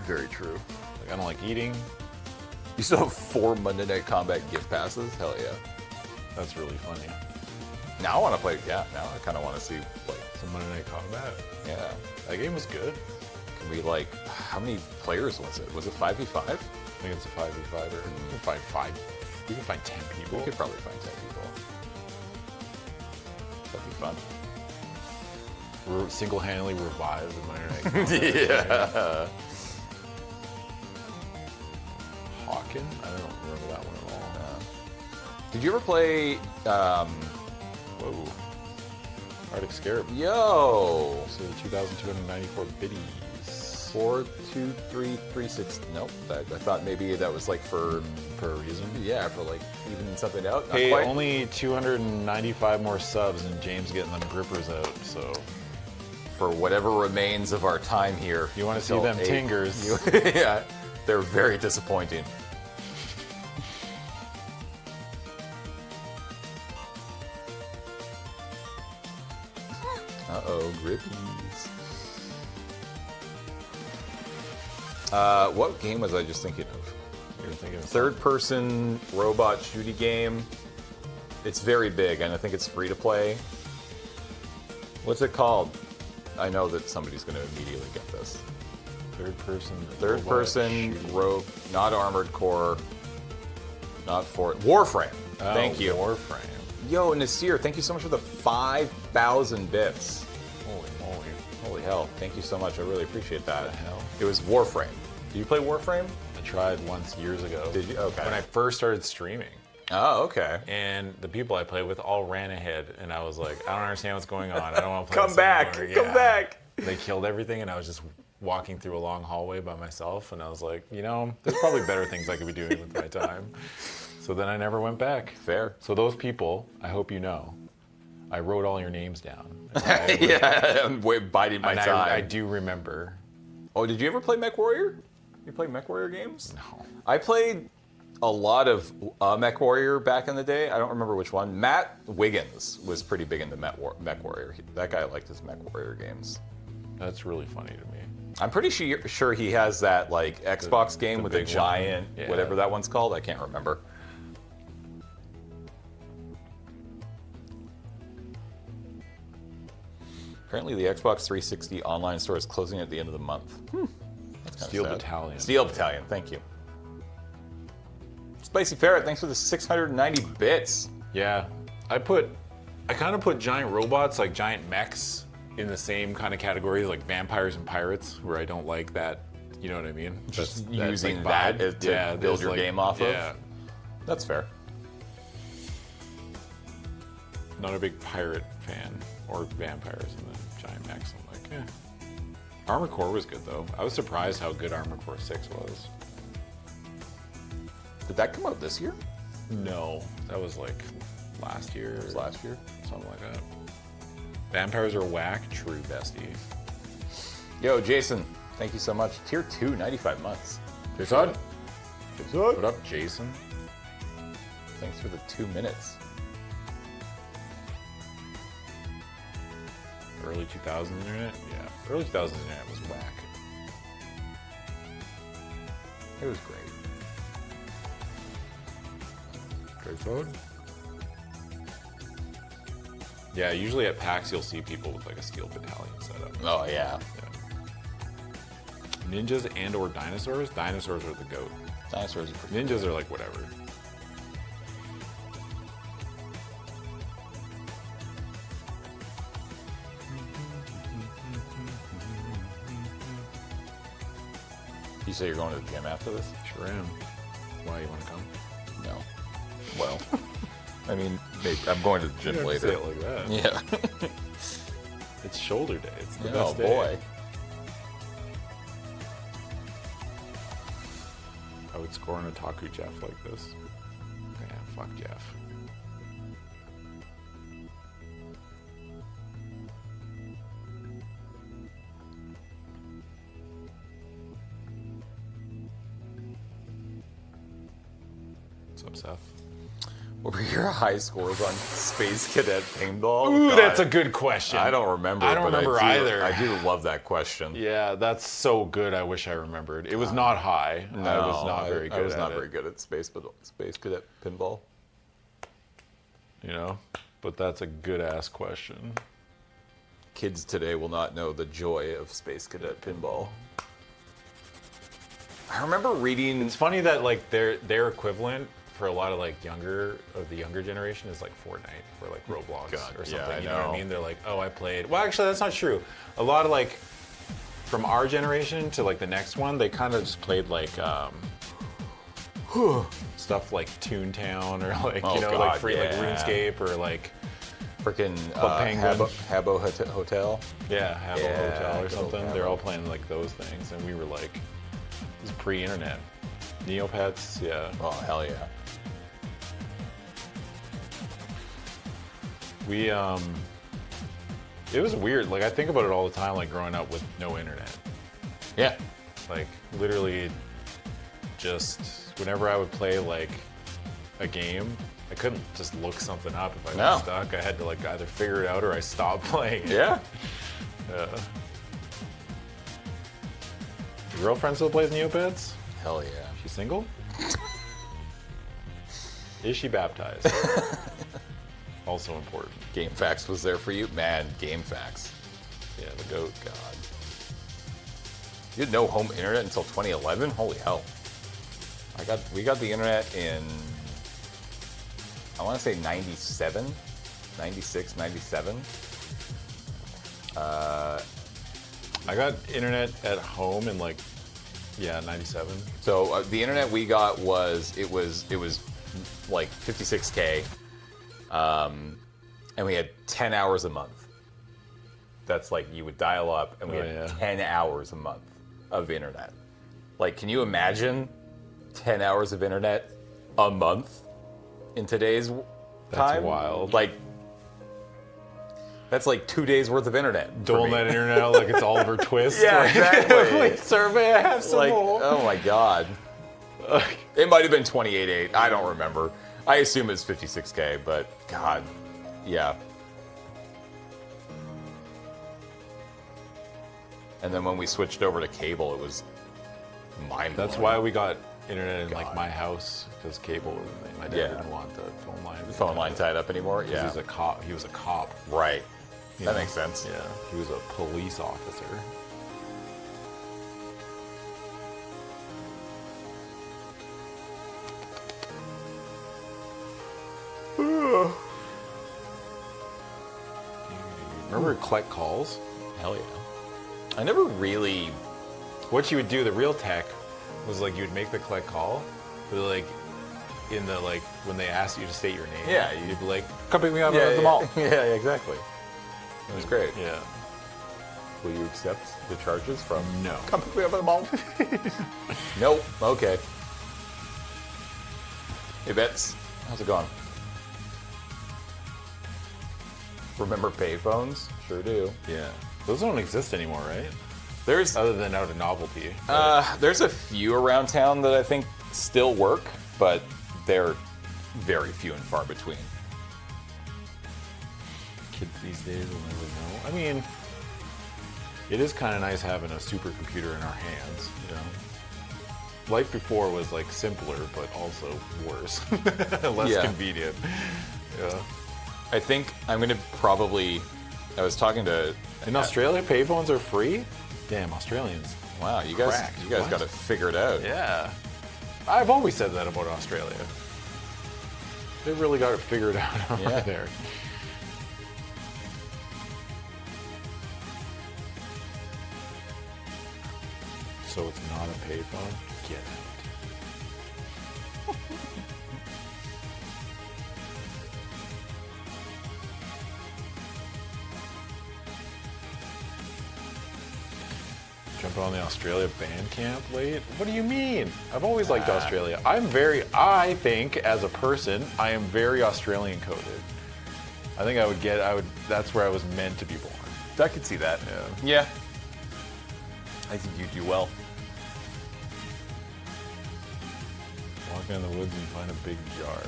[SPEAKER 1] very true.
[SPEAKER 2] Like, I don't like eating.
[SPEAKER 1] You still have 4 Monday Night Combat gift passes? Hell yeah.
[SPEAKER 2] That's really funny.
[SPEAKER 1] Now I want to play, yeah, now I kind of want to see, like,
[SPEAKER 2] Some Monday Night Combat.
[SPEAKER 1] yeah.
[SPEAKER 2] That game was good.
[SPEAKER 1] Can we, like, how many players was it? Was it 5v5?
[SPEAKER 2] I think it's a 5v5 or you can find 5. You can find 10 people.
[SPEAKER 1] We could probably find 10 people. That'd be fun.
[SPEAKER 2] Single-handedly revive the Monday Night Combat.
[SPEAKER 1] Yeah.
[SPEAKER 2] Hawken? I don't remember that one at all.
[SPEAKER 1] Did you ever play,
[SPEAKER 2] Whoa. Arctic Scarab.
[SPEAKER 1] yo,
[SPEAKER 2] So 2,294 biddies.
[SPEAKER 1] 42336? Nope. I thought maybe that was like for
[SPEAKER 2] Per reason.
[SPEAKER 1] yeah, for like even something out. Not
[SPEAKER 2] Hey,
[SPEAKER 1] quite.
[SPEAKER 2] only 295 more subs and James getting them grippers out, so
[SPEAKER 1] For whatever remains of our time here.
[SPEAKER 2] you want to see
[SPEAKER 1] until
[SPEAKER 2] them
[SPEAKER 1] 8.
[SPEAKER 2] tingers.
[SPEAKER 1] Yeah, they're very disappointing. Uh-oh, grippies. What game was I just thinking of?
[SPEAKER 2] You're thinking of
[SPEAKER 1] Third-person robot shooty game. It's very big, and I think it's free to play. What's it called? I know that somebody's going to immediately get this.
[SPEAKER 2] third person.
[SPEAKER 1] Rogue, not Armored Core, not Fort Warframe. Thank you.
[SPEAKER 2] Warframe.
[SPEAKER 1] Yo, Nasir, thank you so much for the 5,000 bits.
[SPEAKER 2] Holy moly.
[SPEAKER 1] Holy hell, thank you so much. I really appreciate that.
[SPEAKER 2] What the hell?
[SPEAKER 1] It was Warframe. Did you play Warframe?
[SPEAKER 2] I tried once years ago.
[SPEAKER 1] Did you? Okay.
[SPEAKER 2] When I first started streaming.
[SPEAKER 1] Oh, okay.
[SPEAKER 2] And the people I played with all ran ahead, and I was like, I don't understand what's going on. I don't want to play
[SPEAKER 1] Come
[SPEAKER 2] this
[SPEAKER 1] back.
[SPEAKER 2] anymore.
[SPEAKER 1] Come
[SPEAKER 2] Yeah.
[SPEAKER 1] back.
[SPEAKER 2] They killed everything, and I was just walking through a long hallway by myself, and I was like, you know, there's probably better things I could be doing with my time. So then I never went back.
[SPEAKER 1] Fair.
[SPEAKER 2] So those people, I hope you know, I wrote all your names down.
[SPEAKER 1] Yeah, I'm biding my
[SPEAKER 2] And
[SPEAKER 1] time.
[SPEAKER 2] I do remember.
[SPEAKER 1] Oh, did you ever play MechWarrior? You play MechWarrior games?
[SPEAKER 2] No.
[SPEAKER 1] I played a lot of MechWarrior back in the day. I don't remember which one. Matt Wiggins was pretty big into MechWarrior. That guy liked his MechWarrior games.
[SPEAKER 2] That's really funny to me.
[SPEAKER 1] I'm pretty sure he has that like Xbox game
[SPEAKER 2] the
[SPEAKER 1] with the
[SPEAKER 2] big one.
[SPEAKER 1] giant,
[SPEAKER 2] Yeah.
[SPEAKER 1] whatever that one's called. I can't remember. Apparently, the Xbox 360 online store is closing at the end of the month. That's kinda
[SPEAKER 2] Steel
[SPEAKER 1] sad.
[SPEAKER 2] Battalion.
[SPEAKER 1] Steel Battalion. Thank you. Spicy Ferret, thanks for the 690 bits.
[SPEAKER 2] Yeah, I kind of put giant robots, like giant mechs, in the same kind of category, like vampires and pirates, where I don't like that. You know what I mean?
[SPEAKER 1] Just
[SPEAKER 2] That's
[SPEAKER 1] using
[SPEAKER 2] like
[SPEAKER 1] that
[SPEAKER 2] vibe.
[SPEAKER 1] to build your game off of?
[SPEAKER 2] Yeah,
[SPEAKER 1] That's fair.
[SPEAKER 2] not a big pirate fan or vampires and the giant mechs. I'm like, eh. Armored Core was good though. I was surprised how good Armored Core 6 was.
[SPEAKER 1] Did that come out this year?
[SPEAKER 2] No, that was like last year.
[SPEAKER 1] It was last year?
[SPEAKER 2] Something like that. Vampires are whack, true bestie.
[SPEAKER 1] Yo, Jason, thank you so much. Tier 2, 95 months.
[SPEAKER 2] Jason?
[SPEAKER 1] Jason?
[SPEAKER 2] What up, Jason?
[SPEAKER 1] Thanks for the 2 minutes.
[SPEAKER 2] Early 2000s internet? Yeah, early 2000s internet was whack.
[SPEAKER 1] It was great.
[SPEAKER 2] Jason? Yeah, usually at PAX you'll see people with like a steel battalion set up.
[SPEAKER 1] Oh, yeah.
[SPEAKER 2] Ninjas and or dinosaurs? Dinosaurs are the goat.
[SPEAKER 1] Dinosaurs are pretty
[SPEAKER 2] Ninjas are like whatever.
[SPEAKER 1] You say you're going to the gym after this?
[SPEAKER 2] Sure am. Why, you want to come?
[SPEAKER 1] No. Well, I mean, maybe. I'm going to the gym later.
[SPEAKER 2] Say it like that.
[SPEAKER 1] Yeah.
[SPEAKER 2] It's shoulder day. It's the
[SPEAKER 1] Oh,
[SPEAKER 2] best day.
[SPEAKER 1] boy.
[SPEAKER 2] I would score an otaku Jeff like this. Yeah, fuck Jeff. What's up, Seth?
[SPEAKER 1] What were your high scores on Space Cadet Paintball?
[SPEAKER 2] Ooh,
[SPEAKER 1] God,
[SPEAKER 2] that's a good question.
[SPEAKER 1] I don't remember.
[SPEAKER 2] I don't
[SPEAKER 1] but
[SPEAKER 2] remember either.
[SPEAKER 1] I do love that question.
[SPEAKER 2] Yeah, that's so good. I wish I remembered. It was not high.
[SPEAKER 1] No,
[SPEAKER 2] I was not very good
[SPEAKER 1] I was
[SPEAKER 2] at
[SPEAKER 1] not
[SPEAKER 2] it,
[SPEAKER 1] very good at Space Cadet Pinball.
[SPEAKER 2] You know, but that's a good ass question.
[SPEAKER 1] Kids today will not know the joy of Space Cadet Pinball. I remember reading.
[SPEAKER 2] It's funny that like their equivalent for a lot of like younger generation is like Fortnite or like Roblox
[SPEAKER 1] God,
[SPEAKER 2] or something.
[SPEAKER 1] yeah, I
[SPEAKER 2] you know what
[SPEAKER 1] know.
[SPEAKER 2] I mean? They're like, oh, I played. Well, actually, that's not true. A lot of like from our generation to like the next one, they kind of just played like stuff like Toontown or like
[SPEAKER 1] Oh,
[SPEAKER 2] you know
[SPEAKER 1] God,
[SPEAKER 2] like free like
[SPEAKER 1] yeah.
[SPEAKER 2] RuneScape or like
[SPEAKER 1] Freaking
[SPEAKER 2] Penguin.
[SPEAKER 1] Habbo Hotel.
[SPEAKER 2] yeah Habbo
[SPEAKER 1] Yeah,
[SPEAKER 2] Hotel or
[SPEAKER 1] good old
[SPEAKER 2] something. They're all
[SPEAKER 1] Habbo.
[SPEAKER 2] playing like those things, and we were like, this is pre-internet. Neopets, yeah.
[SPEAKER 1] Oh, hell yeah.
[SPEAKER 2] We it was weird. Like I think about it all the time, like growing up with no internet.
[SPEAKER 1] Yeah.
[SPEAKER 2] Like literally just whenever I would play like a game, I couldn't just look something up if I
[SPEAKER 1] No.
[SPEAKER 2] got stuck. I had to like either figure it out or I stopped playing.
[SPEAKER 1] Yeah.
[SPEAKER 2] Yeah. Your girlfriend still plays Neopets?
[SPEAKER 1] Hell yeah.
[SPEAKER 2] She's single? Is she baptized? Also important.
[SPEAKER 1] GameFAQs was there for you? Man, GameFAQs.
[SPEAKER 2] Yeah, the goat.
[SPEAKER 1] God. You had no home internet until 2011? Holy hell. We got the internet in, I want to say 97, 96, 97.
[SPEAKER 2] I got internet at home in like, 97.
[SPEAKER 1] So the internet we got was like 56K, and we had 10 hours a month. That's like you would dial up, and we
[SPEAKER 2] Oh,
[SPEAKER 1] had
[SPEAKER 2] yeah.
[SPEAKER 1] 10 hours a month of internet. Like, can you imagine 10 hours of internet a month in today's time?
[SPEAKER 2] That's wild.
[SPEAKER 1] Like, that's like 2 days worth of internet. for
[SPEAKER 2] Doling
[SPEAKER 1] me.
[SPEAKER 2] that internet out like it's Oliver Twist.
[SPEAKER 1] Yeah,
[SPEAKER 2] Like,
[SPEAKER 1] exactly.
[SPEAKER 2] like, survey, I have some
[SPEAKER 1] Like,
[SPEAKER 2] more.
[SPEAKER 1] oh my god. It might have been 28.8. I don't remember. I assume it's 56K, but god, yeah. And then when we switched over to cable, it was mind-blowing.
[SPEAKER 2] That's why we got internet in like
[SPEAKER 1] God.
[SPEAKER 2] my house, because cable. My dad
[SPEAKER 1] Yeah.
[SPEAKER 2] didn't want the phone line.
[SPEAKER 1] The phone line tied up anymore.
[SPEAKER 2] He
[SPEAKER 1] Yeah,
[SPEAKER 2] was a cop. He was a cop.
[SPEAKER 1] right.
[SPEAKER 2] you
[SPEAKER 1] That
[SPEAKER 2] know?
[SPEAKER 1] makes sense.
[SPEAKER 2] Yeah, he was a police officer. Remember collect calls?
[SPEAKER 1] Hell yeah. I never really.
[SPEAKER 2] What you would do, the real tech, was like you would make the collect call, but like in the like when they asked you to state your name,
[SPEAKER 1] Yeah,
[SPEAKER 2] you'd be like, "Come pick me up at the mall."
[SPEAKER 1] Yeah, exactly. It was great.
[SPEAKER 2] Yeah.
[SPEAKER 1] Will you accept the charges from?
[SPEAKER 2] No.
[SPEAKER 1] Come pick me up at the mall. Nope. Okay. Hey, Bets. How's it going? Remember payphones? Sure do.
[SPEAKER 2] Yeah. Those don't exist anymore, right?
[SPEAKER 1] There's
[SPEAKER 2] Other than out of novelty.
[SPEAKER 1] there's a few around town that I think still work, but they're very few and far between.
[SPEAKER 2] Kids these days will never know. I mean, it is kind of nice having a supercomputer in our hands, you know. Life before was like simpler, but also worse, less
[SPEAKER 1] Yeah.
[SPEAKER 2] convenient. Yeah.
[SPEAKER 1] I think I'm gonna probably. I was talking to.
[SPEAKER 2] In Australia, payphones are free. Damn, Australians.
[SPEAKER 1] Wow, you guys
[SPEAKER 2] Cracked. What?
[SPEAKER 1] got to figure it out.
[SPEAKER 2] Yeah. I've always said that about Australia. They really got it figured out over
[SPEAKER 1] Yeah.
[SPEAKER 2] there. So it's not a payphone? Get out. Jump on the Australia Bandcamp late? What do you mean? I've always liked Australia. I think as a person, I am very Australian coded. I think that's where I was meant to be born.
[SPEAKER 1] I could see that. Yeah. I think you do well.
[SPEAKER 2] Walk in the woods and find a big jar.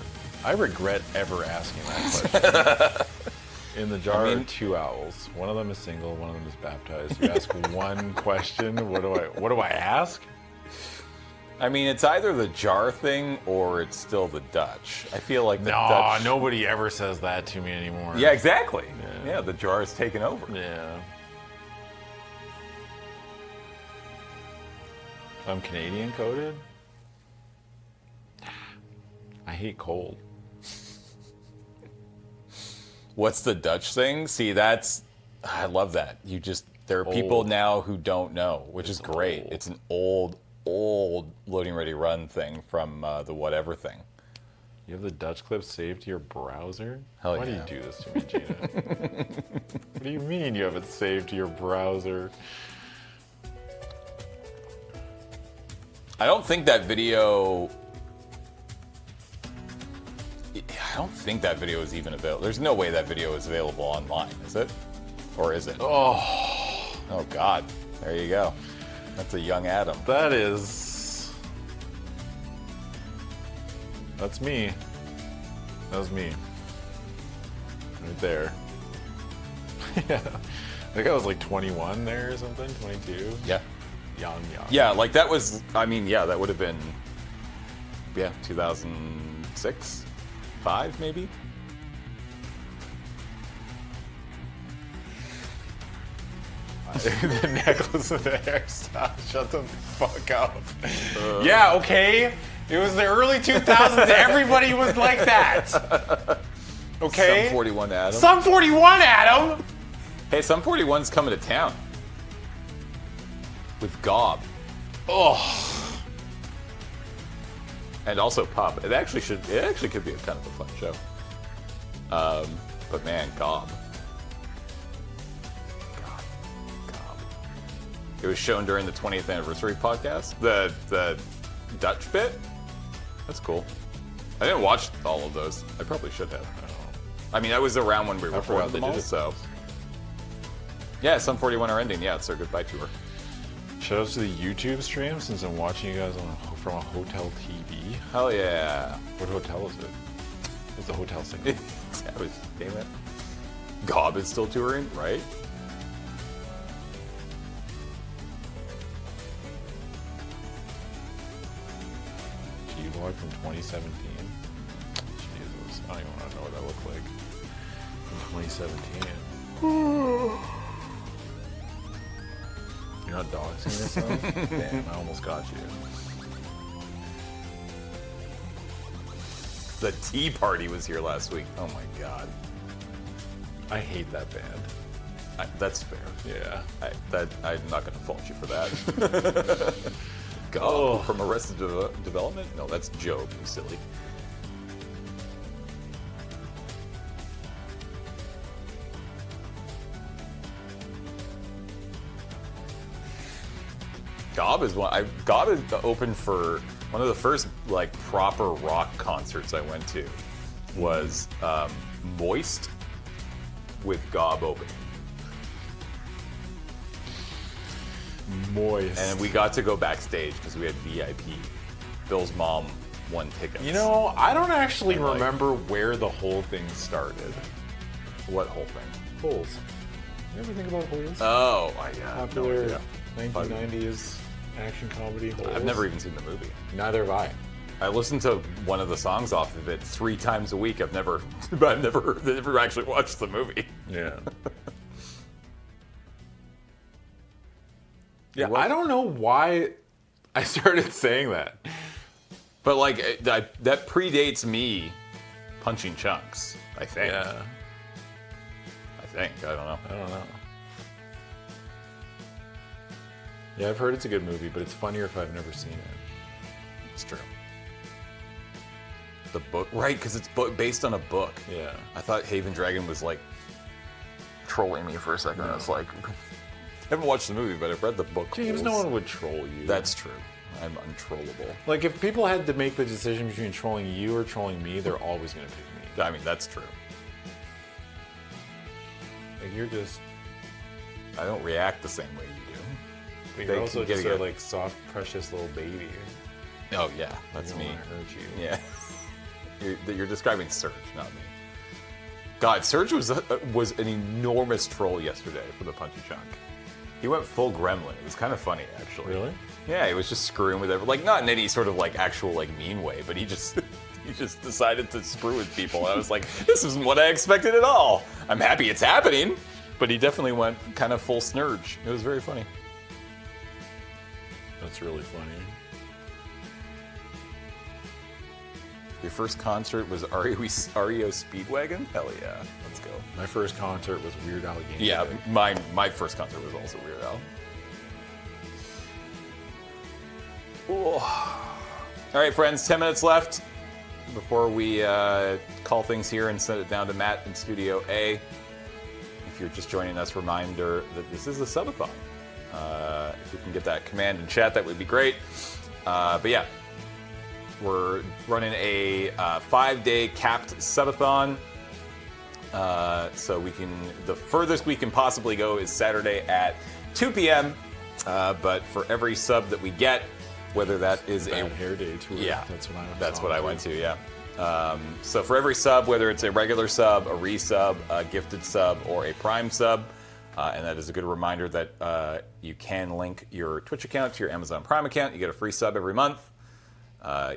[SPEAKER 2] I regret ever asking that question. In the jar are two owls. One of them is single, one of them is baptized. You ask one question, what do I ask?
[SPEAKER 1] I mean, it's either the jar thing or it's still the Dutch. I feel like the Dutch.
[SPEAKER 2] Nobody ever says that to me anymore.
[SPEAKER 1] Yeah, exactly.
[SPEAKER 2] Yeah.
[SPEAKER 1] Yeah, the jar is taken over.
[SPEAKER 2] Yeah. I'm Canadian coded. I hate cold.
[SPEAKER 1] What's the Dutch thing? See, I love that. There are people
[SPEAKER 2] Old.
[SPEAKER 1] now who don't know, which is great.
[SPEAKER 2] old.
[SPEAKER 1] It's an old loading ready run thing from the whatever thing.
[SPEAKER 2] You have the Dutch clip saved to your browser?
[SPEAKER 1] Hell
[SPEAKER 2] Why
[SPEAKER 1] yeah.
[SPEAKER 2] do you do this to me, Gina? What do you mean you have it saved to your browser?
[SPEAKER 1] I don't think that video is even available. There's no way that video is available online, is it? Or is it? Oh God. There you go. That's a young Adam.
[SPEAKER 2] That's me. That was me. Right there. Yeah. I think I was like 21 there or something, 22.
[SPEAKER 1] Yeah.
[SPEAKER 2] Young.
[SPEAKER 1] Yeah, like that was, that would have been, 2006, 5 maybe?
[SPEAKER 2] The necklace and the hairstyle. Shut the fuck up. Yeah, okay. It was the early 2000s. Everybody was like that. Okay?
[SPEAKER 1] Sum 41 Adam.
[SPEAKER 2] Sum 41, Adam!
[SPEAKER 1] Hey, Sum 41's coming to town. With Gob.
[SPEAKER 2] Oh.
[SPEAKER 1] And also Pop. It actually could be a kind of a fun show. But man, Gob. Gob. It was shown during the 20th anniversary podcast. The Dutch bit. That's cool. I didn't watch all of those. I probably should have. I mean, I was around when we recorded them all, so. Yeah, Sum 41 are ending. Yeah, it's their goodbye tour.
[SPEAKER 2] Shout out to the YouTube stream since I'm watching you guys from a hotel TV.
[SPEAKER 1] Hell yeah.
[SPEAKER 2] What hotel is it? It's a hotel signal.
[SPEAKER 1] Damn it. Gob is still touring, right?
[SPEAKER 2] G-Log from 2017. Jesus, I don't even want to know what that looked like. From 2017. You're not doxing yourself? Damn, I almost got you.
[SPEAKER 1] The Tea Party was here last week. Oh my god.
[SPEAKER 2] I hate that band.
[SPEAKER 1] That's fair.
[SPEAKER 2] Yeah.
[SPEAKER 1] I'm not going to fault you for that. God, from Arrested Development? No, that's Job, you silly. Gob is open for one of the first like proper rock concerts I went to was Moist with Gob opening.
[SPEAKER 2] Moist.
[SPEAKER 1] And we got to go backstage because we had VIP. Bill's mom won tickets.
[SPEAKER 2] You know, I don't actually
[SPEAKER 1] And, like-
[SPEAKER 2] remember where the whole thing started.
[SPEAKER 1] What whole thing?
[SPEAKER 2] Holes. You ever think about Holes?
[SPEAKER 1] Oh, yeah.
[SPEAKER 2] Popular
[SPEAKER 1] No idea.
[SPEAKER 2] 1990s action comedy Holes.
[SPEAKER 1] I've never even seen the movie.
[SPEAKER 2] Neither have I.
[SPEAKER 1] I listened to one of the songs off of it 3 times a week. I've never actually watched the movie.
[SPEAKER 2] Yeah.
[SPEAKER 1] Yeah,
[SPEAKER 2] I don't know why I started saying that.
[SPEAKER 1] But like that predates me punching chunks. I think.
[SPEAKER 2] Yeah.
[SPEAKER 1] I don't know.
[SPEAKER 2] I don't know. Yeah, I've heard it's a good movie, but it's funnier if I've never seen it.
[SPEAKER 1] It's true. The book, right? Because it's based on a book.
[SPEAKER 2] Yeah.
[SPEAKER 1] I thought Haven Dragon was like trolling me for a second. I was like, I haven't watched the movie, but I've read the book.
[SPEAKER 2] James, no one would troll you.
[SPEAKER 1] That's true. I'm untrollable.
[SPEAKER 2] Like, if people had to make the decision between trolling you or trolling me, they're always going to pick me.
[SPEAKER 1] I mean, that's true.
[SPEAKER 2] Like, you're just...
[SPEAKER 1] I don't react the same way you do.
[SPEAKER 2] But
[SPEAKER 1] They
[SPEAKER 2] you're also
[SPEAKER 1] can get
[SPEAKER 2] just
[SPEAKER 1] a
[SPEAKER 2] a,
[SPEAKER 1] good-
[SPEAKER 2] like, soft, precious little baby.
[SPEAKER 1] Oh yeah, that's
[SPEAKER 2] I
[SPEAKER 1] me.
[SPEAKER 2] don't wanna hurt you.
[SPEAKER 1] Yeah. You're describing Serge, not me. God, Serge was an enormous troll yesterday for the Punchy Chunk. He went full gremlin. It was kind of funny, actually.
[SPEAKER 2] Really?
[SPEAKER 1] Yeah, he was just screwing with everyone. Like, not in any sort of like actual like mean way, but he just decided to screw with people. And I was like, this isn't what I expected at all. I'm happy it's happening, but he definitely went kind of full snurge. It was very funny.
[SPEAKER 2] That's really funny.
[SPEAKER 1] Your first concert was REO Speedwagon? Hell yeah, let's go.
[SPEAKER 2] My first concert was Weird Al Yankovic.
[SPEAKER 1] Yeah, my first concert was also Weird Al. Ooh. All right, friends, 10 minutes left before we call things here and send it down to Matt in Studio A. If you're just joining us, reminder that this is a Sub-A-Thon. If we can get that command in chat, that would be great. But yeah, we're running a 5-day capped Sub-A-Thon. So the furthest we can possibly go is Saturday at 2 p.m. But for every sub that we get, whether that is
[SPEAKER 2] Bad Hair Day tour.
[SPEAKER 1] Yeah,
[SPEAKER 2] That's what I
[SPEAKER 1] went to. Yeah. So for every sub, whether it's a regular sub, a resub, a gifted sub, or a prime sub, and that is a good reminder that you can link your Twitch account to your Amazon Prime account. You get a free sub every month.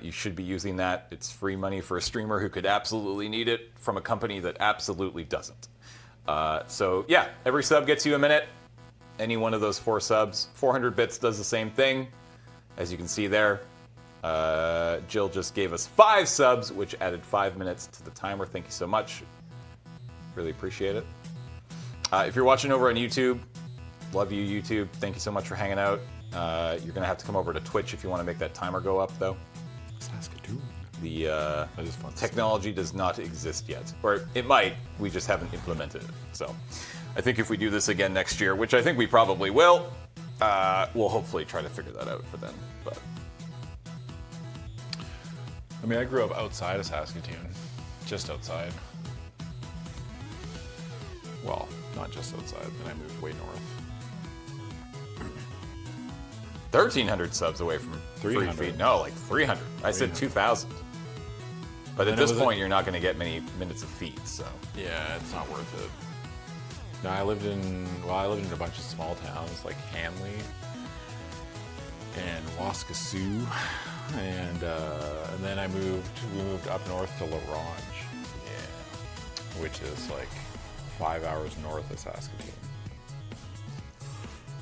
[SPEAKER 1] You should be using that. It's free money for a streamer who could absolutely need it from a company that absolutely doesn't. So yeah, every sub gets you a minute. Any one of those 4 subs. 400 bits does the same thing. As you can see there, Jill just gave us 5 subs, which added 5 minutes to the timer. Thank you so much. Really appreciate it. If you're watching over on YouTube, love you, YouTube. Thank you so much for hanging out. You're going to have to come over to Twitch if you want to make that timer go up, though.
[SPEAKER 2] Saskatoon.
[SPEAKER 1] The
[SPEAKER 2] That is fun.
[SPEAKER 1] technology does not exist yet. Or it might, we just haven't implemented it. So I think if we do this again next year, which I think we probably will, we'll hopefully try to figure that out for them. But
[SPEAKER 2] I mean, I grew up outside of Saskatoon. Just outside. Well, not just outside. Then I moved way north.
[SPEAKER 1] 1,300 subs away from free
[SPEAKER 2] 300.
[SPEAKER 1] feed. No, like 300. I said 2,000. But at
[SPEAKER 2] And it
[SPEAKER 1] this
[SPEAKER 2] was
[SPEAKER 1] point, you're not going to get many minutes of feed, so.
[SPEAKER 2] Yeah, it's not worth it. No, I lived in a bunch of small towns like Hanley and Waskasiu, and then we moved up north to La Ronge, which is like 5 hours north of Saskatoon.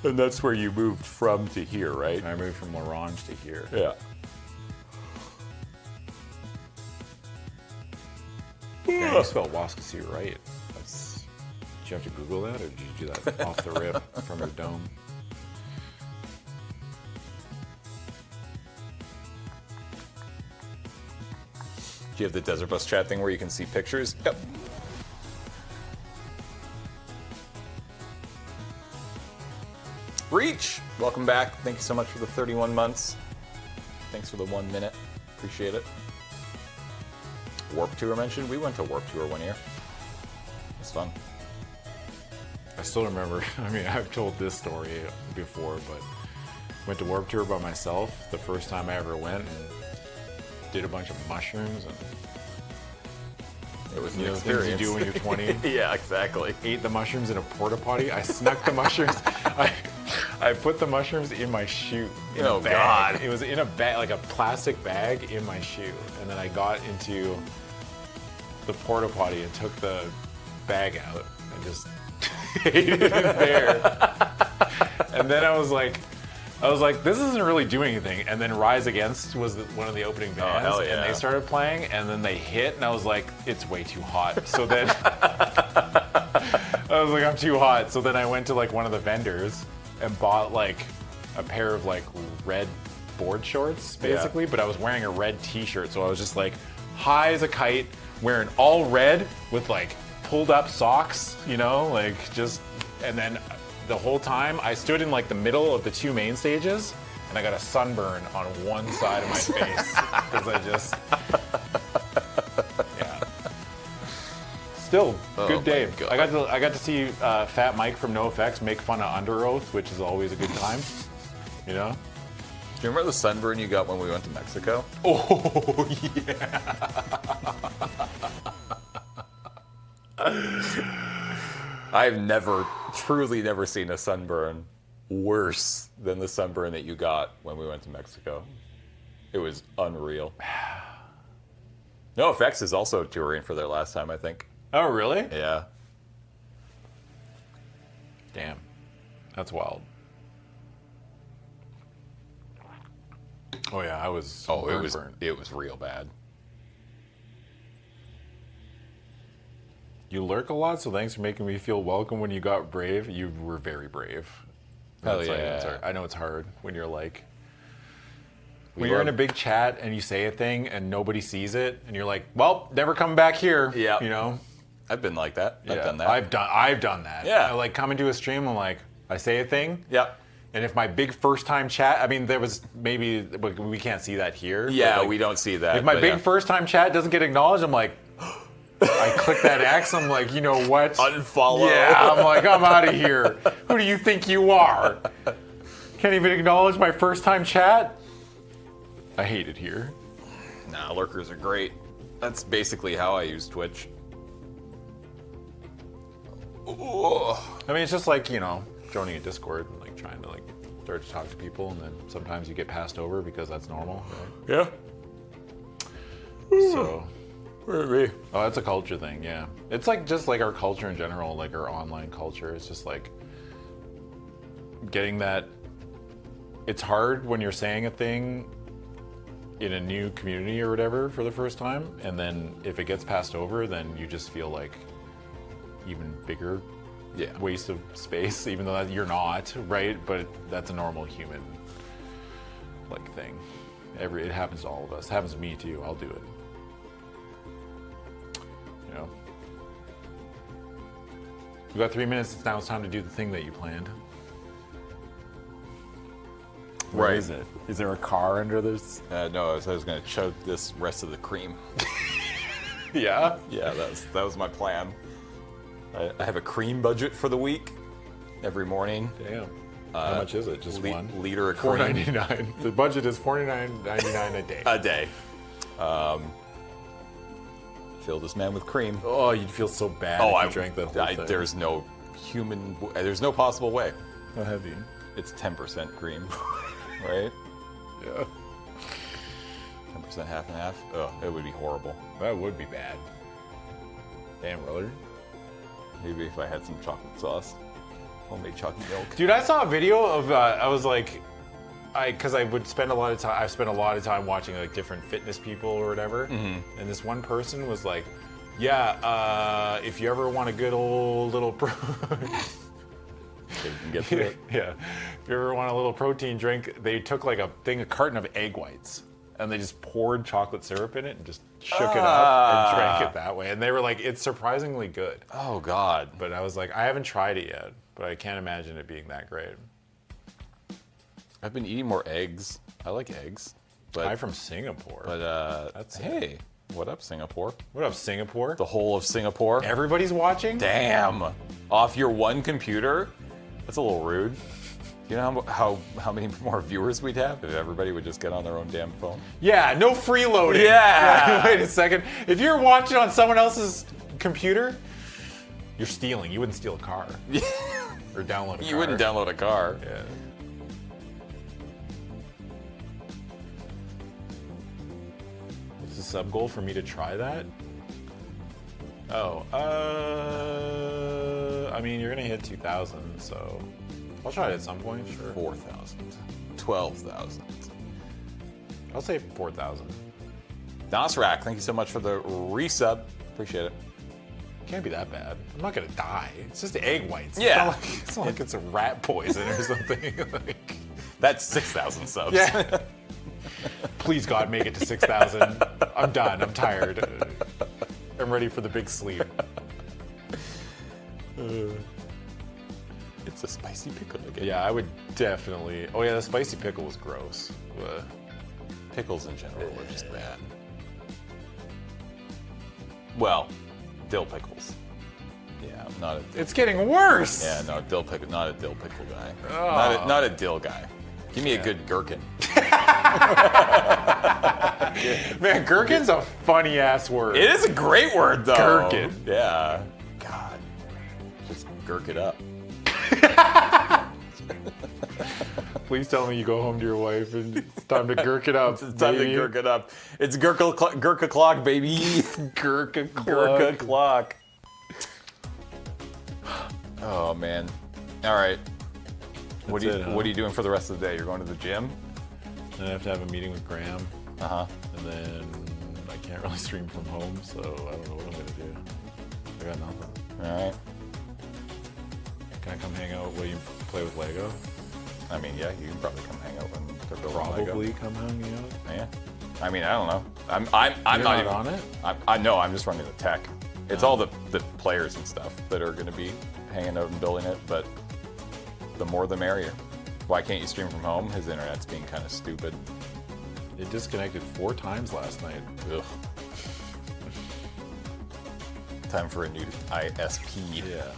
[SPEAKER 1] And that's where you moved from to here, right?
[SPEAKER 2] And I moved from La Ronge to here.
[SPEAKER 1] Yeah.
[SPEAKER 2] Yeah, you spelled Waskasiu right. That's Did you have to Google that, or did you do that off the rip from your dome?
[SPEAKER 1] Do you have the Desert Bus chat thing where you can see pictures? Yep. Reach, welcome back. Thank you so much for the 31 months. Thanks for the 1 minute. Appreciate it. Warp Tour mentioned. We went to Warp Tour one year. It's fun.
[SPEAKER 2] I still remember, I mean, I've told this story before, but went to Warp Tour by myself the first time I ever went and did a bunch of mushrooms and
[SPEAKER 1] It was
[SPEAKER 2] you
[SPEAKER 1] an
[SPEAKER 2] know, things you
[SPEAKER 1] experience.
[SPEAKER 2] do when you're 20.
[SPEAKER 1] Yeah, exactly.
[SPEAKER 2] Ate the mushrooms in a porta potty. I snuck the mushrooms. I put the mushrooms in my shoe. In
[SPEAKER 1] Oh,
[SPEAKER 2] a bag.
[SPEAKER 1] God.
[SPEAKER 2] It was in a bag, like a plastic bag in my shoe. And then I got into the porta potty and took the bag out and just ate it in there. And then I was like, this isn't really doing anything. And then Rise Against was one of the opening bands,
[SPEAKER 1] hell yeah.
[SPEAKER 2] and they started playing, and then they hit, and I was like, it's way too hot. So then I was like, I'm too hot. So then I went to like one of the vendors and bought like a pair of like red board shorts, basically, but I was wearing a red t-shirt, so I was just like high as a kite, wearing all red with like pulled up socks, you know, like just, and then the whole time I stood in like the middle of the two main stages and I got a sunburn on one side of my face because I just, yeah. Still, good day.
[SPEAKER 1] God.
[SPEAKER 2] I got to see Fat Mike from NoFX make fun of Under Oath, which is always a good time, you know?
[SPEAKER 1] Do you remember the sunburn you got when we went to Mexico?
[SPEAKER 2] Oh, yeah.
[SPEAKER 1] I've truly never seen a sunburn worse than the sunburn that you got when we went to Mexico. It was unreal. NoFX is also touring for their last time, I think.
[SPEAKER 2] Oh, really?
[SPEAKER 1] Yeah.
[SPEAKER 2] Damn. That's wild. Oh, yeah, I was burned.
[SPEAKER 1] It was real bad.
[SPEAKER 2] You lurk a lot, so thanks for making me feel welcome when you got brave. You were very brave.
[SPEAKER 1] Hell
[SPEAKER 2] It's like-
[SPEAKER 1] yeah.
[SPEAKER 2] it's hard. I know it's hard when you're like, when
[SPEAKER 1] We
[SPEAKER 2] you're in a
[SPEAKER 1] love-
[SPEAKER 2] big chat and you say a thing and nobody sees it, and you're like, well, never come back here.
[SPEAKER 1] Yeah.
[SPEAKER 2] You know?
[SPEAKER 1] I've been like that. I've
[SPEAKER 2] Yeah.
[SPEAKER 1] done that.
[SPEAKER 2] I've done that.
[SPEAKER 1] Yeah.
[SPEAKER 2] I like come into a stream, I'm like, I say a thing,
[SPEAKER 1] Yeah.
[SPEAKER 2] and if my big first time chat, I mean, there was maybe, we can't see that here. but,
[SPEAKER 1] Yeah,
[SPEAKER 2] like,
[SPEAKER 1] we don't see that.
[SPEAKER 2] if my
[SPEAKER 1] but
[SPEAKER 2] big
[SPEAKER 1] yeah.
[SPEAKER 2] first time chat doesn't get acknowledged, I'm like, I click that X, I'm like, you know what?
[SPEAKER 1] Unfollow.
[SPEAKER 2] Yeah, I'm like, I'm out of here. Who do you think you are? Can't even acknowledge my first time chat? I hate it here.
[SPEAKER 1] Nah, lurkers are great. That's basically how I use Twitch. Ooh.
[SPEAKER 2] I mean, it's just like, you know, joining a Discord and like trying to like start to talk to people, and then sometimes you get passed over because that's normal, right?
[SPEAKER 1] Yeah.
[SPEAKER 2] So,
[SPEAKER 1] Maybe.
[SPEAKER 2] oh, that's a culture thing, yeah. It's like just like our culture in general, like our online culture. It's just like getting that. It's hard when you're saying a thing in a new community or whatever for the first time, and then if it gets passed over, then you just feel like even bigger
[SPEAKER 1] Yeah.
[SPEAKER 2] waste of space, even though that you're not, right? But that's a normal human like thing. It happens to all of us. It happens to me too. I'll do it. You know. We've got 3 minutes. Now it's time to do the thing that you planned. Where
[SPEAKER 1] Right.
[SPEAKER 2] is it? Is there a car under this?
[SPEAKER 1] No, I was going to chug this rest of the cream.
[SPEAKER 2] Yeah.
[SPEAKER 1] Yeah, that was my plan. I have a cream budget for the week. Every morning,
[SPEAKER 2] Damn. How much is it? Just one?
[SPEAKER 1] liter of cream
[SPEAKER 2] $4.99. The budget is $49.99 a day.
[SPEAKER 1] a day. Fill this man with cream.
[SPEAKER 2] Oh, you'd feel so bad if you drank that whole thing.
[SPEAKER 1] There's no possible way.
[SPEAKER 2] How heavy?
[SPEAKER 1] It's 10% cream, right?
[SPEAKER 2] Yeah.
[SPEAKER 1] 10% half and half. Oh, it would be horrible.
[SPEAKER 2] That would be bad. Damn, brother.
[SPEAKER 1] Maybe if I had some chocolate sauce, homemade chocolate milk.
[SPEAKER 2] Dude, I saw a video of, I was like, because I would spend a lot of time, I've spent a lot of time watching like different fitness people or whatever. And this one person was like, Yeah, if you ever want a good old little
[SPEAKER 1] So you can get through it.
[SPEAKER 2] yeah, if you ever want a little protein drink, they took like a carton of egg whites, and they just poured chocolate syrup in it and just shook it up and drank it that way. And they were like, it's surprisingly good.
[SPEAKER 1] Oh God.
[SPEAKER 2] But I was like, I haven't tried it yet, but I can't imagine it being that great.
[SPEAKER 1] I've been eating more eggs. I like eggs. But
[SPEAKER 2] Hi from Singapore.
[SPEAKER 1] But
[SPEAKER 2] That's
[SPEAKER 1] hey, what up, Singapore?
[SPEAKER 2] What up, Singapore?
[SPEAKER 1] The whole of Singapore.
[SPEAKER 2] Everybody's watching?
[SPEAKER 1] Damn. Off your one computer? That's a little rude. You know how many more viewers we'd have if everybody would just get on their own damn phone?
[SPEAKER 2] Yeah, no freeloading.
[SPEAKER 1] Yeah.
[SPEAKER 2] Wait a second. If you're watching on someone else's computer, you're stealing. You wouldn't steal a car. Or download a car.
[SPEAKER 1] You wouldn't download a car.
[SPEAKER 2] Yeah. What's the sub goal for me to try that? Oh, I mean, you're gonna hit 2,000, so I'll try it at some point, sure.
[SPEAKER 1] 4,000. 12,000.
[SPEAKER 2] I'll say 4,000.
[SPEAKER 1] Nosrak, thank you so much for the resub. Appreciate it.
[SPEAKER 2] Can't be that bad. I'm not gonna die. It's just egg whites.
[SPEAKER 1] Yeah.
[SPEAKER 2] It's not like it's a rat poison or something. Like,
[SPEAKER 1] That's 6,000 subs.
[SPEAKER 2] yeah. Please God, make it to 6,000. I'm done. I'm tired. I'm ready for the big sleep.
[SPEAKER 1] It's a spicy pickle again.
[SPEAKER 2] Yeah, I would definitely. Oh yeah, the spicy pickle was gross.
[SPEAKER 1] Pickles in general are just bad. Well, dill pickles. Yeah, I'm not a.
[SPEAKER 2] It's getting worse.
[SPEAKER 1] Yeah, no, dill pickle. Not a dill pickle guy.
[SPEAKER 2] Oh.
[SPEAKER 1] Not a dill guy. Give me a good gherkin.
[SPEAKER 2] Man, gherkin's a funny ass word.
[SPEAKER 1] It is a great word, though.
[SPEAKER 2] Gherkin.
[SPEAKER 1] Yeah. God. Just gherk it up.
[SPEAKER 2] Please tell me you go home to your wife and it's time to gherk it up.
[SPEAKER 1] It's time to gherk it up. It's Gurkha clock, baby.
[SPEAKER 2] Gurkha clock.
[SPEAKER 1] Gurkha clock. Oh man. All right. What are you doing for the rest of the day? You're going to the gym?
[SPEAKER 2] Then I have to have a meeting with Graham.
[SPEAKER 1] Uh-huh.
[SPEAKER 2] And then I can't really stream from home, so I don't know what I'm gonna do. I got nothing.
[SPEAKER 1] All right.
[SPEAKER 2] Can I come hang out while you play with Lego?
[SPEAKER 1] I mean, yeah, you can probably come hang out when they're building Lego.
[SPEAKER 2] Probably come hang out.
[SPEAKER 1] Yeah. I mean, I don't know. I'm
[SPEAKER 2] You're
[SPEAKER 1] not even
[SPEAKER 2] on it.
[SPEAKER 1] I know. I'm just running the tech. It's all the players and stuff that are going to be hanging out and building it. But the more, the merrier. Why can't you stream from home? His internet's being kind of stupid.
[SPEAKER 2] It disconnected 4 times last night.
[SPEAKER 1] Ugh. Time for a new ISP.
[SPEAKER 2] Yeah.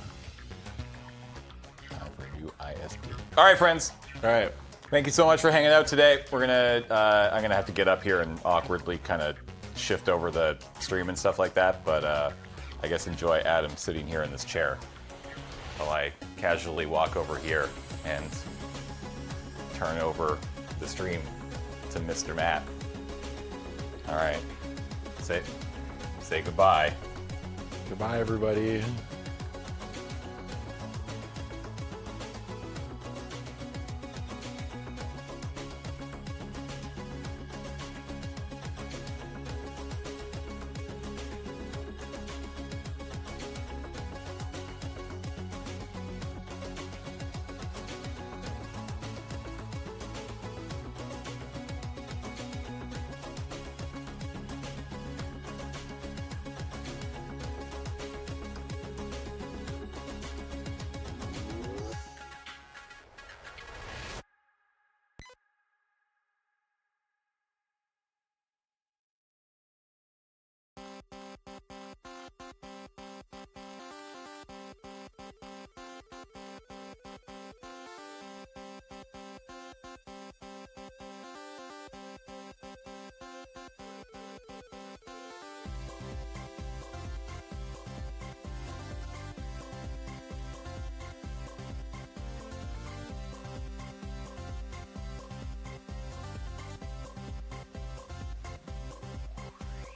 [SPEAKER 1] Time for a new ISP. All right, friends.
[SPEAKER 2] All right.
[SPEAKER 1] Thank you so much for hanging out today. I'm gonna have to get up here and awkwardly kind of shift over the stream and stuff like that. But I guess enjoy Adam sitting here in this chair while I casually walk over here and turn over the stream to Mr. Matt. All right. Say goodbye.
[SPEAKER 2] Goodbye, everybody.